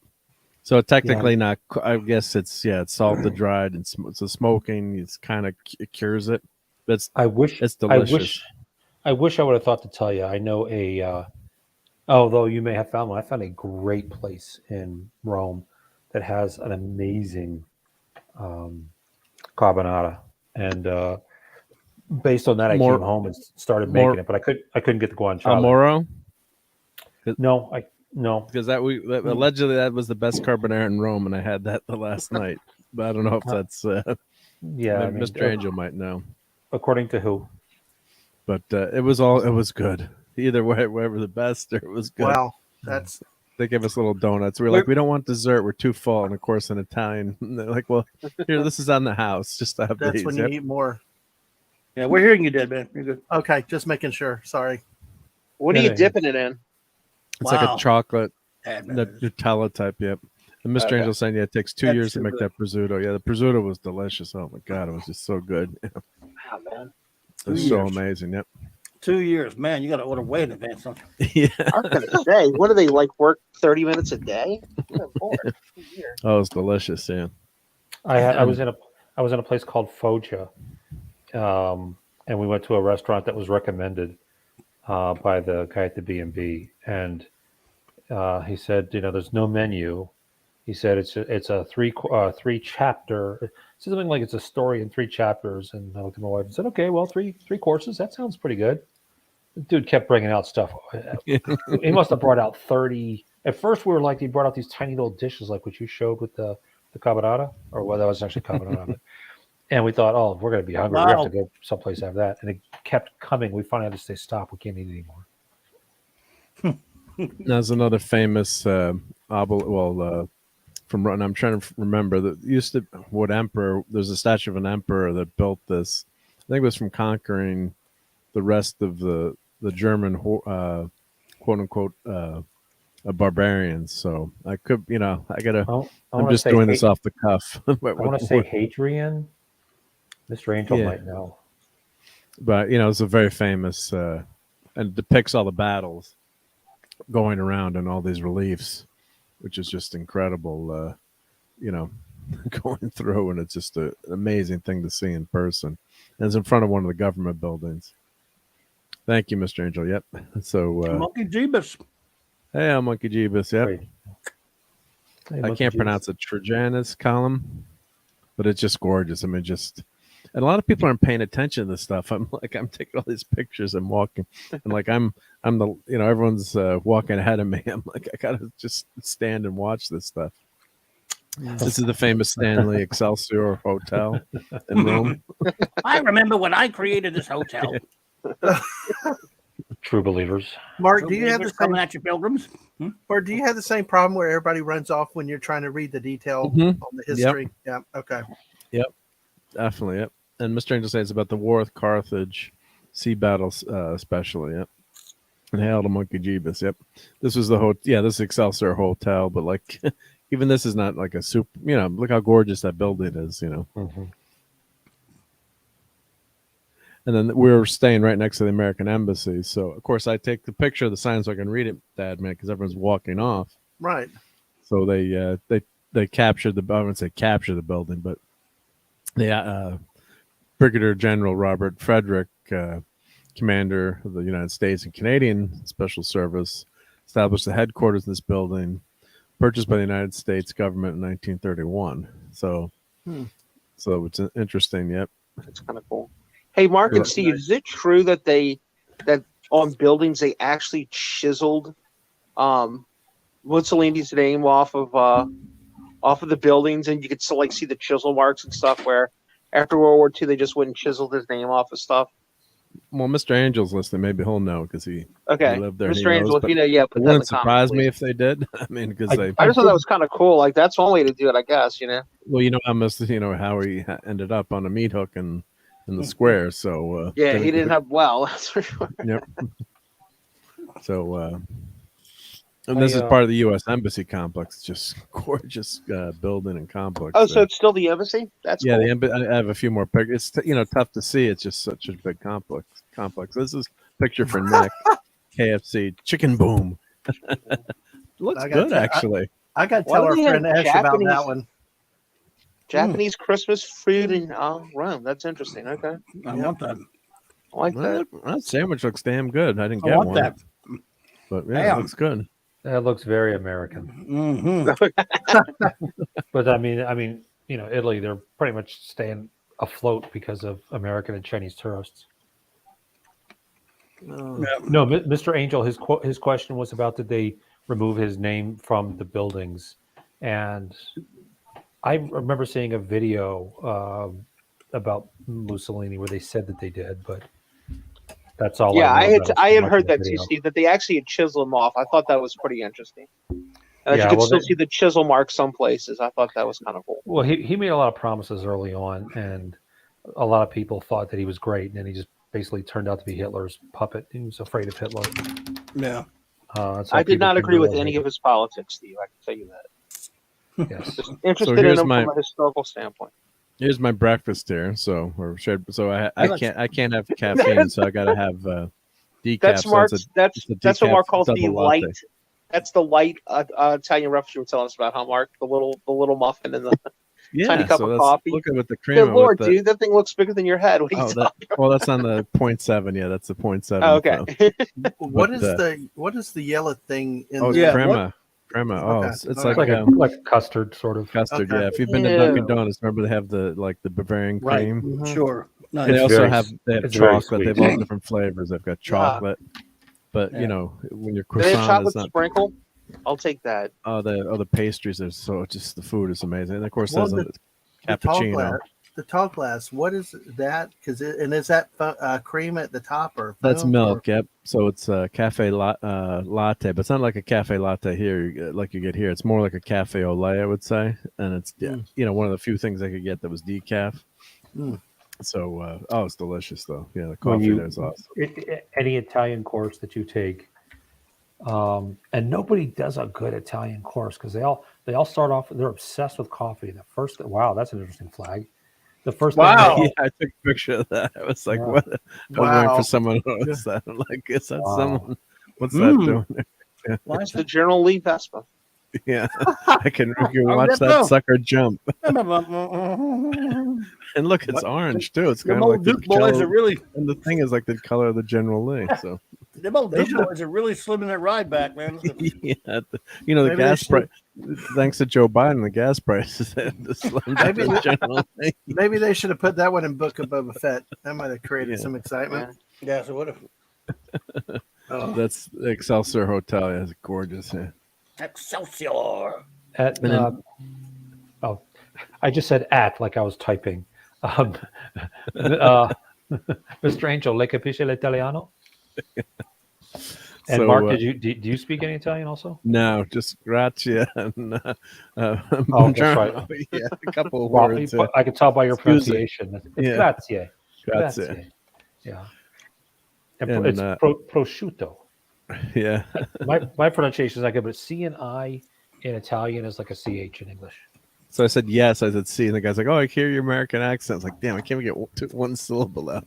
So technically not. I guess it's salted, dried, and so smoking. It's kind of cures it. But it's delicious. I wish I would have thought to tell you. I know although you may have found one. I found a great place in Rome that has an amazing carbonara, and based on that, I came home and started making it, but I couldn't get the guanciale. Moro? No, because allegedly that was the best carbonara in Rome, and I had that the last night. But I don't know if that's Mr. Angel might know. According to who? But it was good. Either way, whatever the best, it was good. Wow, they gave us little donuts. We were like, we don't want dessert. We're too full. And of course, in Italian, they're like, well, here, this is on the house. Just to have that's these. when you eat more. Yeah, we're hearing you, dead man. You're good. Okay, just making sure. Sorry. What are you dipping it in? It's like a chocolate, Nutella type. Yep. And Mr. Angel saying, it takes 2 years to make that prosciutto. Yeah, the prosciutto was delicious. Oh my god, it was just so good. Wow, man. It was so amazing. Yep. 2 years, man. You got to order way in advance, don't you? Yeah. I was gonna say, what do they work 30 minutes a day? Oh, it was delicious. Yeah. I was in a place called Foggia, and we went to a restaurant that was recommended by the guy at the B&B, and he said, there's no menu. He said it's a three chapter. Something like it's a story in 3 chapters. And I looked at my wife and said, okay, well, three courses. That sounds pretty good. The dude kept bringing out stuff. He must have brought out 30. At first, we were like, he brought out these tiny little dishes like what you showed with the carbonara, or well, that was actually carbonara. And we thought, oh, if we're going to be hungry, we Wow. have to go someplace after that. And it kept coming. We finally had to say, stop. We can't eat anymore. There's another famous from Rutland. I'm trying to remember that used to what emperor. There's a statue of an emperor that built this. I think it was from conquering the rest of the German quote unquote barbarians. So I could, I gotta. I'm just doing this off the cuff. I want to say Hadrian. Mr. Angel might know. But it's a very famous and depicts all the battles going around and all these reliefs, which is just incredible. Going through, and it's just an amazing thing to see in person. And it's in front of one of the government buildings. Thank you, Mr. Angel. Yep. So Monkey Jeebus. Hey, I'm Monkey Jeebus. Yep. Hey, I can't pronounce it. Trajanus column, but it's just gorgeous. I mean, and a lot of people aren't paying attention to this stuff. I'm taking all these pictures and walking, and like I'm the everyone's walking ahead of me. I'm like, I gotta just stand and watch this stuff. This is the famous Stanley Excelsior Hotel in Rome. I remember when I created this hotel. True believers. Mark, do you have the same coming at you, pilgrims? Or do you have the same problem where everybody runs off when you're trying to read the detail on the history? Yep. Yeah. Okay. Yep. Definitely. Yep. And Mr. Angel says about the war with Carthage, sea battles, especially. Yep. And hail to Monkey Jeebus. Yep. This was the this is Excelsior Hotel, but like even this is not like a super. Look how gorgeous that building is. Mm-hmm. And then we were staying right next to the American Embassy. So, of course, I take the picture of the sign so I can read it, Dad, man, because everyone's walking off. Right. So they captured I wouldn't say capture the building, but Brigadier General Robert Frederick, commander of the United States and Canadian Special Service, established the headquarters in this building, purchased by the United States government in 1931. So it's interesting. Yep. That's kind of cool. Hey, Mark and Steve, is it true that that on buildings they actually chiseled Mussolini's name off of the buildings, and you could still see the chisel marks and stuff? Where after World War II, they just wouldn't chisel his name off of stuff. Well, Mr. Angel's listening. Maybe he'll know because he lived there. Mr. Angel, if you know, it wouldn't surprise me if they did. I mean, because I just thought that was kind of cool. Like that's one way to do it, I guess. Well, how he ended up on a meat hook in the square. So he didn't have that's for sure. Yep. So and this is part of the U.S. Embassy complex. It's just gorgeous building and complex. Oh, so it's still the embassy? That's cool. I have a few more pictures. It's tough to see. It's just such a big complex. This is a picture for Nick. KFC chicken boom. Looks good actually. I got to tell our friend Ash about that one. Japanese Christmas food in Rome. That's interesting. Okay, I want that. I like that. That sandwich looks damn good. I didn't get one. That. But yeah, it looks good. That looks very American. Mm-hmm. But I mean, Italy, they're pretty much staying afloat because of American and Chinese tourists. No, Mr. Angel, his question was about did they remove his name from the buildings, and I remember seeing a video about Mussolini where they said that they did, but that's all. Yeah, I had heard that too, Steve. That they actually had chiseled them off. I thought that was pretty interesting. And you could still see the chisel marks some places. I thought that was kind of cool. Well, he made a lot of promises early on, and a lot of people thought that he was great, and then he just basically turned out to be Hitler's puppet. He was afraid of Hitler. Yeah. I did not agree with any of his politics, Steve. I can tell you that. Yes. Just interested in him from a historical standpoint. Here's my breakfast here. So I can't have caffeine, so I gotta have decaf. That's what Mark calls the light. That's the light Italian breakfast you were telling us about, huh, Mark? The little muffin and the tiny cup of coffee. Look at with the cream. Good Lord, dude, that thing looks bigger than your head. What are you talking about? Well, that's on the 0.7. Yeah, that's the 0.7. Oh, okay. What is the yellow thing in crema? Crema. Oh, Okay. it's like custard, sort of. Custard, Okay. yeah. If you've been to Dunkin' Donuts, remember they have the Bavarian cream. Mm-hmm. Sure. Nice. They also have chocolate. They have all sweet. different flavors. They've got chocolate, but when your Do they have croissant chocolate is not. sprinkle? I'll take that. Oh, the pastries are the food is amazing, and of course Well, there's a the cappuccino. the tall glass. What is that? Because and is that cream at the top or That's foam, milk. Yep. So it's a cafe latte, but it's not like a cafe latte here, like you get here. It's more like a cafe au lait, I would say. And it's one of the few things I could get that was decaf. Mm. So it's delicious though. Yeah, the coffee there is awesome. Any Italian course that you take, and nobody does a good Italian course because they all start off. They're obsessed with coffee. The first, wow, that's an interesting flag. The first, Wow. Yeah, I took a picture of that. I was like, Yeah. what? I was waiting for someone to notice that. I'm like, is that someone? What's that doing there? Why It's is the Journal Lee Vespa. Yeah, I can watch that sucker jump. And look, it's orange too. It's kind of like the Duke boys color, are really. and the thing is like the color of the General Lee. So Them old Duke boys are really slimming that ride back, man. yeah, the gas price. Thanks to Joe Biden, the gas prices had to slim down the General Lee. Maybe they should have put that one in Book of Boba Fett. That might have created some excitement. Yeah, so what if? That's the Excelsior Hotel. Yeah, it's gorgeous. Yeah. Excelsior. I just said at like I was typing. Mr. Angel, lei capisce l'italiano? And So, Mark, do you speak any Italian also? No, just grazie and that's right. Yeah, a couple of Well, words. I can tell by your Excuse me. pronunciation. It's Yeah. grazie. Grazie. Yeah. And, And, it's prosciutto. Yeah. My pronunciation is not good, but C and I in Italian is like a CH in English. So I said yes. I said C, and the guy's like, "Oh, I hear your American accent." I was like, "Damn, I can't even get one syllable out."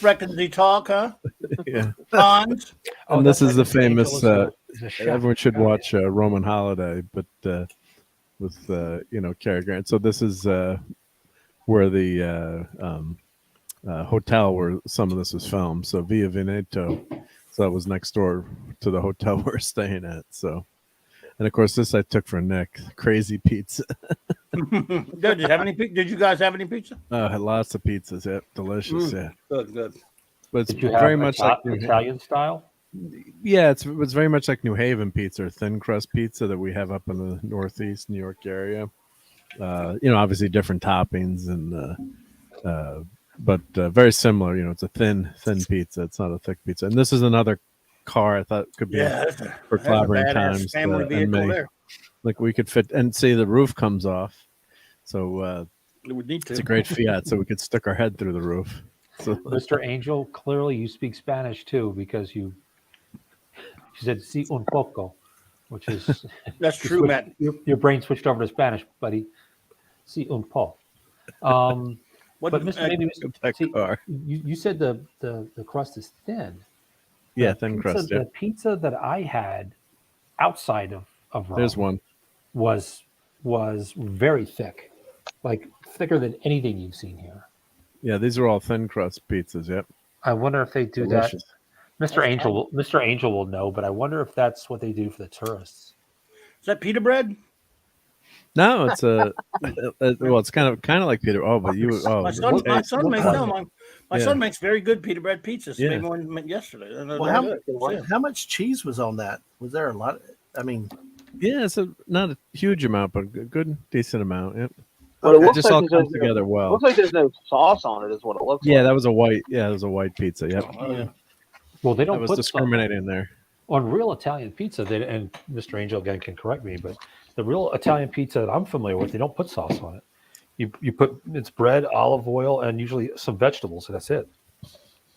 Reckon they talk, huh? Yeah. Hans. And this is the famous. Is a chef. Everyone should watch Roman Holiday, but with Cary Grant. So this is where the hotel where some of this was filmed. So Via Veneto. So that was next door to the hotel we're staying at. So, and of course, this I took for Nick. Crazy pizza. Did you guys have any pizza? Had lots of pizzas. Yeah, delicious. Yeah, Good. but it's Did you very have much like Italian style? Yeah, it's very much like New Haven pizza or thin crust pizza that we have up in the Northeast New York area. Obviously different toppings but very similar. It's a thin pizza. It's not a thick pizza. And this is another car I thought could be for clobbering times. Family vehicle there. Like we could fit and see the roof comes off. So We would need to. it's a great Fiat, so we could stick our head through the roof. So, Mr. Angel, clearly you speak Spanish too because you said "si un poco," which is That's true, Matt. Your brain switched over to Spanish, buddy. Si un po. But Mr. Maybe you said the crust is thin. Yeah, thin crust. Yeah. The pizza that I had outside of Rome, There's one. was very thick, like thicker than anything you've seen here. Yeah, these are all thin crust pizzas. Yep. I wonder if they do Delicious. that. Mr. Angel will know, but I wonder if that's what they do for the tourists. Is that pita bread? No, it's it's kind of like pita. Oh, but you. Oh, My son makes very good pita bread pizzas. Yeah. Made one yesterday. How much cheese was on that? Was there a lot? Yeah, it's not a huge amount, but a good, decent amount. Yep. Well, It just all comes together well. Looks like there's no sauce on it, is what it looks like. Yeah, that was a white. Yeah, it was a white pizza. Yep. Well, they don't I was put discriminating there. on real Italian pizza. And Mr. Angel again can correct me, but the real Italian pizza that I'm familiar with, they don't put sauce on it. You put it's bread, olive oil, and usually some vegetables. And that's it.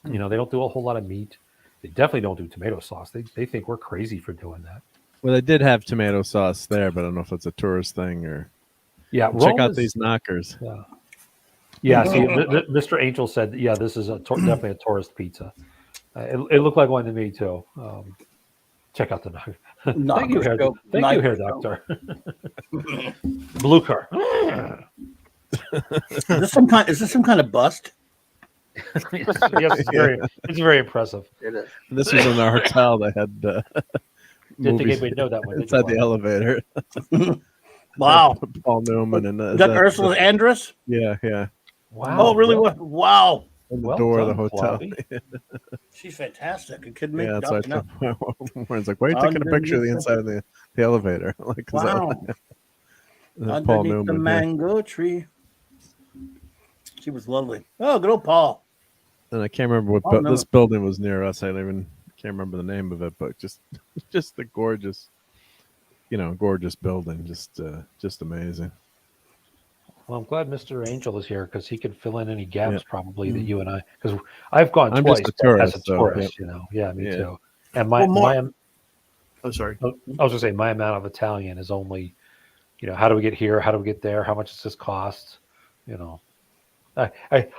They don't do a whole lot of meat. They definitely don't do tomato sauce. They think we're crazy for doing that. Well, they did have tomato sauce there, but I don't know if it's a tourist thing or. Yeah, Check out these knockers. Yeah. See, Mr. Angel said, "Yeah, this is definitely a tourist pizza." It looked like one to me too. Check out the knocker. Thank you, hair doctor. Blue car. Is this some kind of bust? Yes, it's very impressive. It is. This was in our hotel. They had Didn't think movies anybody know that one. inside the elevator. Wow. Paul Newman and Is that Ursula Andress? Yeah. Wow. Oh, really? Wow. In the door of the hotel. She's fantastic. It could make Yeah, that's why Warren's like, why are you taking a picture of the inside of the elevator? Like, wow. Paul Underneath Newman. the mango tree. She was lovely. Oh, good old Paul. And I can't remember what this building was near us. I can't remember the name of it, but just a gorgeous, gorgeous building. Just amazing. Well, I'm glad Mr. Angel is here because he could fill in any gaps probably that you and I, because I've gone twice just a tourist, as a tourist, Yeah, me too. And I'm sorry. I was gonna say my amount of Italian is only, how do we get here? How do we get there? How much does this cost?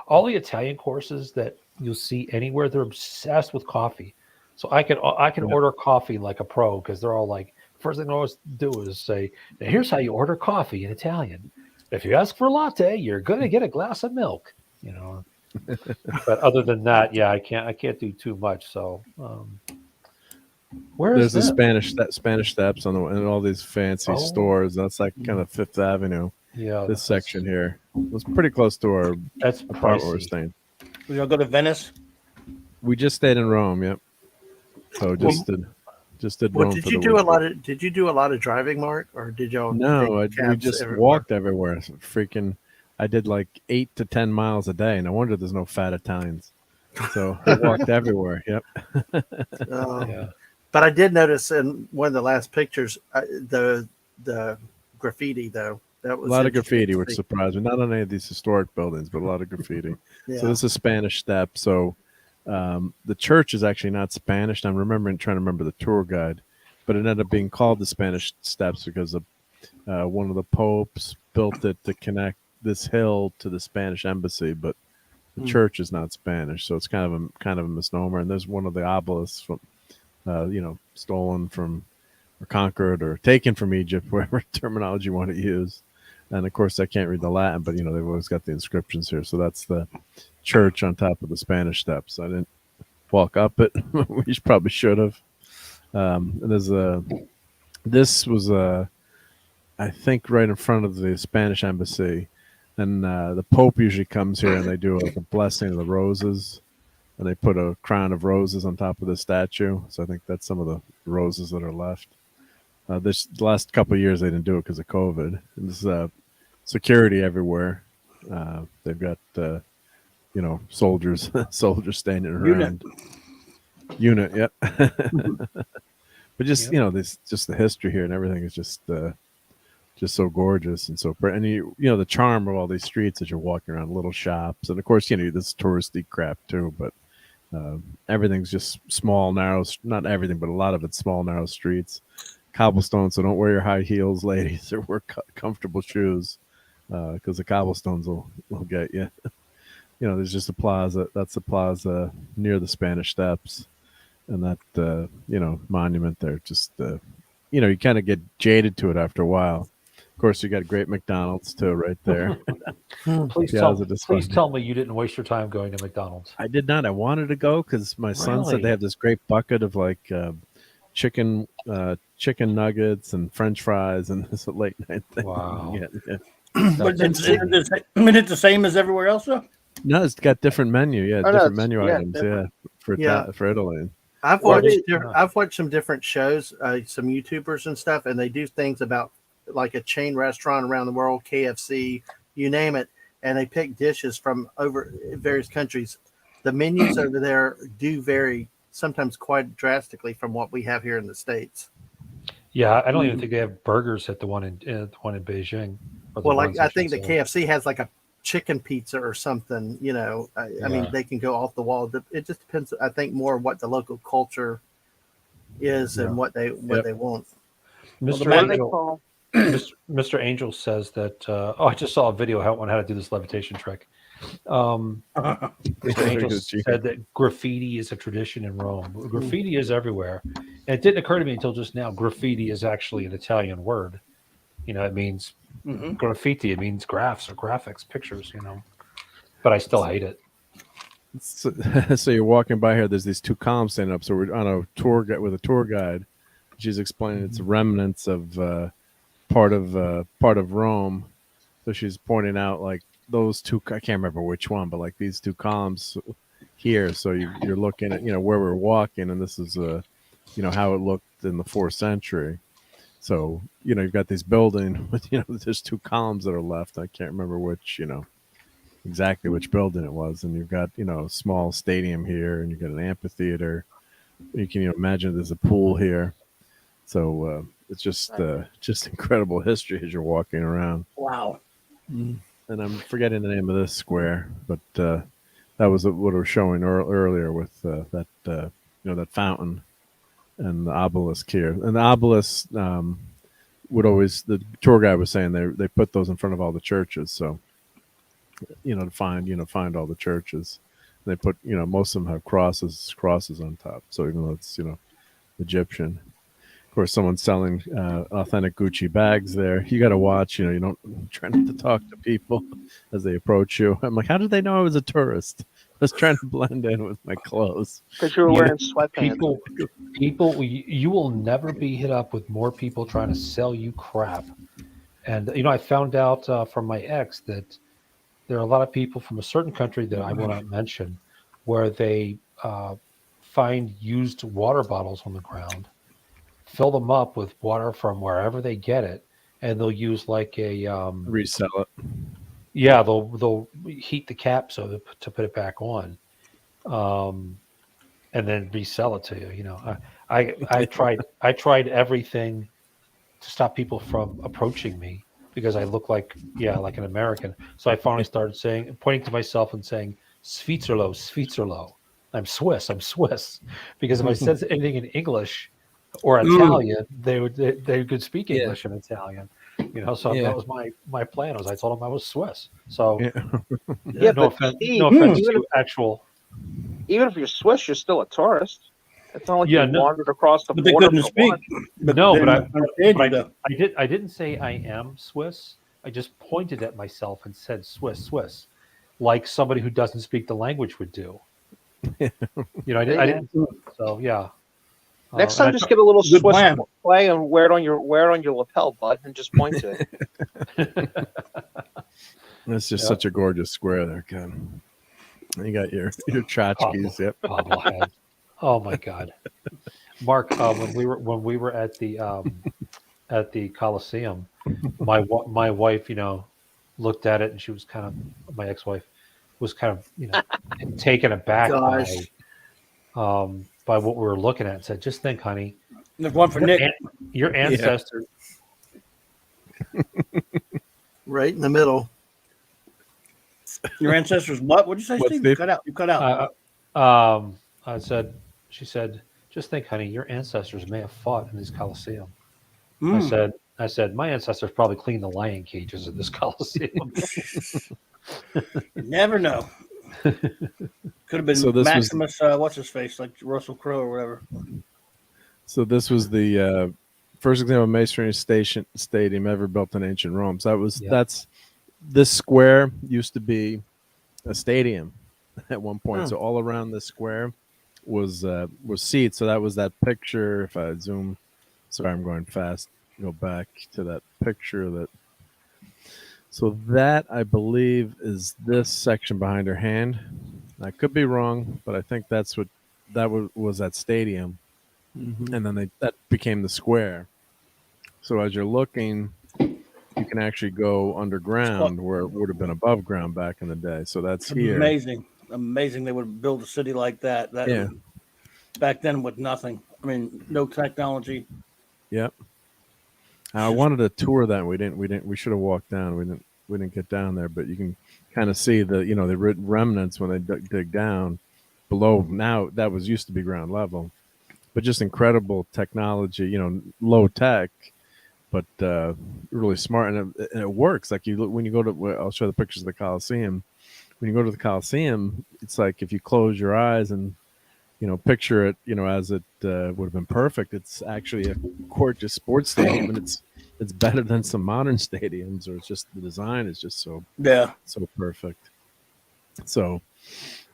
All the Italian courses that you'll see anywhere, they're obsessed with coffee. So I can order coffee like a pro because they're all like, first thing I always do is say, now here's how you order coffee in Italian. If you ask for a latte, you're going to get a glass of milk, But other than that, I can't do too much. So, there's the Spanish Steps and all these fancy stores. That's like kind of Fifth Avenue. Yeah, this section here was pretty close to our apartment we're staying. We gonna go to Venice. We just stayed in Rome. Yep. So just did Rome. Did you do a lot of? Did you do a lot of driving, Mark, or did y'all? No, we just walked everywhere. Freaking, I did like 8 to 10 miles a day. No wonder there's no fat Italians. So I walked everywhere. Yep. But I did notice in one of the last pictures the graffiti though. That was a lot of graffiti, which surprised me. Not on any of these historic buildings, but a lot of graffiti. So this is Spanish Step. So the church is actually not Spanish. I'm trying to remember the tour guide, but it ended up being called the Spanish Steps because of one of the popes built it to connect this hill to the Spanish embassy. But the church is not Spanish, so it's kind of a misnomer. And there's one of the obelisks from, stolen from or conquered or taken from Egypt, whatever terminology you want to use. And of course, I can't read the Latin, but they've always got the inscriptions here. So that's the church on top of the Spanish Steps. I didn't walk up it. We probably should have. And this was I think right in front of the Spanish embassy, and the Pope usually comes here and they do a blessing of the roses, and they put a crown of roses on top of the statue. So I think that's some of the roses that are left. This last couple of years they didn't do it because of COVID. And this is security everywhere. They've got soldiers standing around. Unit, yep. But just just the history here and everything is just so gorgeous and so pretty. And the charm of all these streets as you're walking around, little shops, and of course this touristy crap too. But everything's just small, narrow. Not everything, but a lot of it's small, narrow streets. Cobblestone, so don't wear your high heels, ladies, or wear comfortable shoes because the cobblestones will get you. There's just a plaza. That's the plaza near the Spanish Steps, and that monument there. Just you kind of get jaded to it after a while. Of course, you got great McDonald's too, right there. Please tell me you didn't waste your time going to McDonald's. I did not. I wanted to go because my son said they have this great bucket of like chicken nuggets and French fries, and it's a late night thing. Wow. Yeah. But it's the same as everywhere else, though? No, it's got different menu. Yeah, different menu items. Different. For Italy. I've watched some different shows, some YouTubers and stuff, and they do things about like a chain restaurant around the world, KFC, you name it, and they pick dishes from over various countries. The menus over there do vary sometimes quite drastically from what we have here in the States. Yeah, I don't even think they have burgers at the one in Beijing. Well, like I think the KFC has like a chicken pizza or something. I mean, they can go off the wall. It just depends. I think more what the local culture is and what they want. Mr. Angel says that. I just saw a video on how to do this levitation trick. Mr. Angel said that graffiti is a tradition in Rome. Graffiti is everywhere, and it didn't occur to me until just now. Graffiti is actually an Italian word. It means graffiti. It means graphs or graphics, pictures. But I still hate it. So you're walking by here. There's these two columns standing up. So we're on a tour with a tour guide. She's explaining it's remnants of part of Rome. So she's pointing out like those two. I can't remember which one, but like these two columns here. So you're looking at where we're walking, and this is how it looked in the 4th century. So you've got this building with there's two columns that are left. I can't remember which exactly which building it was, and you've got a small stadium here, and you've got an amphitheater. You can imagine there's a pool here, so it's just incredible history as you're walking around. Wow. And I'm forgetting the name of this square, but that was what I was showing earlier with that that fountain and the obelisk here. And the obelisk would always, the tour guide was saying they put those in front of all the churches, so to find all the churches. They put most of them have crosses on top, so even though it's Egyptian. Of course, someone's selling authentic Gucci bags there. You got to watch. You don't try not to talk to people as they approach you. I'm like, how did they know I was a tourist? I was trying to blend in with my clothes. Because you were wearing sweatpants. People, you will never be hit up with more people trying to sell you crap. And I found out from my ex that there are a lot of people from a certain country that I will not mention, where they find used water bottles on the ground, fill them up with water from wherever they get it, and they'll use like a resell it. Yeah, they'll heat the cap to put it back on, and then resell it to you. I tried everything to stop people from approaching me because I look like an American. So I finally started pointing to myself and saying, "Svizzerlo, Svizzerlo. I'm Swiss. Because if I said anything in English or Italian, they could speak English and Italian. So that was my plan. I told them I was Swiss. So no offense to actual. Even if you're Swiss, you're still a tourist. It's not like you wandered across the But border. they couldn't speak. I didn't say I am Swiss. I just pointed at myself and said Swiss, like somebody who doesn't speak the language would do. I didn't. So yeah. Next time, just get a little Swiss flag and wear it on your lapel, bud, and just point to it. It's just such a gorgeous square there, Ken. You got your tchotchkes. Yep. Bobblehead. Oh my God, Mark. When we were at the Coliseum, my wife, looked at it and she was kind of, my ex-wife was kind of taken aback by what we were looking at and said, "Just think, honey, there's one for Nick. Your ancestors, right in the middle. Your ancestors, what? What'd you say, Steve? You cut out. She said, just think, honey, your ancestors may have fought in this Coliseum." I said, my ancestors probably cleaned the lion cages in this Coliseum. You never know. Could have been Maximus, what's his face, like Russell Crowe or whatever. So this was the first example of masonry stadium ever built in ancient Rome. So this square used to be a stadium at one point. So all around this square was seats. So that was that picture. If I zoom, sorry, I'm going fast. Go back to that picture So that, I believe, is this section behind her hand. I could be wrong, but I think that was that stadium. Mm-hmm. And then that became the square. So as you're looking, you can actually go underground where it would have been above ground back in the day. So that's here. Amazing. They would build a city like that. Back then with nothing. I mean, no technology. Yep. I wanted to tour that. We should have walked down. We didn't get down there, but you can kind of see the remnants when they dig down below. Now that used to be ground level, but just incredible technology. Low tech, but really smart, and it works. Like when you go to, I'll show the pictures of the Coliseum. When you go to the Coliseum, it's like if you close your eyes and picture it, as it would have been perfect. It's actually a gorgeous sports stadium, and it's better than some modern stadiums, or it's just the design is just so perfect. So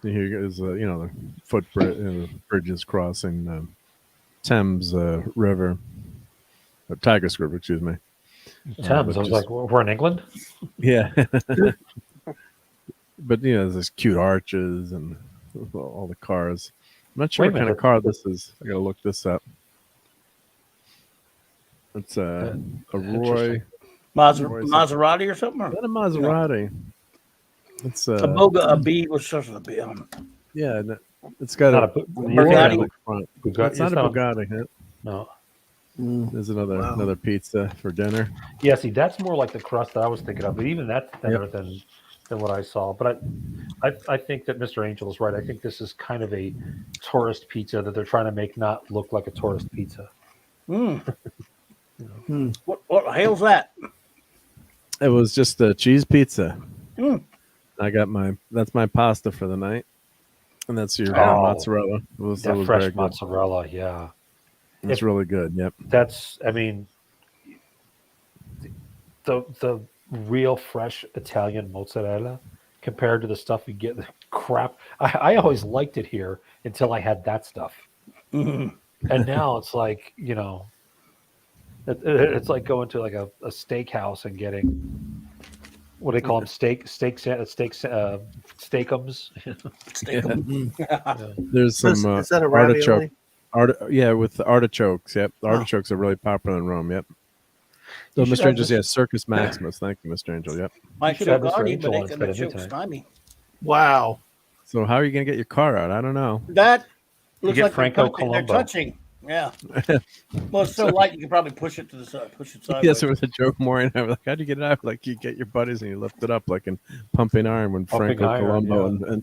here is the footbridge, bridges crossing Thames River, or Tigris River, excuse me. Thames. I was like, we're in England. Yeah, but there's these cute arches and all the cars. I'm not sure what kind of car this is. I gotta look this up. It's a Roy Maserati or something. Is that a Maserati? It's A boga, a bee. What's starts with a B? yeah, it's got Not a a Bu- Bugatti? on the front. Bugatti- It's not a Bugatti. Huh? No. There's another pizza for dinner. Yeah, see, that's more like the crust that I was thinking of, but even that's thinner than what I saw. But I think that Mr. Angel is right. I think this is kind of a tourist pizza that they're trying to make not look like a tourist pizza. What hails that? It was just a cheese pizza. Mm. I got that's my pasta for the night, and that's your mozzarella. That was That very fresh good. mozzarella, yeah. It's really good. Yep. That's, I mean, the real fresh Italian mozzarella compared to the stuff you get. Crap. I always liked it here until I had that stuff, and now it's like it's like going to like a steakhouse and getting what do they call them steakums. There's some Is that a artichoke. ravioli? With the artichokes. Yep, the artichokes are really popular in Rome. Yep. So, You should Mr. have Angel, this- Circus Maximus. Thank you, Mr. Angel. Yep. I should should have have Mr. got Angel but on they instead of me choke tonight. stymie. Wow. So, how are you gonna get your car out? I don't know. That looks get like Franco they're Colombo. touching. Yeah. Well, it's so light you can probably push it to the side, push it sideways. Yes, there was a joke more, and I was like, "How'd you get it out?" Like you get your buddies and you lift it up like in Pumping Iron when Pumping Franco Iron, Colombo yeah. and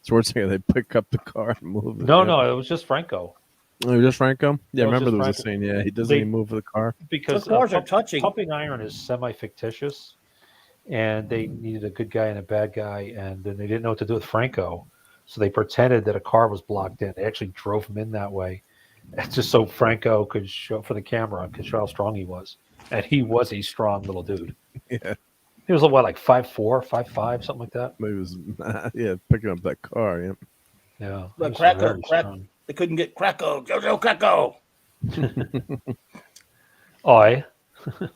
Schwarzenegger they pick up the car and move it. No, Yep. no, it was just Franco. Oh, it was just Franco. Yeah, It was remember just there was a Franco. scene. Yeah, he doesn't even move the car. Because The cars are touching. Pumping Iron is semi-fictitious, and they needed a good guy and a bad guy, and then they didn't know what to do with Franco, so they pretended that a car was blocked in. They actually drove him in that way, just so Franco could show for the camera and could show how strong he was, and he was a strong little dude. Yeah, He was what, like 5'4", 5'5", something like that. but he was picking up that car. Yeah. Yeah, But he was very Krakow, strong. they couldn't get Krakow. Jojo Krakow.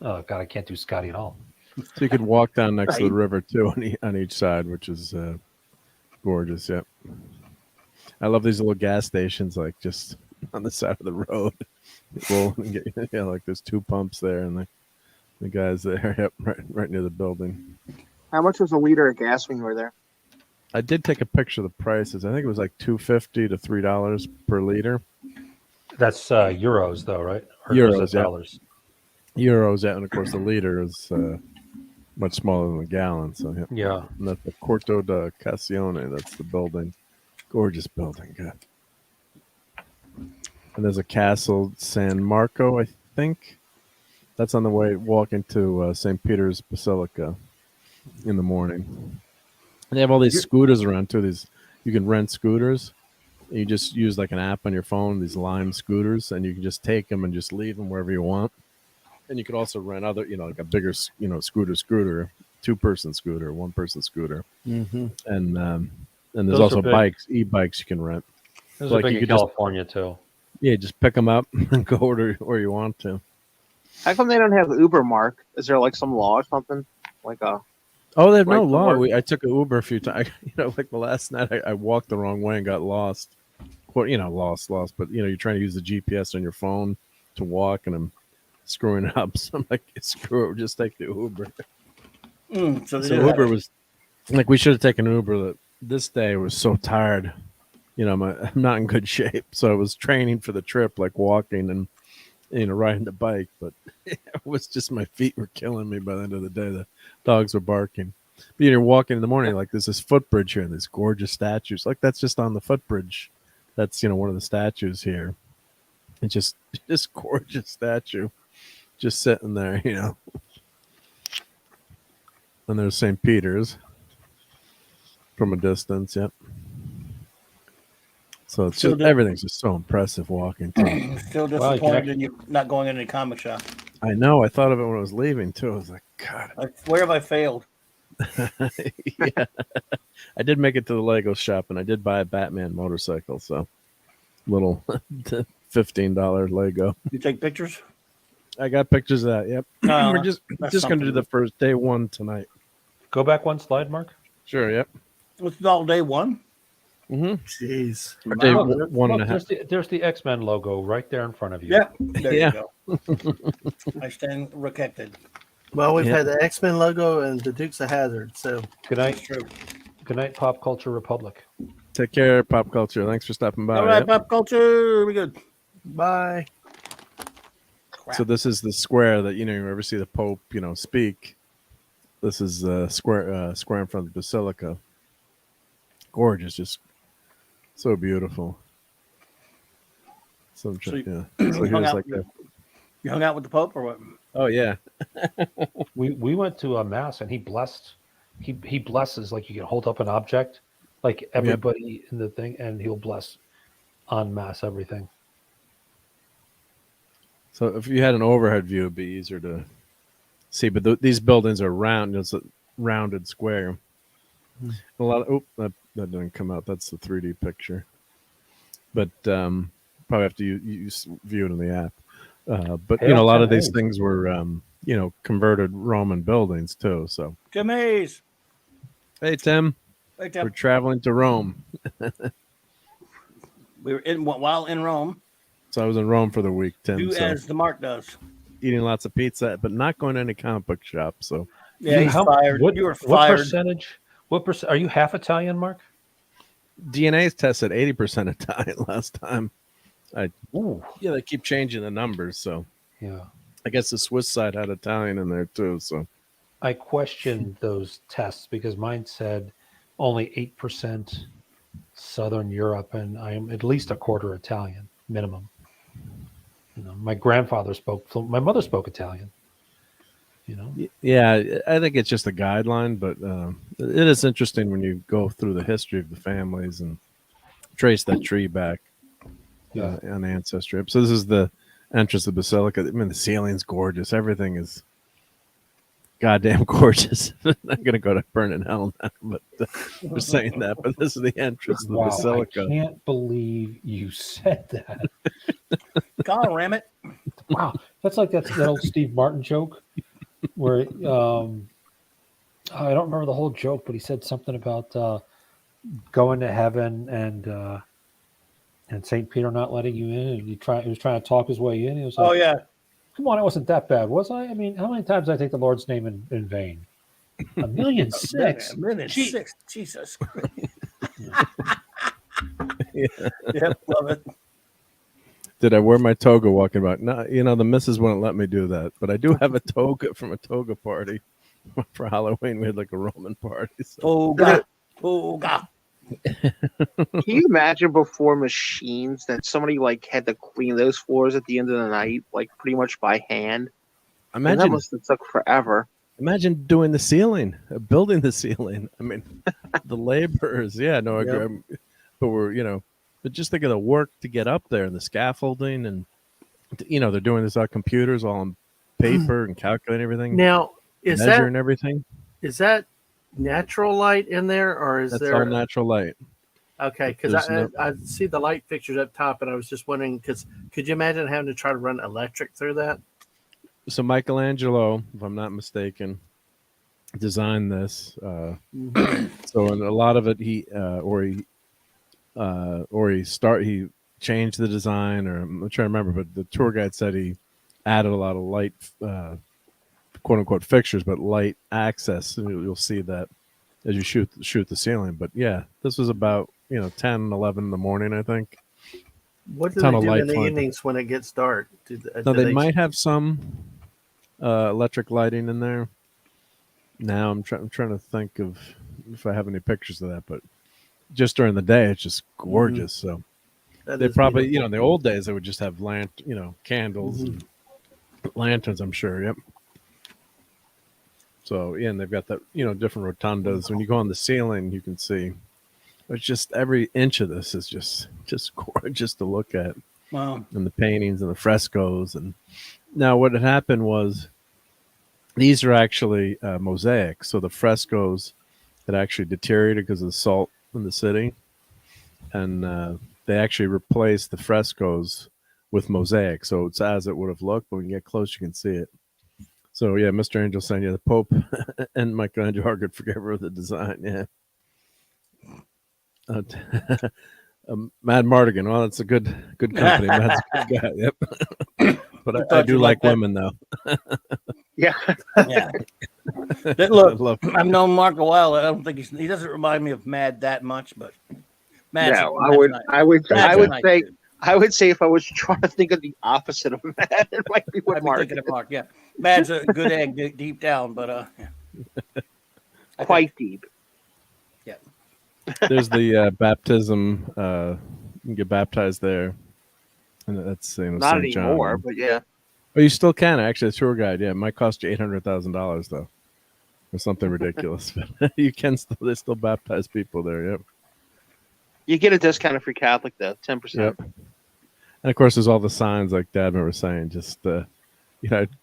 Oh God, I can't do Scotty at all. So you could walk down next to the river too on each side, which is gorgeous. Yep. I love these little gas stations, like just on the side of the road. Like there's two pumps there, and the guys there. Yep, right near the building. How much was a liter of gas when you were there? I did take a picture of the prices. I think it was like $2.50 to $3 per liter. That's euros, though, right? Or Euros, is it yeah. dollars. Euros, yeah, and of course the liter is much smaller than a gallon. So yeah. Yeah. And that's the Corto da Cassione. That's the building. Gorgeous building. Good. And there's a castle, San Marco, I think. That's on the way walking to St. Peter's Basilica in the morning. And they have all these scooters around too. You can rent scooters. You just use like an app on your phone, these Lime scooters, and you can just take them and just leave them wherever you want. And you could also rent other, like a bigger, scooter, 2-person scooter, 1-person scooter. Mm-hmm. And there's Those also are big. bikes, e-bikes you can rent. Those Like are you big in could just- California, too. Yeah, just pick them up and go where you want to. How come they don't have Uber, Mark? Is there like some law or something? Like a Oh, they have no Right to law. work. I took an Uber a few times. Like the last night, I walked the wrong way and got lost. Lost. But you're trying to use the GPS on your phone to walk, and I'm screwing it up. So I'm like, screw it, just take the Uber. So they So did Uber have- was like, we should have taken an Uber. This day I was so tired. I'm not in good shape. So I was training for the trip, like walking and riding the bike. But it was just my feet were killing me by the end of the day. The dogs were barking. But you're walking in the morning, like there's this footbridge here, and these gorgeous statues. Like that's just on the footbridge. That's one of the statues here. It's just this gorgeous statue, just sitting there, And there's St. Peter's from a distance. Yep. So it's So just, the- everything's just so impressive walking. Too. Still Well, you can disappointed in you not going into the comic shop. I know. I thought of it when I was leaving too. I was like, God. Where have I failed? Yeah. I did make it to the Lego shop, and I did buy a Batman motorcycle. So little $15 Lego. You take pictures? I got pictures of that. Yep. No, We're just that's going to do something. the first day one tonight. Go back one slide, Mark. Sure. Yep. It's all day one. Mm-hmm. Jeez. Or day Wow. one and a half. There's the X-Men logo right there in front of you. Yeah, there Yeah. you go. I stand protected. Well, we've Yeah. had the X-Men logo and the Dukes of Hazzard. So Good night. Good night, Pop Culture Republic. Take care, Pop Culture. Thanks for stopping by. All right, Yep. pop culture. We good. bye. So this is the square that, you ever see the Pope, speak. This is square in front of the Basilica. Gorgeous, just so beautiful. So you here's like You hung out with the Pope or what? oh yeah. We went to a mass and he blessed. He blesses, like you can hold up an object, like everybody in the thing, and he'll bless en masse everything. So if you had an overhead view, it'd be easier to see. But these buildings are round. It's a rounded square. A lot. That didn't come out. That's the 3D picture. But probably have to use view it in the app. But a lot of these things were converted Roman buildings too. So Tim Hayes. hey Tim, Hey, Tim. we're traveling to Rome. We were while in Rome. So I was in Rome for the week, Tim. Do so as the Mark does. eating lots of pizza, but not going to any comic book shop. So Yeah, he's fired. You were What fired. percentage? What percent? Are you half Italian, Mark? DNA's tested 80% Italian last time. Ooh, Yeah, they keep changing the numbers. So yeah. I guess the Swiss side had Italian in there too. So I questioned those tests because mine said only 8% Southern Europe, and I am at least a quarter Italian minimum. My grandfather my mother spoke Italian. yeah, I think it's just a guideline, but it is interesting when you go through the history of the families and trace that tree back on Ancestry. So this is the entrance of the Basilica. I mean, the ceiling's gorgeous. Everything is goddamn gorgeous. I'm not going to go to burn in hell now, but we're saying that. But this is the entrance of the Basilica. I can't believe you said that. God ram it. Wow, that's like that old Steve Martin joke where I don't remember the whole joke, but he said something about going to heaven and St. Peter not letting you in, and he was trying to talk his way in. He was like, Oh yeah. Come on, it wasn't that bad, was I? I mean, how many times did I take the Lord's name in vain? 1,000,006. 1,000,006. Jesus Christ. Yep, love it. Did I wear my toga walking about? No, the missus wouldn't let me do that. But I do have a toga from a toga party for Halloween. We had like a Roman party. So. Toga. Can you imagine before machines that somebody had to clean those floors at the end of the night, pretty much by hand? Imagine that must have took forever. Imagine doing the ceiling, building the ceiling. I mean, the laborers. Yeah, no, yep. But we're but just think of the work to get up there and the scaffolding, and they're doing this on computers, all on paper and calculating everything. Now, measuring everything. Is that natural light in there, or is That's all natural light? Okay, because I see the light fixtures up top, and I was just wondering, because could you imagine having to try to run electric through that? So Michelangelo, if I'm not mistaken, designed this. So in a lot of it, he changed the design, or I'm trying to remember, but the tour guide said he added a lot of light, quote unquote fixtures, but light access. You'll see that as you shoot the ceiling. But yeah, this was about 10, 11 in the morning, I think. What do they do in the evenings when it gets dark? They might have some electric lighting in there. Now I'm trying to think of if I have any pictures of that, but just during the day it's just gorgeous. So they probably beautiful. In the old days they would just have candles and lanterns, I'm sure. Yep. So yeah, and they've got that different rotundas. When you go on the ceiling, you can see it's just every inch of this is just gorgeous to look at. Wow. And the paintings and the frescoes. And now what had happened was these are actually mosaics. So the frescoes had actually deteriorated because of the salt in the city, and they actually replaced the frescoes with mosaic. So it's as it would have looked, but when you get close, you can see it. So yeah, Mr. Angel saying the Pope and Michelangelo are good forgiver of the design. Yeah. Mad Mardigan. Well, that's a good company. Mad's a good guy. Yep. But I do like women though. Yeah. Yeah. Look, love I've known Mark a while. I don't think he doesn't remind me of Mad that much, but Mad's No, Mad's nice. I would Mad's a nice say, dude. I would say if I was trying to think of the opposite of Matt, it might be with I'd be Mark. thinking of Mark. Yeah, Mad's a good egg deep down, but yeah. Quite deep. Yeah. There's the baptism. You can get baptized there, and that's Not St. anymore, John. but yeah. Oh, you still can actually. A tour guide, yeah, it might cost you $800,000 though, or something ridiculous. But you can still they still baptize people there. Yep. You get a discount if you're Catholic, though, 10%. Yep. And of course, there's all the signs like Dad was saying. Just I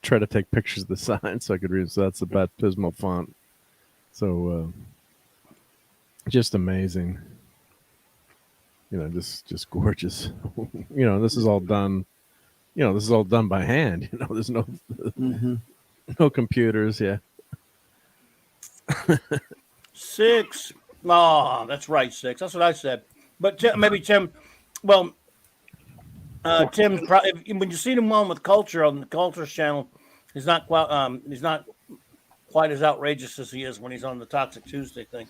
try to take pictures of the signs so I could read. So that's the baptismal font. So just amazing. Just gorgeous. This is all done. This is all done by hand. There's no no computers. Yeah. 6. Oh, that's right, 6. That's what I said. But maybe Tim. Well, Tim's probably when you see him on with Culture on the Culture's channel, he's not quite as outrageous as he is when he's on the Toxic Tuesday thing.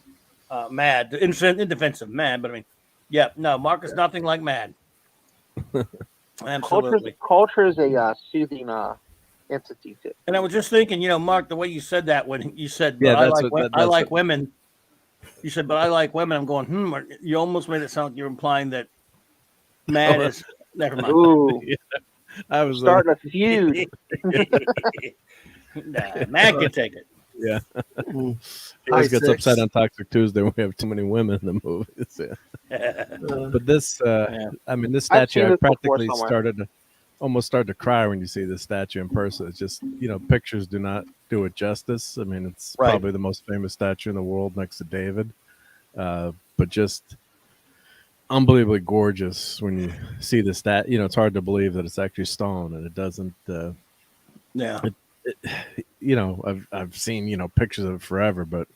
Mad in defense of Mad, but I mean, yeah, no, Mark is nothing like Mad. Absolutely. Culture is a soothing entity too. And I was just thinking, Mark, the way you said that when you said, Yeah, I like women. You said, but I like women. I'm going, You almost made it sound like you're implying that Mad is. Never mind. Ooh, Yeah. I was starting a feud. Nah, Mad can take it. Yeah. He always gets upset on Toxic Tuesday when we have too many women in the movies. Yeah. But this, this statue, I practically almost started to cry when you see this statue in person. It's just, pictures do not do it justice. I mean, it's probably the most famous statue in the world next to David. But just unbelievably gorgeous when you see the it's hard to believe that it's actually stone and it doesn't. I've seen pictures of it forever, but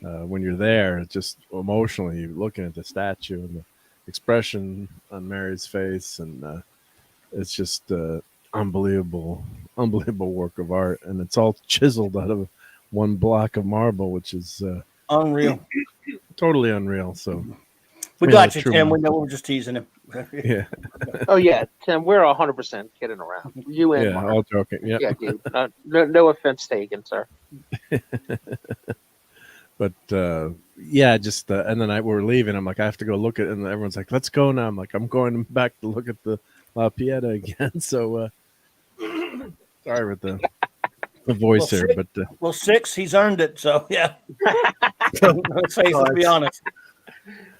when you're there, it's just emotionally you're looking at the statue and the expression on Mary's face, and it's just unbelievable work of art, and it's all chiseled out of one block of marble, which is unreal, totally unreal. So we got you, Tim. We know we're just teasing him. Yeah. Oh yeah, Tim. We're 100% kidding around. You and Mark. All joking. Yep. Yeah, dude. No offense taken, sir. But just and then we're leaving. I'm like, I have to go look at it, and everyone's like, let's go now. I'm like, I'm going back to look at the La Pieta again. So sorry with the voice here, but 6, he's earned it. So yeah, let's be honest.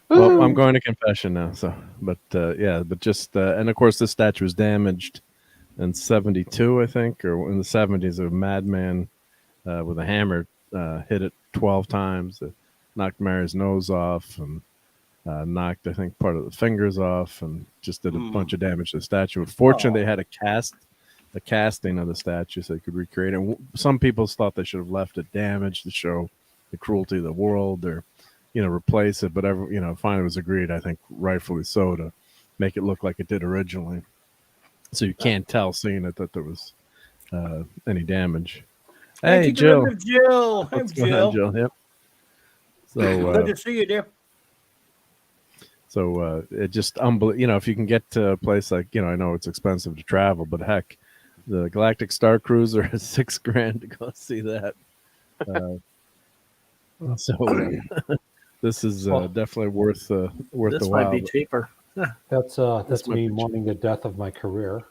Well, I'm going to confession now. So, but just and of course, this statue was damaged in '72, I think, or in the '70s. A madman with a hammer hit it 12 times. It knocked Mary's nose off and knocked, I think, part of the fingers off, and just did a bunch of damage to the statue. Fortunately, they had a casting of the statue so they could recreate it. Some people thought they should have left it damaged to show the cruelty of the world, or replace it, but finally was agreed, I think rightfully so, to make it look like it did originally. So you can't tell seeing it that there was any damage. Hey, Jill. Jill. What's going on, Jill? Yep. So good to see you, dear. So it just unbelievable. If you can get to a place like, I know it's expensive to travel, but heck, the Galactic Star Cruiser is $6,000 to go see that. This is definitely worth the while. This might be cheaper. That's me mourning the death of my career.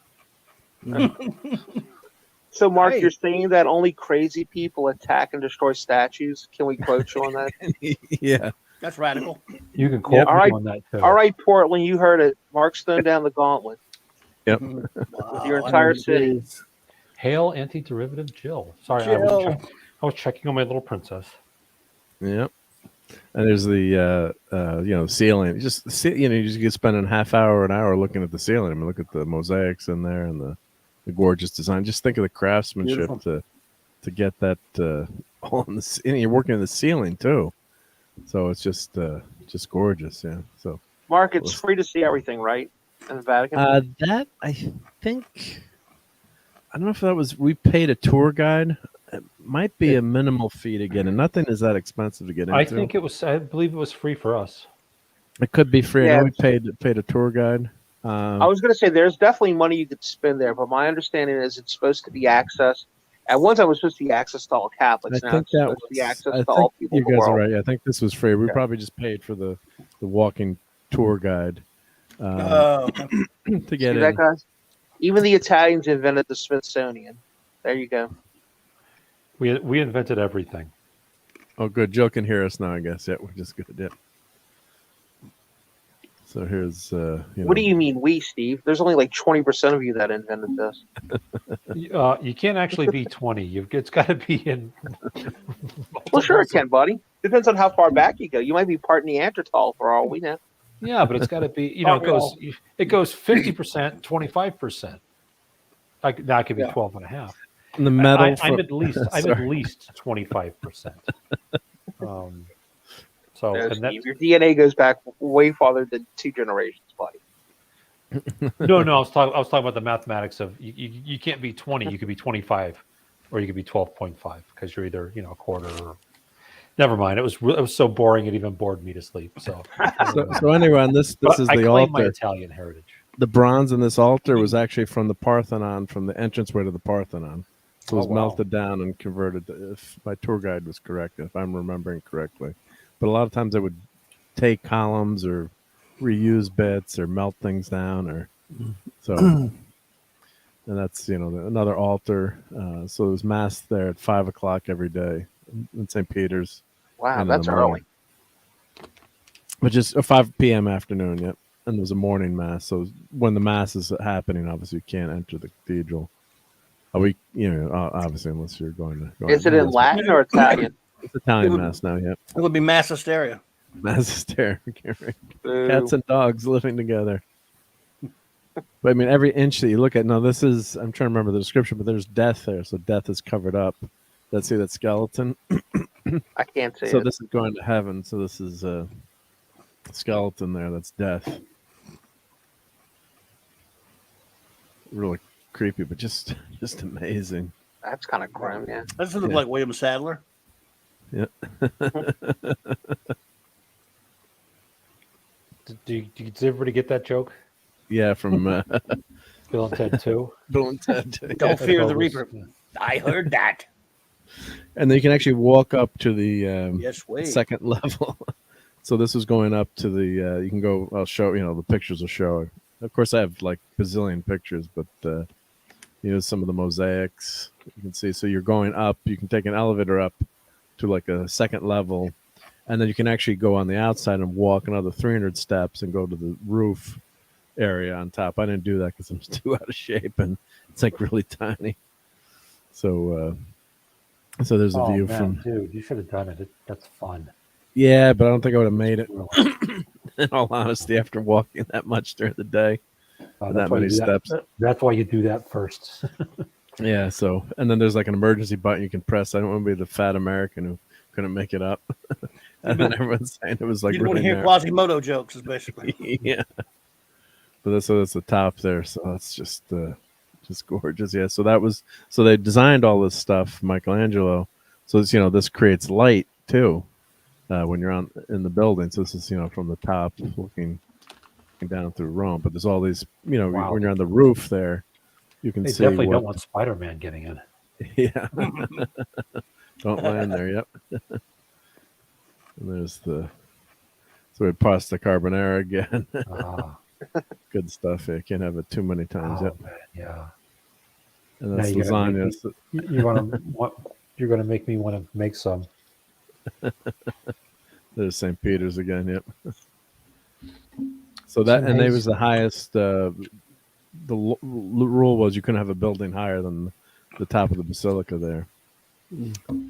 So, Mark, you're saying that only crazy people attack and destroy statues? Can we quote you on that? Yeah. That's radical. You can quote me on that, too. All right, Portland, you heard it. Mark's thrown down the gauntlet. Yep. With your entire city. Hail anti-derivative Jill. Sorry, Jill. I was checking on my little princess. Yep. And there's the ceiling. You just get spending half hour, an hour looking at the ceiling. I mean, look at the mosaics in there and the gorgeous design. Just think of the craftsmanship to get that all in the. And you're working in the ceiling too, so it's just gorgeous. Yeah. So Mark, it's free to see everything, right? In the Vatican. That I think. I don't know if that was. We paid a tour guide. It might be a minimal fee to get in. Nothing is that expensive to get into. I think it was. I believe it was free for us. It could be free. I Yeah. know we paid a tour guide. I was going to say there's definitely money you could spend there, but my understanding is it's supposed to be access. At one time, it was supposed to be access to all Catholics. I Now think it's that supposed to be was. access I to think all people you in the guys are world. right. I think this was free. We Yeah. probably just paid for the walking tour guide Okay. to get See in. that, guys? Even the Italians invented the Smithsonian. There you go. We invented everything. Oh, good. Jill can hear us now, I guess. Yeah, we're just good. Yeah. So here's. What do you mean we, Steve? There's only like 20% of you that invented this. You can't actually be 20. It's got to be in. Well, sure it can, buddy. Depends on how far back you go. You might be part Neanderthal for all we know. Yeah, but it's got to be. It goes 50%, 25%. That could be 12 and a half. And the metal. I'm at least. I'm at Sorry. least 25%. So No, and Steve, your DNA goes back way farther than 2 generations, buddy. no. I was talking about the mathematics of you can't be 20. You could be 25, or you could be 12.5 because you're either a quarter or. Never mind. It was so boring. It even bored me to sleep. So Anyway, this is I the claim my altar. Italian heritage. The bronze in this altar was actually from the Parthenon, from the entranceway to the Parthenon. So it was melted down and converted, if my tour guide was correct, if I'm remembering correctly. But a lot of times they would take columns or reuse bits or melt things down. And that's, another altar. So it was mass there at 5 o'clock every day in St. Peter's. Wow, that's early. But just 5 p.m. afternoon, yep. And there's a morning mass. So when the mass is happening, obviously you can't enter the cathedral. Obviously, unless you're going to. Is it in Latin or Italian? It's Italian mass now, yep. It would be mass hysteria. Mass hysteria. Cats and dogs living together. But I mean, every inch that you look at, this is, I'm trying to remember the description, but there's death there. So death is covered up. Let's see that skeleton. I can't see So it. this is going to heaven. So this is a skeleton there. That's death. Really creepy, but just amazing. That's kind of grim, yeah. That doesn't look like William Sadler. Yeah. Did everybody get that joke? Yeah, from Bill and Ted 2. Bill and Ted. Don't fear the Reaper. I heard that. And then you can actually walk up to the Yes, wait. second level. So this is going up to the. You can go. I'll show. The pictures will show. Of course, I have like bazillion pictures, but some of the mosaics you can see. So you're going up. You can take an elevator up to like a second level, and then you can actually go on the outside and walk another 300 steps and go to the roof area on top. I didn't do that because I'm too out of shape and it's like really tiny. So there's a view from. Dude, you should have done it. That's fun. Yeah, but I don't think I would have made it. In all honesty, after walking that much during the day, that many steps. That's why you do that first. Yeah. So, and then there's like an emergency button you can press. I don't want to be the fat American who couldn't make it up. And then everyone's saying it was like. You don't want to really hear Quasimodo jokes, especially. Yeah. But that's the top there. So that's just gorgeous. Yeah. So they designed all this stuff, Michelangelo. So it's, this creates light too. When you're in the building. So this is, from the top looking down through Rome. But there's all these, Wow. when you're on the roof there, you can They see. definitely don't want Spider-Man getting in. Yeah. Don't land there. Yep. And there's so we pasta carbonara again. Good stuff. Yeah, can't have it too many times. Yep. Man, yeah. And that's lasagna. You're gonna make me want to make some. There's St. Peter's again. Yep. So that, and they was the highest. The rule was you couldn't have a building higher than the top of the basilica there.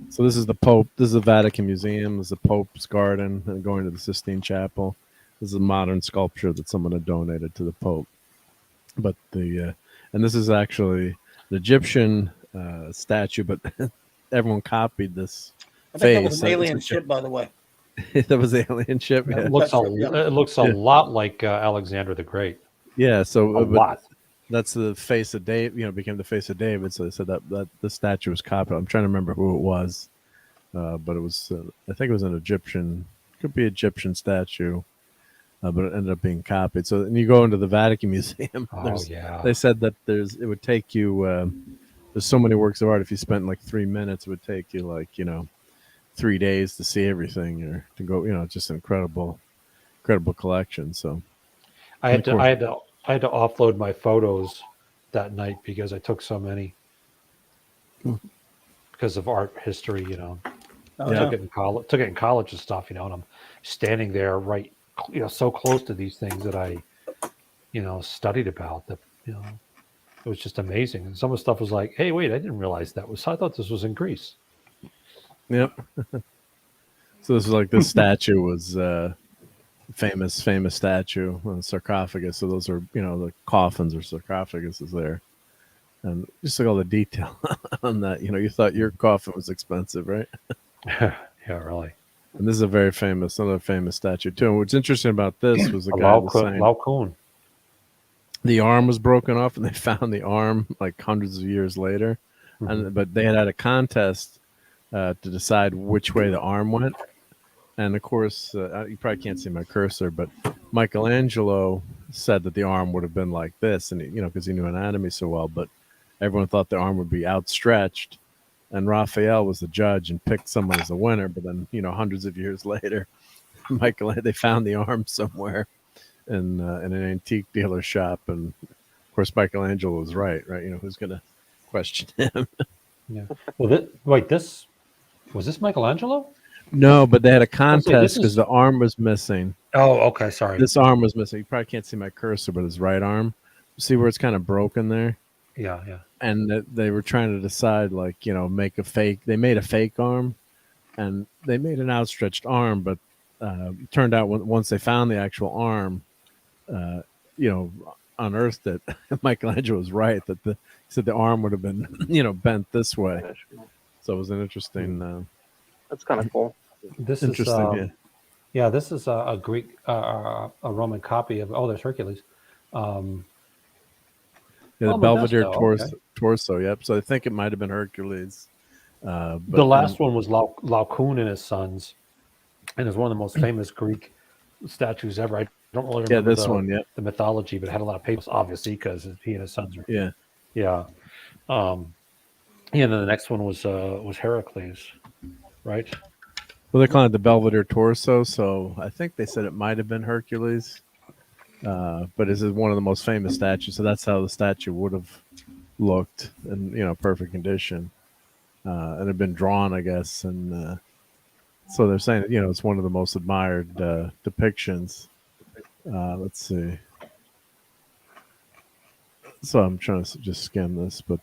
So this is the Pope. This is the Vatican Museum. This is the Pope's garden. And going to the Sistine Chapel. This is a modern sculpture that someone had donated to the Pope. But and this is actually the Egyptian statue, but everyone copied this. I think that was an alien ship, by the way. That was the alien ship. Yeah. It looks a lot like Alexander the Great. Yeah. So a lot. That's the face of Dave. Became the face of David. So they said that the statue was copied. I'm trying to remember who it was, but it was. I think it was an Egyptian. Could be Egyptian statue, but it ended up being copied. So and you go into the Vatican Museum. Oh yeah. They said that it would take you. There's so many works of art. If you spent like 3 minutes, it would take you like 3 days to see everything, or to go. Just an incredible collection. So I had to offload my photos that night because I took so many because of art history. I took it in college and stuff. And I'm standing there right, so close to these things that I, studied about. That it was just amazing. And some of the stuff was like, hey, wait, I didn't realize that was. I thought this was in Greece. Yep. So this is like this statue was famous statue on a sarcophagus. So those are the coffins or sarcophaguses there, and just like all the detail on that. You thought your coffin was expensive, right? Yeah, really. And this is another famous statue too. And what's interesting about this was the guy Laocoon. The arm was broken off, and they found the arm like hundreds of years later. Mm-hmm. But they had a contest to decide which way the arm went. And of course, you probably can't see my cursor, but Michelangelo said that the arm would have been like this, and because he knew anatomy so well. But everyone thought the arm would be outstretched, and Raphael was the judge and picked someone as the winner. But then, hundreds of years later, they found the arm somewhere in an antique dealer shop, and of course, Michelangelo was right. Who's going to question him? Yeah. Well, this was this Michelangelo? No, but they had a contest because the arm was missing. Oh, okay. Sorry. This arm was missing. You probably can't see my cursor, but his right arm. See where it's kind of broken there? Yeah. And they were trying to decide, make a fake. They made a fake arm, and they made an outstretched arm. But it turned out once they found the actual arm, unearthed it. Michelangelo was right that he said the arm would have been, bent this way. So it was an interesting. That's kind of cool. This interesting. Is, yeah. This is a Greek, a Roman copy of. Oh, there's Hercules. The Belvedere torso. Yep. So I think it might have been Hercules. But the last one was Laocoon and his sons, and it's one of the most famous Greek statues ever. I don't really remember the mythology, but it had a lot of pathos, obviously, because he and his sons are. Yeah. And then the next one was Heracles, right? Well, they call it the Belvedere torso, so I think they said it might have been Hercules. But this is one of the most famous statues, so that's how the statue would have looked in perfect condition. And had been drawn, I guess, and so they're saying it's one of the most admired depictions. Let's see. So I'm trying to just skim this, but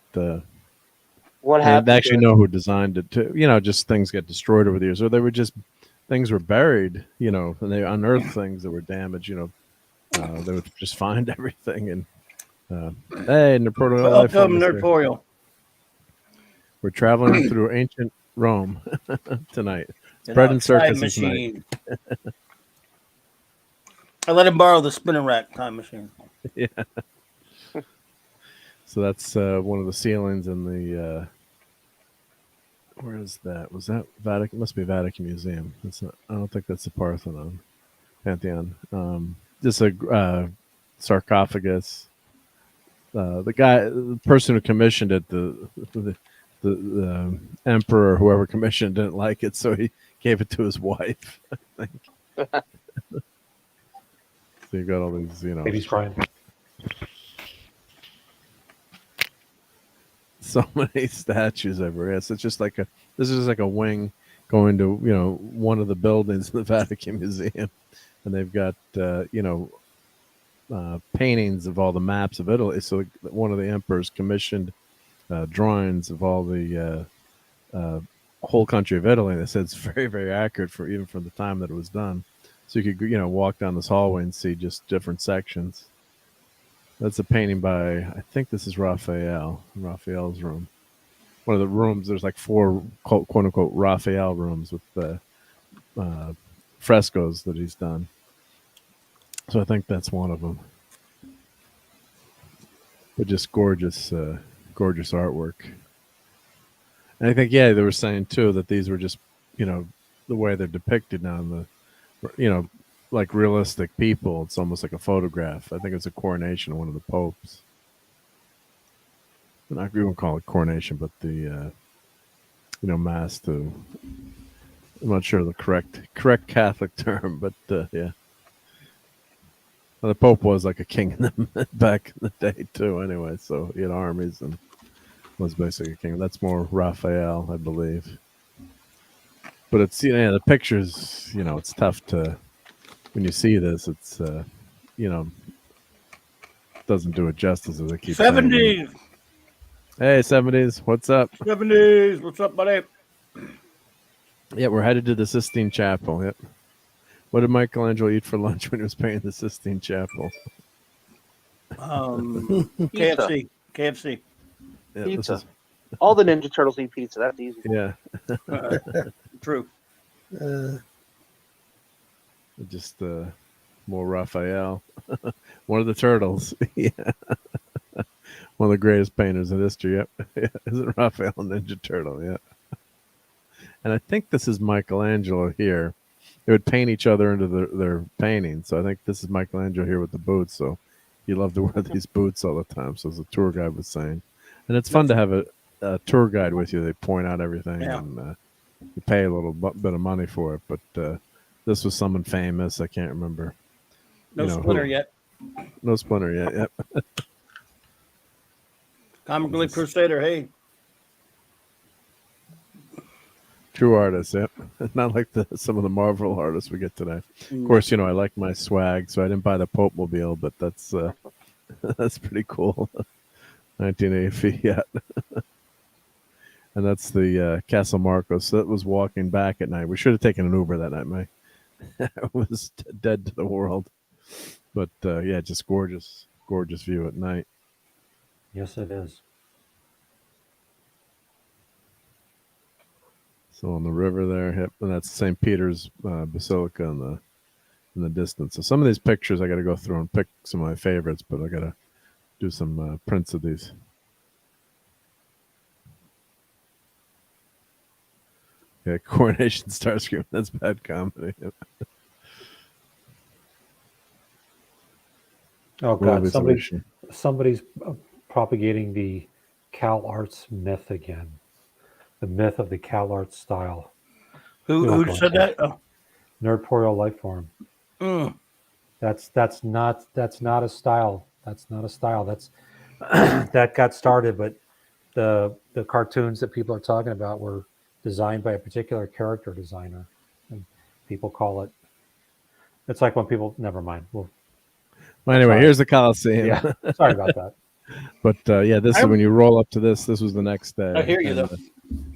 what happened? They actually know who designed it too. Just things get destroyed over the years, or they were just things were buried, and they unearthed things that were damaged. They would just find everything. And hey, welcome, Nerdporio. We're traveling through ancient Rome tonight. Bread and circus tonight. I let him borrow the spinner rack time machine. Yeah. So that's one of the ceilings in the. Where is that? Was that Vatican? Must be Vatican Museum. That's not. I don't think that's the Pantheon. Just a sarcophagus. The person who commissioned it, the emperor or whoever commissioned didn't like it, so he gave it to his wife. I think. So you got all these, Baby's crying. So many statues everywhere. Yes, it's just this is just like a wing going to one of the buildings of the Vatican Museum, and they've got paintings of all the maps of Italy. So one of the emperors commissioned drawings of all the whole country of Italy. And they said it's very, very accurate even from the time that it was done. So you could walk down this hallway and see just different sections. That's a painting by, I think this is Raphael's room. One of the rooms, there's like 4 quote unquote Raphael rooms with frescoes that he's done. So I think that's one of them. but just gorgeous, gorgeous artwork. And I think, yeah, they were saying too that these were just, the way they're depicted now in the, like realistic people. It's almost like a photograph. I think it's a coronation of one of the popes. And I wouldn't call it coronation, but the, mass to. I'm not sure the correct Catholic term, but yeah. Well, the Pope was like a king back in the day too. Anyway, so he had armies and was basically a king. That's more Raphael, I believe. But it's the pictures. It's tough to when you see this. It's doesn't do it justice as I keep saying. 70s. Hey, 70s, what's up? 70s, what's up, buddy? Yeah, we're headed to the Sistine Chapel. Yep. What did Michelangelo eat for lunch when he was painting the Sistine Chapel? KFC. Yeah, Pizza. All the Ninja Turtles eat pizza. That's easy. Yeah. True. Just more Raphael. One of the turtles. Yeah. One of the greatest painters in history. Yep. Yeah. Isn't Raphael a Ninja Turtle? Yeah. And I think this is Michelangelo here. They would paint each other into their paintings. So I think this is Michelangelo here with the boots. So he loved to wear these boots all the time. So as the tour guide was saying. And it's fun to have a tour guide with you. They point out everything. Yeah. And you pay a little bit of money for it. But this was someone famous. I can't remember. No Splinter yet. No Splinter yet. Yep. Comic Relief Crusader, hey. True artists, yep. Not like some of the Marvel artists we get today. Of course, I like my swag, so I didn't buy the Pope Mobile, but that's that's pretty cool. 1980 Fiat. And that's the Castle Marcos. So that was walking back at night. We should have taken an Uber that night, Mike. I was dead to the world. But yeah, just gorgeous view at night. Yes, it is. So on the river there, yep, and that's St. Peter's Basilica in the distance. So some of these pictures I got to go through and pick some of my favorites, but I got to do some prints of these. Yeah, Coronation Starscream. That's bad comedy. Yep. Oh God, somebody's propagating the Cal Arts myth again. The myth of the Cal Arts style. Who said that? Oh. Nerdporeal life form. That's not a style. That's not a style. That's that got started, but the cartoons that people are talking about were designed by a particular character designer, and people call it. It's like when people. Never mind. Well, anyway, here's the Coliseum. Yeah, sorry about that. But yeah, this is when you roll up to this. This was the next day. I hear you though.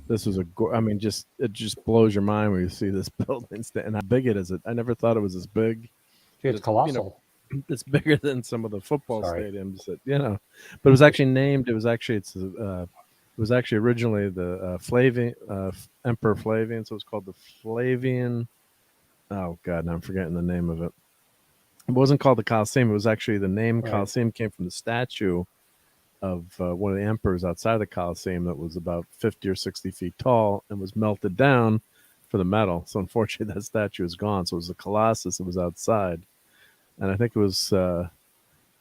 This was it just blows your mind when you see this building and how big it is. I never thought it was as big. It's colossal. It's bigger than some of the football stadiums that but it was actually named. It was actually originally the Flavian Emperor Flavian, so it was called the Flavian. Oh God, now I'm forgetting the name of it. It wasn't called the Colosseum. It was actually the name Colosseum came from the statue of one of the emperors outside the Colosseum that was about 50 or 60 feet tall and was melted down for the metal. So unfortunately, that statue is gone. So it was the Colossus that was outside, and I think it was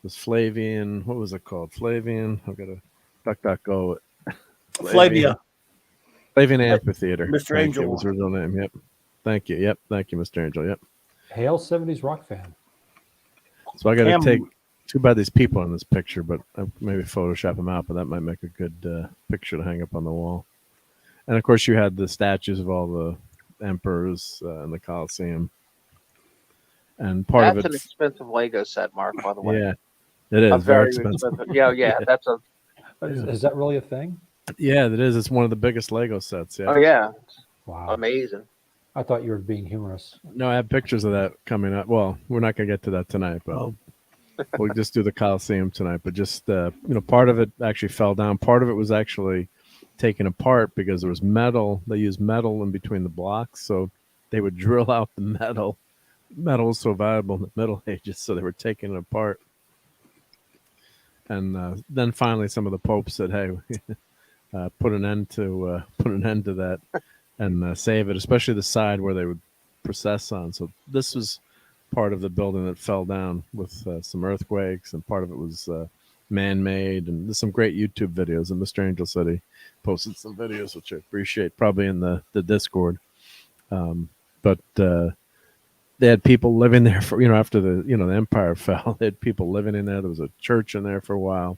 Flavian. What was it called? Flavian. I've got to DuckDuckGo. Flavia. Flavian Amphitheater. Mr. Angel was her real name. Yep. Thank you. Yep. Thank you, Mr. Angel. Yep. Hail 70s rock fan. So I got to take. Too bad these people in this picture, but maybe Photoshop them out. But that might make a good picture to hang up on the wall. And of course, you had the statues of all the emperors in the Colosseum. And that's an expensive Lego set, Mark. By the way, yeah, it is very expensive. Yeah, that's a. Is that really a thing? Yeah, it is. It's one of the biggest Lego sets. Yeah. Oh yeah. Wow. Amazing. I thought you were being humorous. No, I have pictures of that coming up. Well, we're not going to get to that tonight, but we'll just do the Coliseum tonight. But just part of it actually fell down. Part of it was actually taken apart because there was metal. They used metal in between the blocks, so they would drill out the metal. Metal was so valuable in the Middle Ages, so they were taking it apart. and then finally some of the popes said, "Hey, put an end to that and save it," especially the side where they would process on. So this was part of the building that fell down with some earthquakes, and part of it was man-made. And there's some great YouTube videos, and Mr. Angel said he posted some videos, which I appreciate, probably in the Discord. But they had people living there for, after the empire fell, they had people living in there. There was a church in there for a while,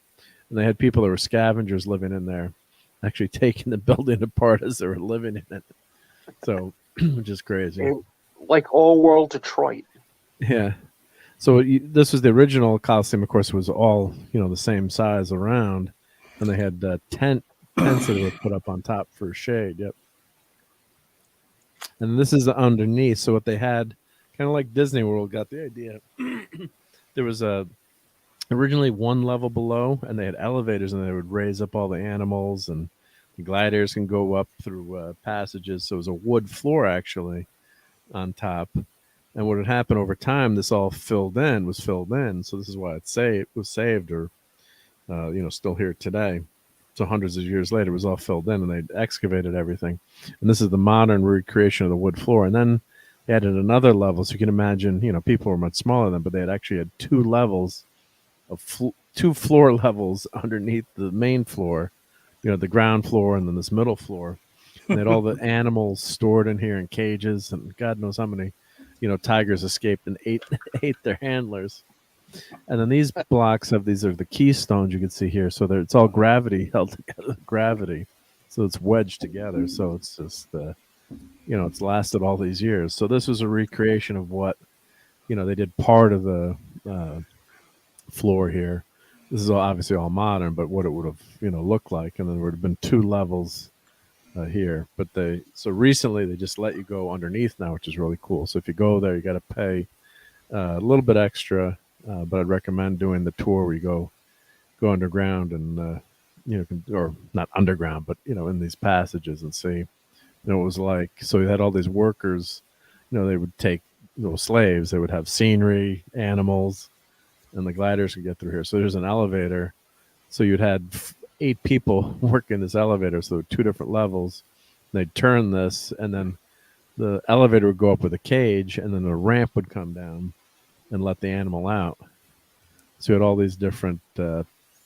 and they had people that were scavengers living in there, actually taking the building apart as they were living in it. So, which is crazy. Like all world Detroit. Yeah. So this was the original Coliseum. Of course, it was all, the same size around, and they had tents that were put up on top for shade. Yep. And this is underneath. So what they had, kind of like Disney World, got the idea. There was originally one level below, and they had elevators, and they would raise up all the animals, and the gliders can go up through passages. So it was a wood floor actually on top. And what had happened over time, this all was filled in. So this is why it was saved, or still here today. So hundreds of years later, it was all filled in, and they excavated everything. And this is the modern recreation of the wood floor. And then they added another level, so you can imagine, people were much smaller than, but they had actually had two levels of two floor levels underneath the main floor, the ground floor, and then this middle floor. And they had all the animals stored in here in cages, and God knows how many, tigers escaped and ate their handlers. And then these blocks these are the keystones you can see here. So it's all gravity held together with gravity. So it's wedged together. So it's just, it's lasted all these years. So this was a recreation of what, they did part of the floor here. This is obviously all modern, but what it would have, looked like. And then there would have been two levels here. But so recently they just let you go underneath now, which is really cool. So if you go there, you got to pay a little bit extra. But I'd recommend doing the tour where you go underground and or not underground, but in these passages and see what it was like. So you had all these workers, they would take slaves. They would have scenery, animals, and the gliders could get through here. So there's an elevator. So you'd had 8 people working this elevator. So there were 2 different levels. They'd turn this, and then the elevator would go up with a cage, and then the ramp would come down and let the animal out. So you had all these different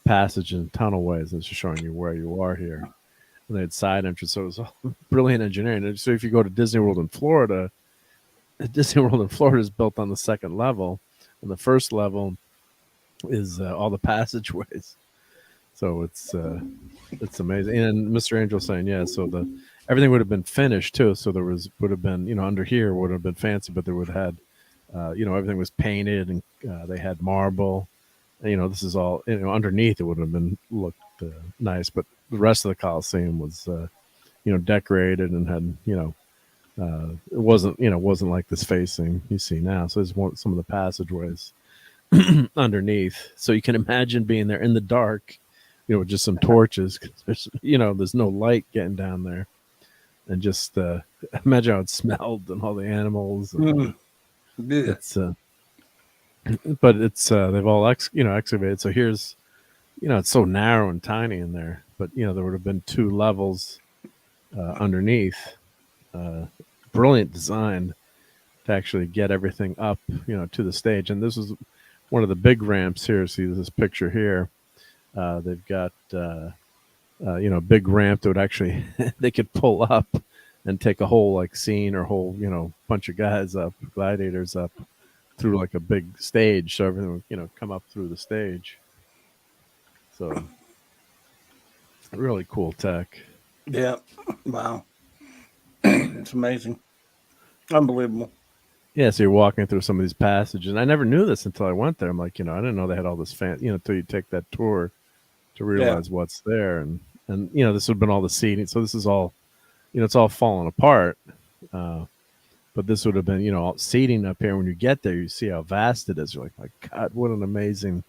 passages and tunnel ways. It's just showing you where you are here. And they had side entrances. So it was all brilliant engineering. And so if you go to Disney World in Florida, Disney World in Florida is built on the second level. And the first level is all the passageways. So it's amazing. And Mr. Angel saying, yeah, so everything would have been finished too. So there would have been, under here would have been fancy, but there would have had everything was painted, and they had marble. And, this is all, underneath it would have been looked nice, but the rest of the Coliseum was, decorated and had, it wasn't like this facing you see now. So there's some of the passageways underneath. So you can imagine being there in the dark, with just some torches. 'Cause there's no light getting down there, and just imagine how it smelled and all the animals. And, it's but it's they've all excavated. So here's it's so narrow and tiny in there, but there would have been 2 levels underneath. Brilliant design to actually get everything up to the stage. And this is one of the big ramps here. See this picture here. They've got a big ramp that would actually they could pull up and take a whole scene or whole bunch of guys up, gladiators up through a big stage, so everything would come up through the stage. So really cool tech. Yeah. Wow. It's amazing. Unbelievable. Yeah, so you're walking through some of these passages, and I never knew this until I went there. I'm like, I didn't know they had all this until you take that tour to realize what's there. And this would have been all the seating. So this is all it's all falling apart. But this would have been, all seating up here. When you get there, you see how vast it is. You're like, my God, what an amazing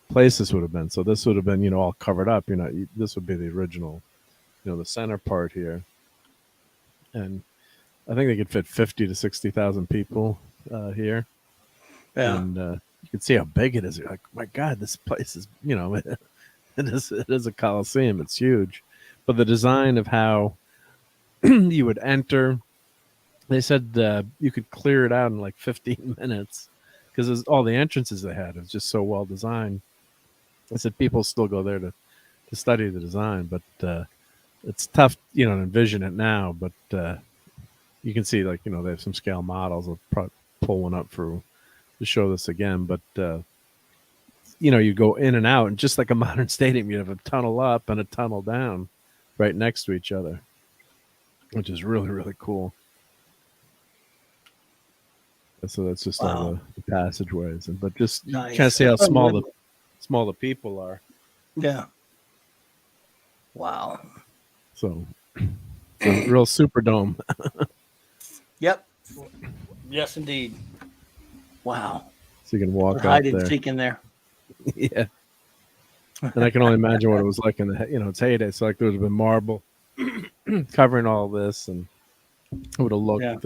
place this would have been. So this would have been, all covered up. This would be the original, the center part here. And I think they could fit 50 to 60,000 people here. Yeah. And you can see how big it is. You're like, my God, this place is, it is a coliseum. It's huge. But the design of how you would enter, they said you could clear it out in like 15 minutes because all the entrances they had. It was just so well designed. I said people still go there to study the design, but it's tough, to envision it now. But you can see, like, they have some scale models. I'll probably pull one up to show this again. But you go in and out, and just like a modern stadium, you have a tunnel up and a tunnel down, right next to each other, which is really, really cool. So that's just all the passageways, but just Nice. kind of see how small the people are. Yeah. Wow. So it's a real Superdome. Yep. Yes, indeed. Wow. So you can walk They're out hide and there. seek in there. Yeah. And I can only imagine what it was like in its heyday. So like there would have been marble covering all this, and it would have looked,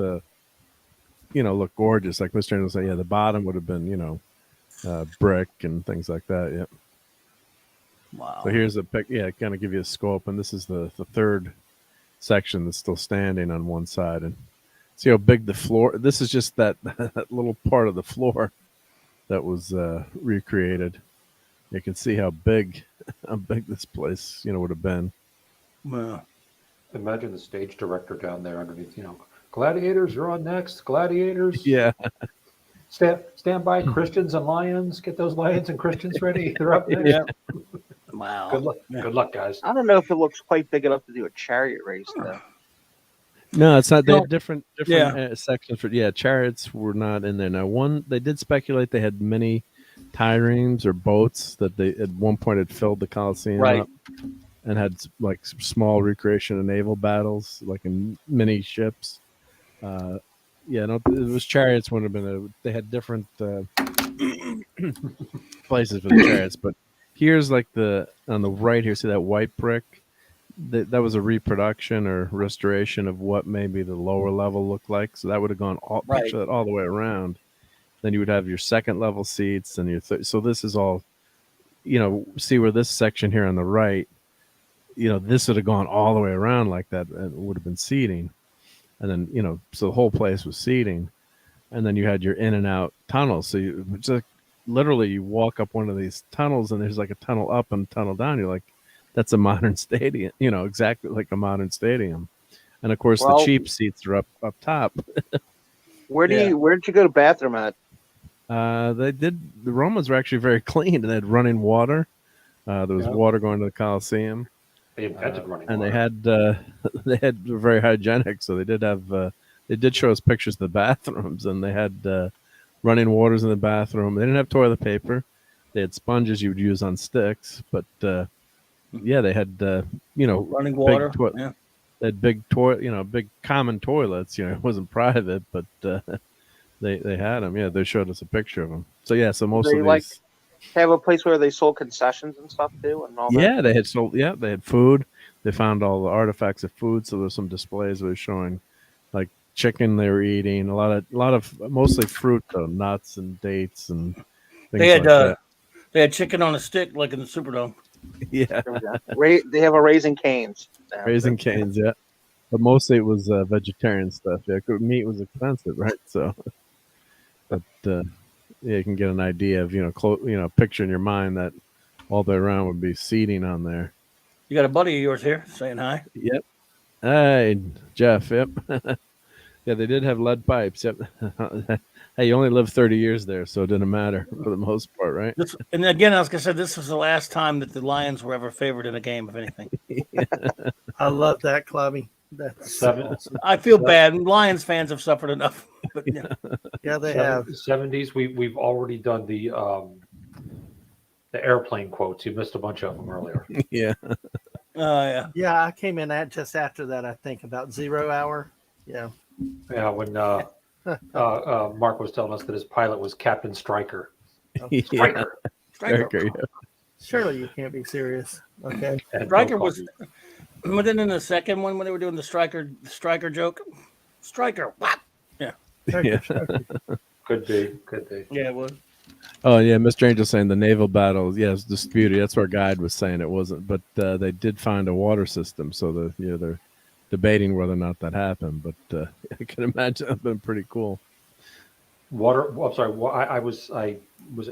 look gorgeous. Like Mr. Anderson said, the bottom would have been, brick and things like that. Yeah. Wow. So here's a pic. Yeah, kind of give you a scope, and this is the third section that's still standing on one side, and see how big the floor. This is just that little part of the floor that was recreated. You can see how big this place, would have been. Wow. Imagine the stage director down there underneath, gladiators, you're on next. Gladiators. Yeah. Stand by, Christians and lions. Get those lions and Christians ready. They're up next. Yeah. Wow. Good luck. Yeah. Good luck, guys. I don't know if it looks quite big enough to do a chariot race, though. No, it's not. They No. had different sections for. Yeah, chariots were not in there. Now, they did speculate they had many triremes or boats that they at one point had filled the Coliseum up and had like small recreation and naval battles, like in mini ships. It was chariots would have been. They had different places for the chariots, but here's like on the right here. See that white brick? That was a reproduction or restoration of what maybe the lower level looked like. So that would have gone picture that all the way around. Then you would have your second level seats and your so this is all, see where this section here on the right, this would have gone all the way around like that, and it would have been seating. And then, so the whole place was seating, and then you had your in and out tunnels. So you just literally you walk up one of these tunnels and there's like a tunnel up and a tunnel down. You're like, that's a modern stadium, exactly like a modern stadium. And of course, the cheap seats are up top. Where did you go to bathroom at? The Romans were actually very clean. They had running water. There was water going to the Coliseum. They invented running and water. they had very hygienic. So they did have they did show us pictures of the bathrooms, and they had running waters in the bathroom. They didn't have toilet paper. They had sponges you would use on sticks, but they had running water. They had big big common toilets. It wasn't private, but they had them. Yeah, they showed us a picture of them. So so most of these have a place where they sold concessions and stuff too, and all that. Yeah, they had sold. Yeah, they had food. They found all the artifacts of food. So there's some displays that were showing like chicken they were eating. A lot of mostly fruit though, nuts and dates and things they had like that. They had chicken on a stick like in the Superdome. Yeah, they have a Raising Cane's. Raising Cane's, yeah. But mostly it was vegetarian stuff. Yeah, meat was expensive, right? So, but you can get an idea of picture in your mind that all the way around would be seating on there. You got a buddy of yours here saying hi. Yep. Hey, Jeff. Yep. Yeah, they did have lead pipes. Yep. Hey, you only lived 30 years there, so it didn't matter for the most part, right? And again, as I said, this was the last time that the Lions were ever favored in a game, if anything. I love that, Clubby. That's awesome. I feel bad. Lions fans have suffered enough. But, yeah, they have. 70s. We've already done the airplane quotes. You missed a bunch of them earlier. Yeah. Yeah, I came in just after that. I think about 0 hour. Yeah. Yeah, when Mark was telling us that his pilot was Captain Stryker. Stryker. Yeah. Surely you can't be serious. Okay. Stryker was then in the second one when they were doing the Stryker joke. Stryker, what? Yeah. Yeah. Could be. Yeah, it was. Oh yeah, Mr. Angel saying the naval battle, yes, disputed. That's what our guide was saying it wasn't, but they did find a water system, so they're debating whether or not that happened. But I can imagine that'd been pretty cool. Water. I'm sorry. I was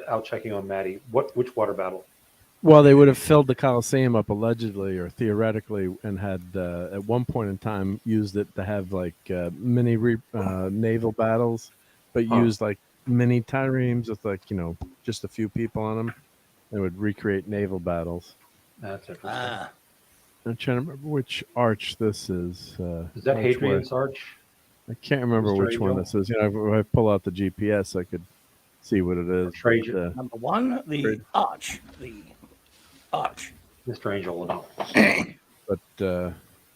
out checking on Maddie. Which water battle? Well, they would have filled the Coliseum up allegedly or theoretically, and had at one point in time used it to have like mini naval battles, but used like mini triremes with like just a few people on them. They would recreate naval battles. That's interesting. I'm trying to remember which arch this is. Is that Hadrian's Arch? I can't remember which one this is. If I pull out the GPS, I could see what it is. Trajan. Number one, the arch. The arch. Mr. Angel will know. But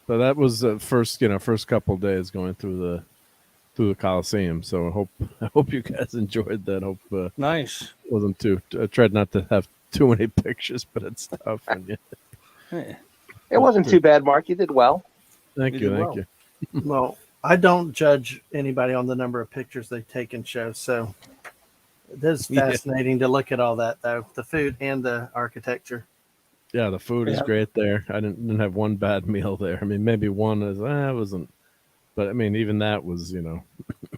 that was the first couple of days going through the Coliseum. So I hope you guys enjoyed that. Hope nice. Wasn't too. I tried not to have too many pictures, but it's tough. It wasn't too bad, Mark. You did well. Thank you. Well, I don't judge anybody on the number of pictures they take in shows, so it is fascinating to look at all that, though, the food and the architecture. Yeah, the food is great there. I didn't have one bad meal there. I mean, maybe one is it wasn't, but I mean, even that was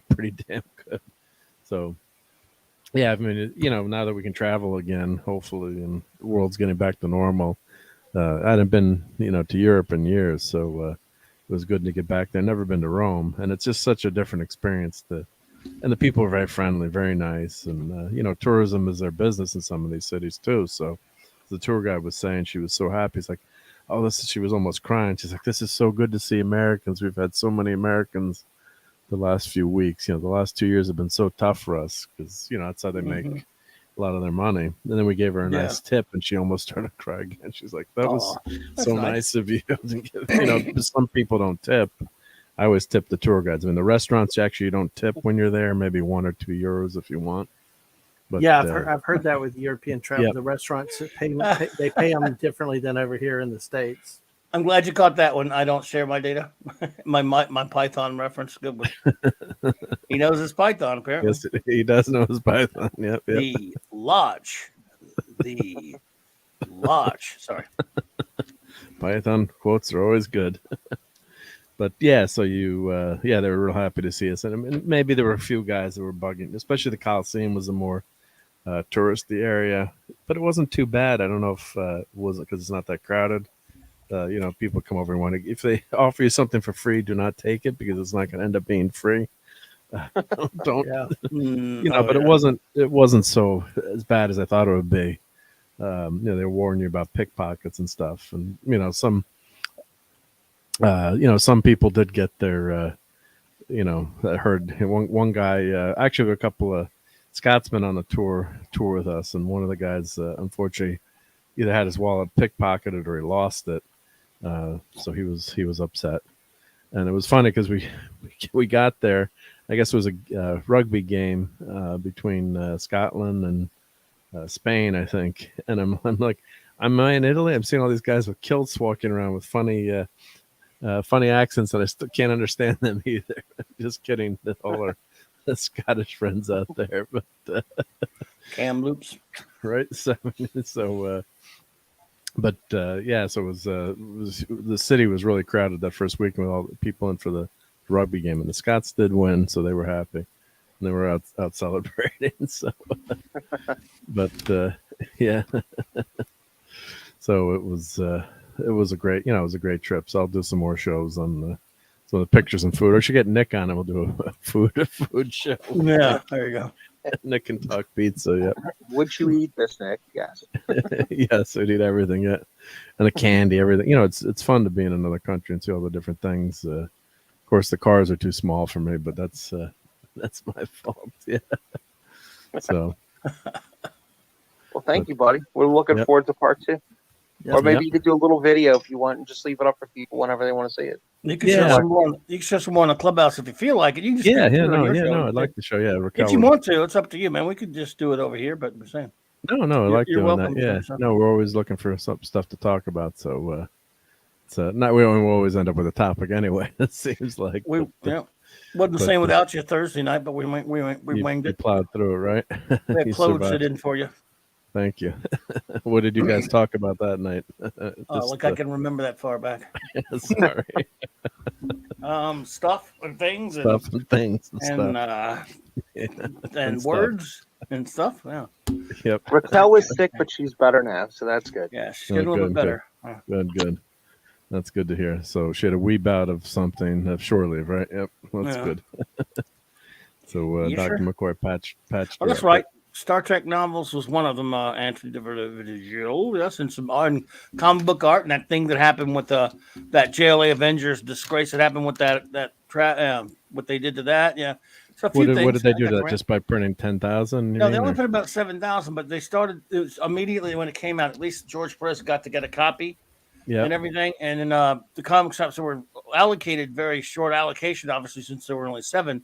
pretty damn good. So, yeah, I mean, now that we can travel again, hopefully, and the world's getting back to normal. I hadn't been, to Europe in years, so it was good to get back there. Never been to Rome, and it's just such a different experience. And the people are very friendly, very nice, and tourism is their business in some of these cities too. So, the tour guide was saying she was so happy. It's like, she was almost crying. She's like, this is so good to see Americans. We've had so many Americans the last few weeks. The last 2 years have been so tough for us because that's how they make a lot of their money. And then we gave her a nice tip, and she almost started to cry again. She's like, that was so nice of you. Some people don't tip. I always tip the tour guides. I mean, the restaurants, you don't tip when you're there, maybe €1 or €2 if you want. But, I've heard that with European travel. The restaurants they pay them differently than over here in the States. I'm glad you caught that one. I don't share my data. my Python reference. Good one. He knows his Python, apparently. Yes, he does know his Python. Yep. The lodge. Sorry. Python quotes are always good. But so they were real happy to see us. And maybe there were a few guys that were bugging, especially the Coliseum was a more touristy area, but it wasn't too bad. I don't know if it wasn't because it's not that crowded. People come over and want to, if they offer you something for free, do not take it because it's not going to end up being free. Don't. But it wasn't so as bad as I thought it would be. They warn you about pickpockets and stuff, and some people did get their I heard one guy, actually a couple of Scotsmen on the tour with us, and one of the guys unfortunately either had his wallet pickpocketed or he lost it, so he was upset. And it was funny because we got there. I guess it was a rugby game between Scotland and Spain, I think. And I'm like, am I in Italy? I'm seeing all these guys with kilts walking around with funny accents, and I still can't understand them either. Just kidding. All our Scottish friends out there, but Kamloops, right? So it was the city was really crowded that first week with all the people in for the rugby game, and the Scots did win, so they were happy, and they were out celebrating. So, but so it was a great trip. So I'll do some more shows on some of the pictures and food. Or should get Nick on, and we'll do a food show. Yeah, there you go. Nick can talk pizza. Yeah. Would you eat this, Nick? Yes. Yes, we'd eat everything. Yeah, and the candy, everything. It's fun to be in another country and see all the different things. Of course, the cars are too small for me, but that's my fault. Yeah. So. Well, thank you, buddy. We're looking forward to part 2. Or maybe you could do a little video if you want and just leave it up for people whenever they want to see it. You can share some more. You can share some more on the Clubhouse if you feel like it. You can just I'd like to show. Yeah, Raquel, if you want to, it's up to you, man. We could just do it over here, but we're saying. No, I like doing that. Yeah, no, we're always looking for some stuff to talk about. So, we always end up with a topic anyway. It seems like. Wasn't the But, same without you Thursday night, but we winged You it. plowed through it, right? We had You closed survived. it in for you. Thank you. What did you guys talk about that night? I can remember that far back. Sorry. Stuff and things Stuff and things and and stuff. and stuff. words and stuff. Yeah, Yep. Raquel was sick, but she's better now, so that's good. yeah, she's getting a little bit better. Good. That's good to hear. So she had a wee bout of something of shore leave, right? Yep. That's good. So Dr. Sure? McCoy patched. Oh, that's right. Star Trek novels was one of them. Anthony DeVergil, yes, and some comic book art, and that thing that happened with that JLA Avengers disgrace that happened with what they did to that. Yeah, so a few things. What did they do to that? Just by printing 10,000? No, they only put about 7,000, but they started. It was immediately when it came out. At least George Perez got to get a copy. Yeah, and everything, and then the comic shops were allocated very short allocation, obviously, since there were only 7,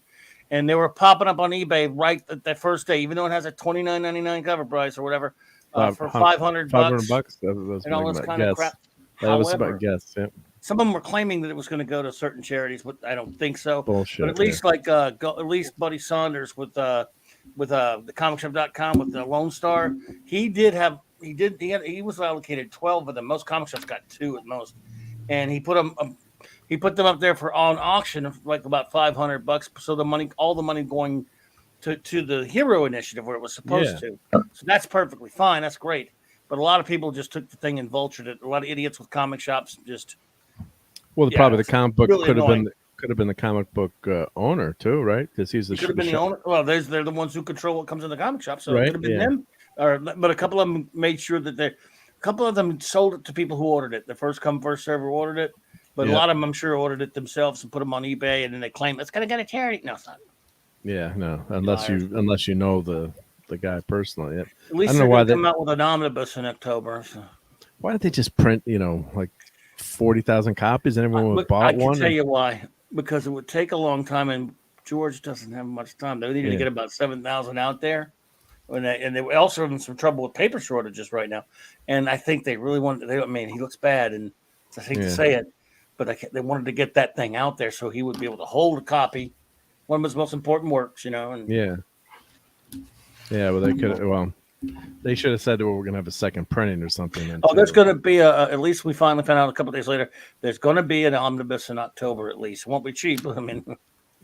and they were popping up on eBay right that first day, even though it has a $29.99 cover price or whatever, for $500. $500. That was and all this kind of crap. That was about guess. Yeah. Some of them were claiming that it was going to go to certain charities, but I don't think so. Bullshit. But at least at least Buddy Saunders with the comicshop.com with the Lone Star, he was allocated 12 of them. Most comic shops got 2 at most, and he put them up there for on auction of like about $500. So all the money going to the Hero Initiative where it was supposed to. So that's perfectly fine. That's great. But a lot of people just took the thing and vultured it. A lot of idiots with comic shops just. Well, probably the comic book really could have been the comic book owner too, right? Because he's the could have been the owner. Well, they're the ones who control what comes in the comic shop, so right? it could have been them. But a couple of them made sure that a couple of them sold it to people who ordered it. The first come first server ordered it, but a lot of them I'm sure ordered it themselves and put them on eBay, and then they claim it's going to get a charity. No, it's not. Yeah, no, unless you know the guy personally. Yeah. At least they're going to come out with an omnibus in October. So. Why didn't they just print like 40,000 copies and everyone would bought one? I can tell you why. Because it would take a long time, and George doesn't have much time. They needed to get about 7,000 out there. And they were also having some trouble with paper shortages right now. And I think they really wanted he looks bad, and I hate to say it, but they wanted to get that thing out there so he would be able to hold a copy, one of his most important works, And well, they could. Well, they should have said, "Well, we're going to have a second printing or something." There's going to be at least we finally found out a couple of days later. There's going to be an omnibus in October at least. It won't be cheap. I mean,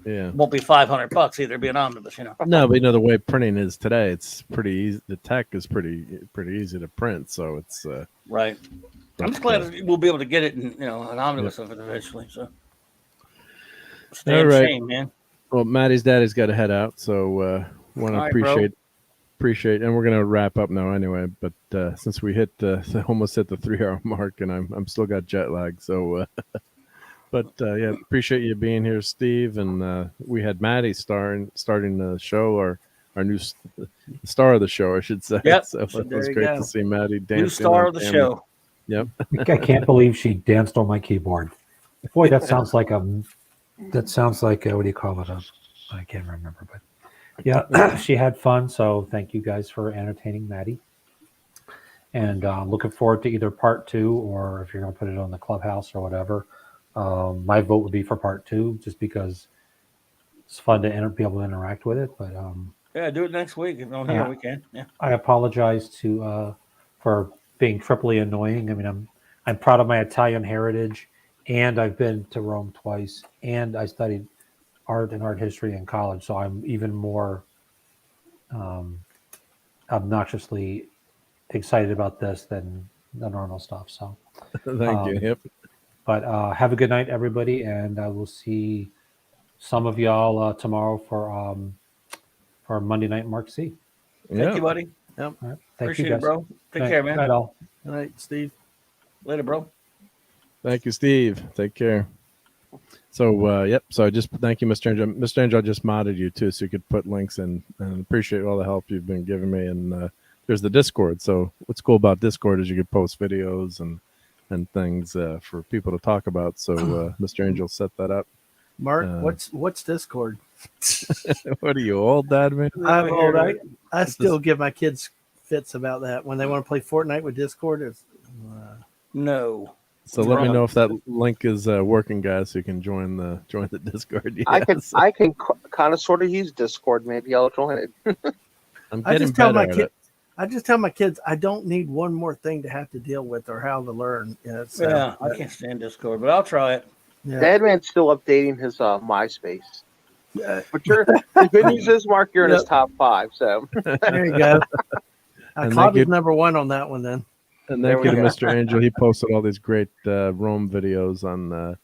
it won't be $500 either. It'll be an omnibus, No, but the way printing is today, it's pretty easy. The tech is pretty easy to print, so it's right. I'm just glad we'll be able to get it in an omnibus of it eventually. So, shame, man. Well, Maddie's daddy's got to head out, so want to appreciate, and we're gonna wrap up now anyway. But since we almost hit the 3-hour mark, and I'm still got jet lag, so. But appreciate you being here, Steve. And we had Maddie starting the show, our new star of the show, I should say. Yep. So it was great to see Maddie dancing. New star of the show. Yep. I can't believe she danced on my keyboard. Boy, that sounds like what do you call it? I can't remember, but yeah, she had fun. So thank you guys for entertaining Maddie. And looking forward to either part 2 or if you're going to put it on the Clubhouse or whatever. My vote would be for part 2, just because it's fun to be able to interact with it. But do it next week. If on here we can. Yeah. I apologize for being triply annoying. I mean, I'm proud of my Italian heritage, and I've been to Rome twice, and I studied art and art history in college, so I'm even more obnoxiously excited about this than the normal stuff. So thank you. Yep. But have a good night, everybody, and I will see some of y'all tomorrow for Monday Night Mark C. Thank you, buddy. Yep. All right. Appreciate it, bro. Take care, man. Good night, all. All right, Steve. Later, bro. Thank you, Steve. Take care. So, So I just thank you, Mr. Angel. Mr. Angel, I just modded you too, so you could put links in, and appreciate all the help you've been giving me. And there's the Discord. So what's cool about Discord is you can post videos and things for people to talk about. So Mr. Angel set that up. Mark, what's Discord? What are you, old, Dad, man? I'm old. I still give my kids fits about that when they want to play Fortnite with Discord. It's no. So let me know if that link is working, guys, so you can join the Discord. Yes. I can kind of sort of use Discord. Maybe I'll join it. I'm getting better at it. I just tell my kids I don't need one more thing to have to deal with or how to learn. Yeah, I can't stand Discord, but I'll try it. Yeah. Dadman's still updating his MySpace. But the good news is, Mark, you're in his top 5. So there you go. Clobby's number 1 on that one then. And thank you to Mr. Angel. He posted all these great Rome videos on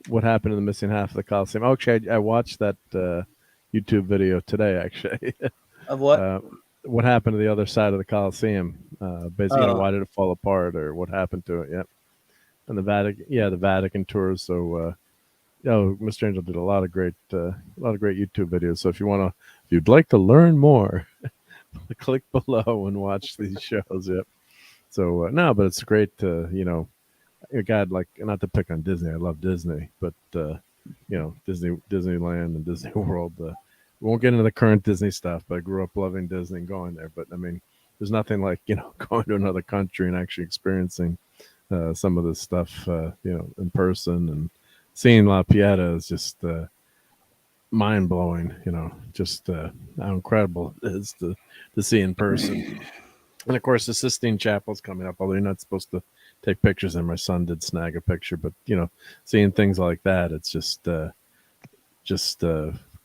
what happened in the missing half of the Coliseum. Actually, I watched that YouTube video today, actually. Of what? What happened to the other side of the Coliseum? Basically, why did it fall apart, or what happened to it? Yep. And the Vatican tours. So, Mr. Angel did a lot of great YouTube videos. So if you'd like to learn more, click below and watch these shows. Yep. So but it's great to God, like, not to pick on Disney. I love Disney, but Disneyland and Disney World. We won't get into the current Disney stuff, but I grew up loving Disney and going there. But I mean, there's nothing like going to another country and actually experiencing some of this stuff, in person, and seeing La Pieta is just mind blowing. Just how incredible it is to see in person. And of course, the Sistine Chapel's coming up, although you're not supposed to take pictures. And my son did snag a picture, but seeing things like that, it's just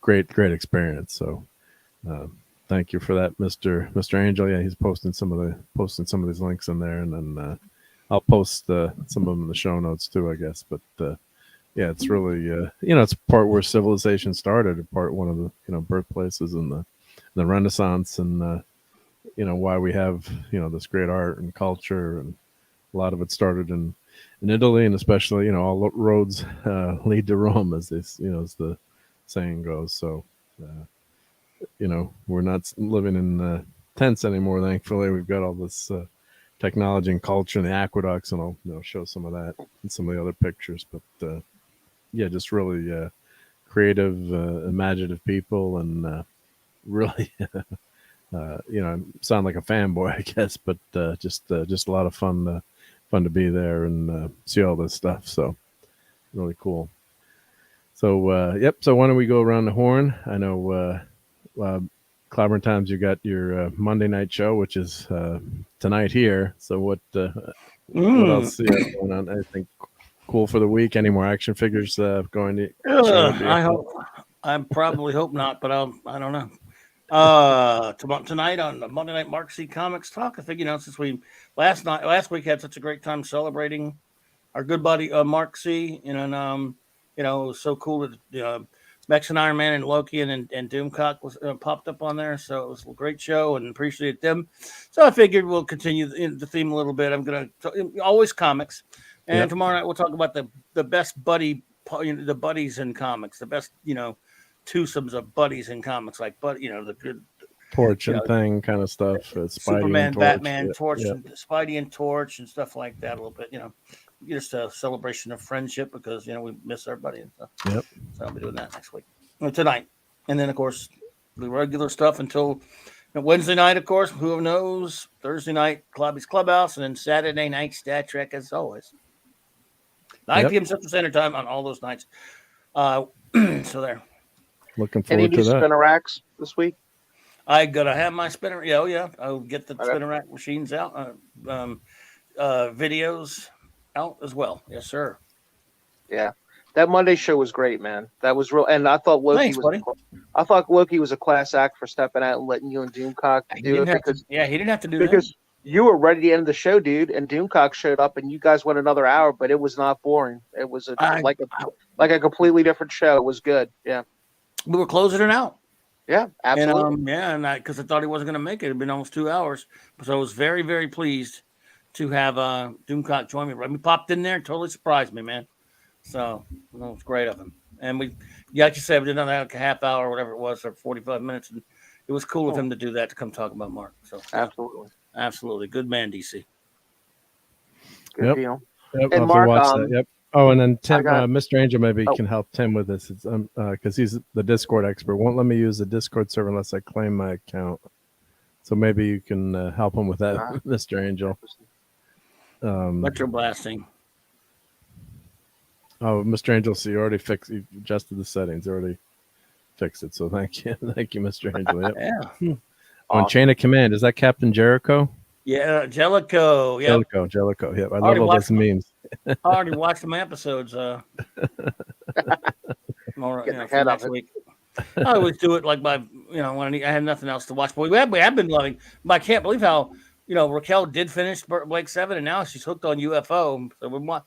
great experience. So thank you for that, Mr. Angel. Yeah, he's posting some of these links in there, and then I'll post some of them in the show notes too, I guess. But it's really it's part where civilization started, part one of the birthplaces in the Renaissance, and why we have this great art and culture, and a lot of it started in Italy, and especially all roads lead to Rome, as as the saying goes. So we're not living in tents anymore, thankfully. We've got all this technology and culture and the aqueducts, and I'll show some of that in some of the other pictures. But just really creative, imaginative people, and really sound like a fanboy, I guess, but just a lot of fun to be there and see all this stuff. So really cool. So so why don't we go around the horn? I know Clobbering Times, you got your Monday night show, which is tonight here. So what else you got going on? I think cool for the week. Any more action figures going to? I probably hope not, but I don't know. Tonight on the Monday Night Mark C Comics Talk, I think since we last week had such a great time celebrating our good buddy Mark C, and it was so cool that Mexican Iron Man and Loki and Doomcock was popped up on there, so it was a great show and appreciate them. So I figured we'll continue the theme a little bit. I'm gonna always comics, and tomorrow night we'll talk about the best buddy, the buddies in comics, the best twosomes of buddies in comics, like the good Torch and thing kind of stuff. Superman, Batman, Torch, and Spidey and Torch and stuff like that. A little bit, just a celebration of friendship, because we miss our buddy and stuff. Yep. So I'll be doing that next week, tonight, and then of course the regular stuff until Wednesday night. Of course, who knows? Thursday night, Clubby's Clubhouse, and then Saturday night, Star Trek, as always. 9 p.m. Central Standard Time on all those nights. So there. Looking forward to that. Any new spinner racks this week? I gotta have my spinner. Yeah, I'll get the spinner rack machines out. Videos out as well. Yes, sir. Yeah, that Monday show was great, man. That was real, and I thought Loki was a class act for stepping out and letting you and Doomcock do it, because he didn't have to do because that. You were ready to end the show, dude, and Doomcock showed up, and you guys went another hour, but it was not boring. It was like a completely different show. It was good. Yeah, we were closing it out. Yeah, absolutely. And because I thought he wasn't going to make it. It'd been almost 2 hours, so I was very, very pleased to have Doomcock join me. He popped in there and totally surprised me, man. So it was great of him. And like you said, we did another like a half hour or whatever it was, or 45 minutes, and it was cool of him to do that, to come talk about Mark. So absolutely, good man, DC. Good deal. Yep, and Mark, yep. Oh, and then Tim, Mr. Angel maybe can help Tim with this. It's because he's the Discord expert. Won't let me use the Discord server unless I claim my account. So maybe you can help him with that, Mr. Angel. Metro blasting. Oh, Mr. Angel, so you already you adjusted the settings. You already fixed it. So thank you. Thank you, Mr. Angel. Yep. Yeah. On Chain of Command, is that Captain Jericho? Yeah, Jellico. Yep. Jellico. Yep. I Already love all those memes. I already watched my episodes. More, Getting for ahead of next it. week. I always do it like when I have nothing else to watch. But we have been loving. But I can't believe how Raquel did finish Blake 7, and now she's hooked on UFO. So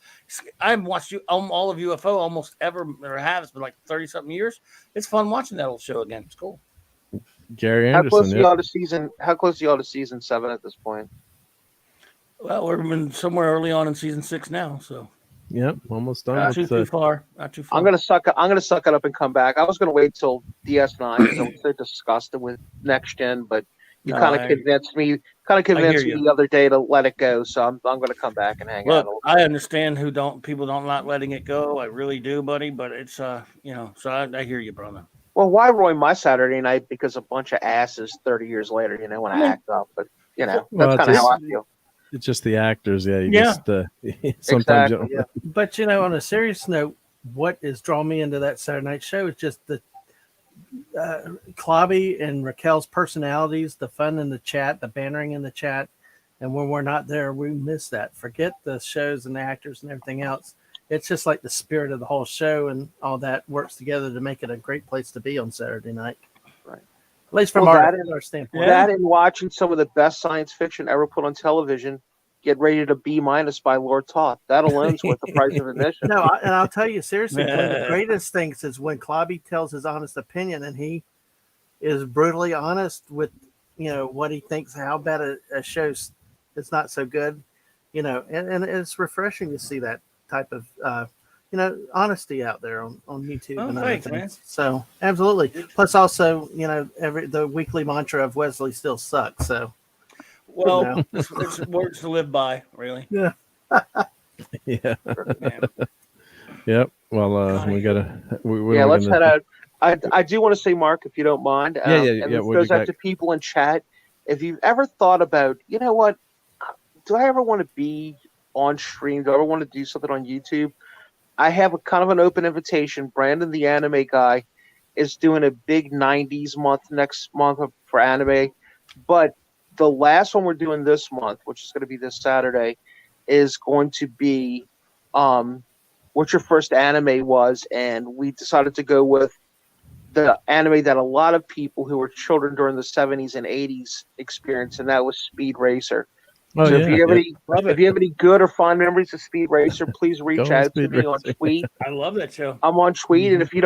I haven't watched all of UFO almost ever, or have. It's been like 30-something years. It's fun watching that old show again. It's cool. Gary How close Anderson. are y'all to season? How close are y'all to season 7 at this point? Well, we're in somewhere early on in season 6 now, so Yep, almost done. not too far. Not too far. I'm gonna suck it up and come back. I was gonna wait till DS9 because I was so disgusted with Next Gen, but you kind of convinced me. The other day to let it go, so I'm gonna come back and hang out. I understand people don't not letting it go. I really do, buddy. But it's so I hear you, brother. Well, why ruin my Saturday night because a bunch of asses 30 years later, when I act up, but that's kind of how I feel. It's just the actors, yeah. Just sometimes. Exactly, yeah. But on a serious note, what is drawing me into that Saturday night show is just the Clobby and Raquel's personalities, the fun in the chat, the bantering in the chat, and when we're not there, we miss that. Forget the shows and the actors and everything else. It's just like the spirit of the whole show and all that works together to make it a great place to be on Saturday night. Right. At least from our standpoint. That and watching some of the best science fiction ever put on television get rated a B- by Lord Toth. That alone's worth the price of admission. No, and I'll tell you seriously, one of the greatest things is when Clobby tells his honest opinion, and he is brutally honest with what he thinks, how bad a show is not so good, and it's refreshing to see that type of honesty out there on YouTube. Oh, and thanks, man. So absolutely. Plus also, the weekly mantra of Wesley still sucks. So well, it's words to live by, really. Yeah. Yeah. Yep. Well, we gotta. Let's head out. I do want to say, Mark, if you don't mind. And this goes out to people in chat. If you've ever thought about, what, do I ever want to be on stream? Do I ever want to do something on YouTube? I have a kind of an open invitation. Brandon, the anime guy, is doing a big 90s month next month for anime. But the last one we're doing this month, which is going to be this Saturday, is going to be what your first anime was. And we decided to go with the anime that a lot of people who were children during the 70s and 80s experienced, and that was Speed Racer. Oh, so if you have any good or fond memories of Speed Racer, please reach out to me on Tweet. I love that show. I'm on Tweet, and if you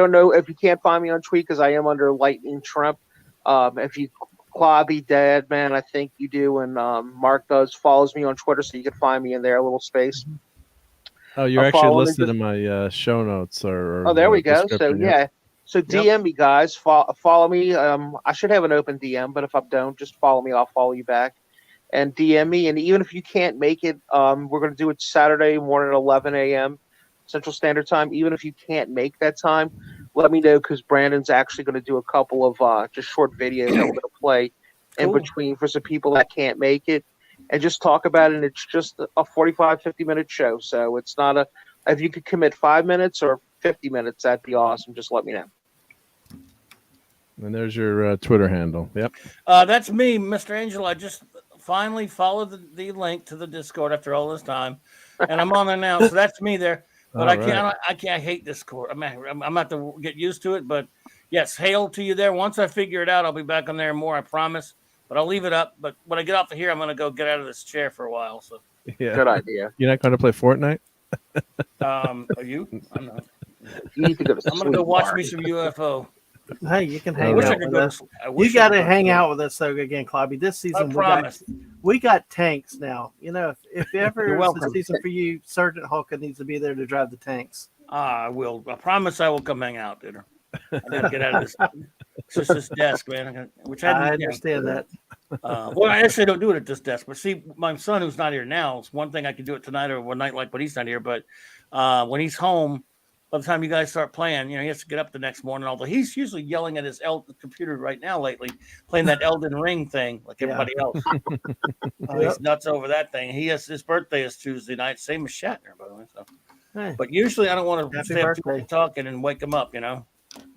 can't find me on Tweet because I am under Lightning Trump, if you Clobby Dad, man, I think you do, and Mark follows me on Twitter, so you can find me in there, a little space. Oh, you're actually listed in my show notes. Or there we go. So yeah. So DM me, guys. Follow me. I should have an open DM, but if I don't, just follow me. I'll follow you back. And DM me. And even if you can't make it, we're going to do it Saturday morning at 11 a.m. Central Standard Time. Even if you can't make that time, let me know because Brandon's actually going to do a couple of just short videos that we're going to play in between for some people that can't make it and just talk about it. And it's just a 45, 50-minute show. So it's not if you could commit 5 minutes or 50 minutes, that'd be awesome. Just let me know. And there's your Twitter handle. Yep. That's me, Mr. Angel. I just finally followed the link to the Discord after all this time, and I'm on there now. So that's me there. But I hate Discord. I'm about to get used to it. But yes, hail to you there. Once I figure it out, I'll be back on there more. I promise. But I'll leave it up. But when I get off of here, I'm going to go get out of this chair for a while. So yeah, good idea. You're not going to play Fortnite? Are you? I'm not. You need to go to sleep. I'm going to go watch me some UFO. Hey, you can hang out with us. You got to hang out with us though again, Clobby. This season we got tanks now. If ever it's the season for you, Sergeant Hulk needs to be there to drive the tanks. I will. I promise I will come hang out, dinner. I got to get out of this. It's just this desk, man. I understand that. Well, I actually don't do it at this desk. But see, my son, who's not here now, it's one thing I could do it tonight or one night like, but he's not here. But when he's home, by the time you guys start playing, he has to get up the next morning. Although he's usually yelling at his computer right now lately, playing that Elden Ring thing like everybody else. He's nuts over that thing. His birthday is Tuesday night, same as Shatner, by the way. So Hey, But usually I don't want to Happy stay up too birthday. late talking and wake him up. I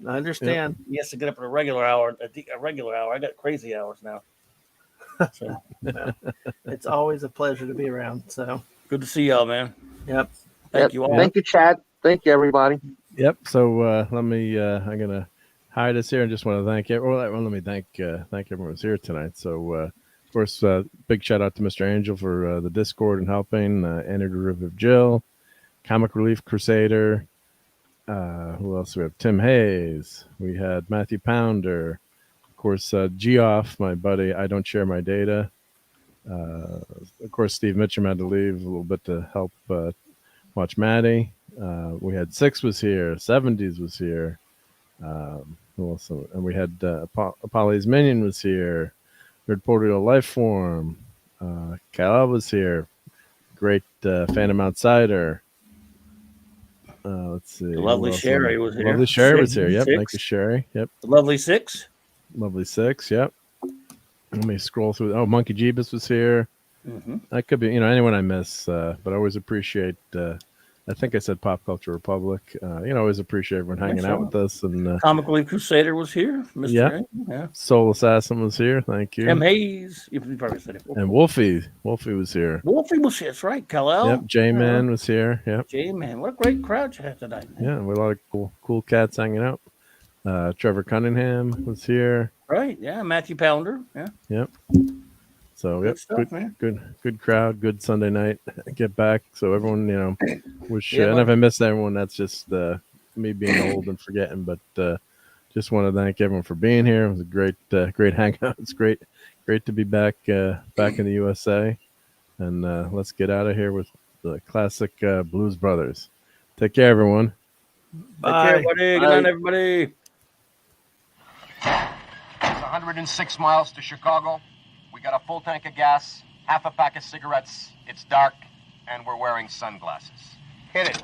understand. He has to get up at a regular hour. I got crazy hours now. So It's always a pleasure to be around. So good to see y'all, man. Yep. Thank you all. Thank you, Chad. Thank you, everybody. Yep. So let me. I'm gonna hide us here and just want to thank everyone. Well, let me thank everyone who's here tonight. So of course, big shout out to Mr. Angel for the Discord and helping. Antiderivative Jill, Comic Relief Crusader. Who else? We have Tim Hayes. We had Matthew Pounder. Of course, Geoff, my buddy. I don't share my data. Of course, Steve Mitchum had to leave a little bit to help watch Maddie. We had Six was here. 70s was here. Who else? And we had Apollo's Minion was here. Third Portal Lifeform. Kyle was here. Great Phantom Outsider. Let's see. The lovely Sherry was here. Lovely Sherry was here. Yep. Thank you, Sherry. Yep. The lovely Six. Lovely Six. Yep. Let me scroll through. Oh, Monkey Jeebus was here. Mm-hmm. That could be, anyone I miss, but I always appreciate. I think I said Pop Culture Republic. Always appreciate everyone hanging out with us. And Comic Relief Crusader was here. Mr. Yeah. Soul Assassin was here. Thank you. Tim Hayes. You probably said it. And Wolfie was here. Wolfie was here. That's right. Kal-El. Yep. J-Man was here. Yep. J-Man. What a great crowd you have tonight. Man. Yeah, with a lot of cool cats hanging out. Trevor Cunningham was here. Right. Yeah. Matthew Pounder. Yeah. Yep. So Good stuff, man. good crowd, good Sunday night. Get back. So everyone, wish. Yeah, and if I missed everyone, that's just me being old and forgetting. But just want to thank everyone for being here. It was a great hangout. It's great to be back in the USA. And let's get out of here with the classic Blues Brothers. Take care, everyone. Bye, everybody. Good night, everybody. It's 106 miles to Chicago. We got a full tank of gas, half a pack of cigarettes. It's dark, and we're wearing sunglasses. Hit it.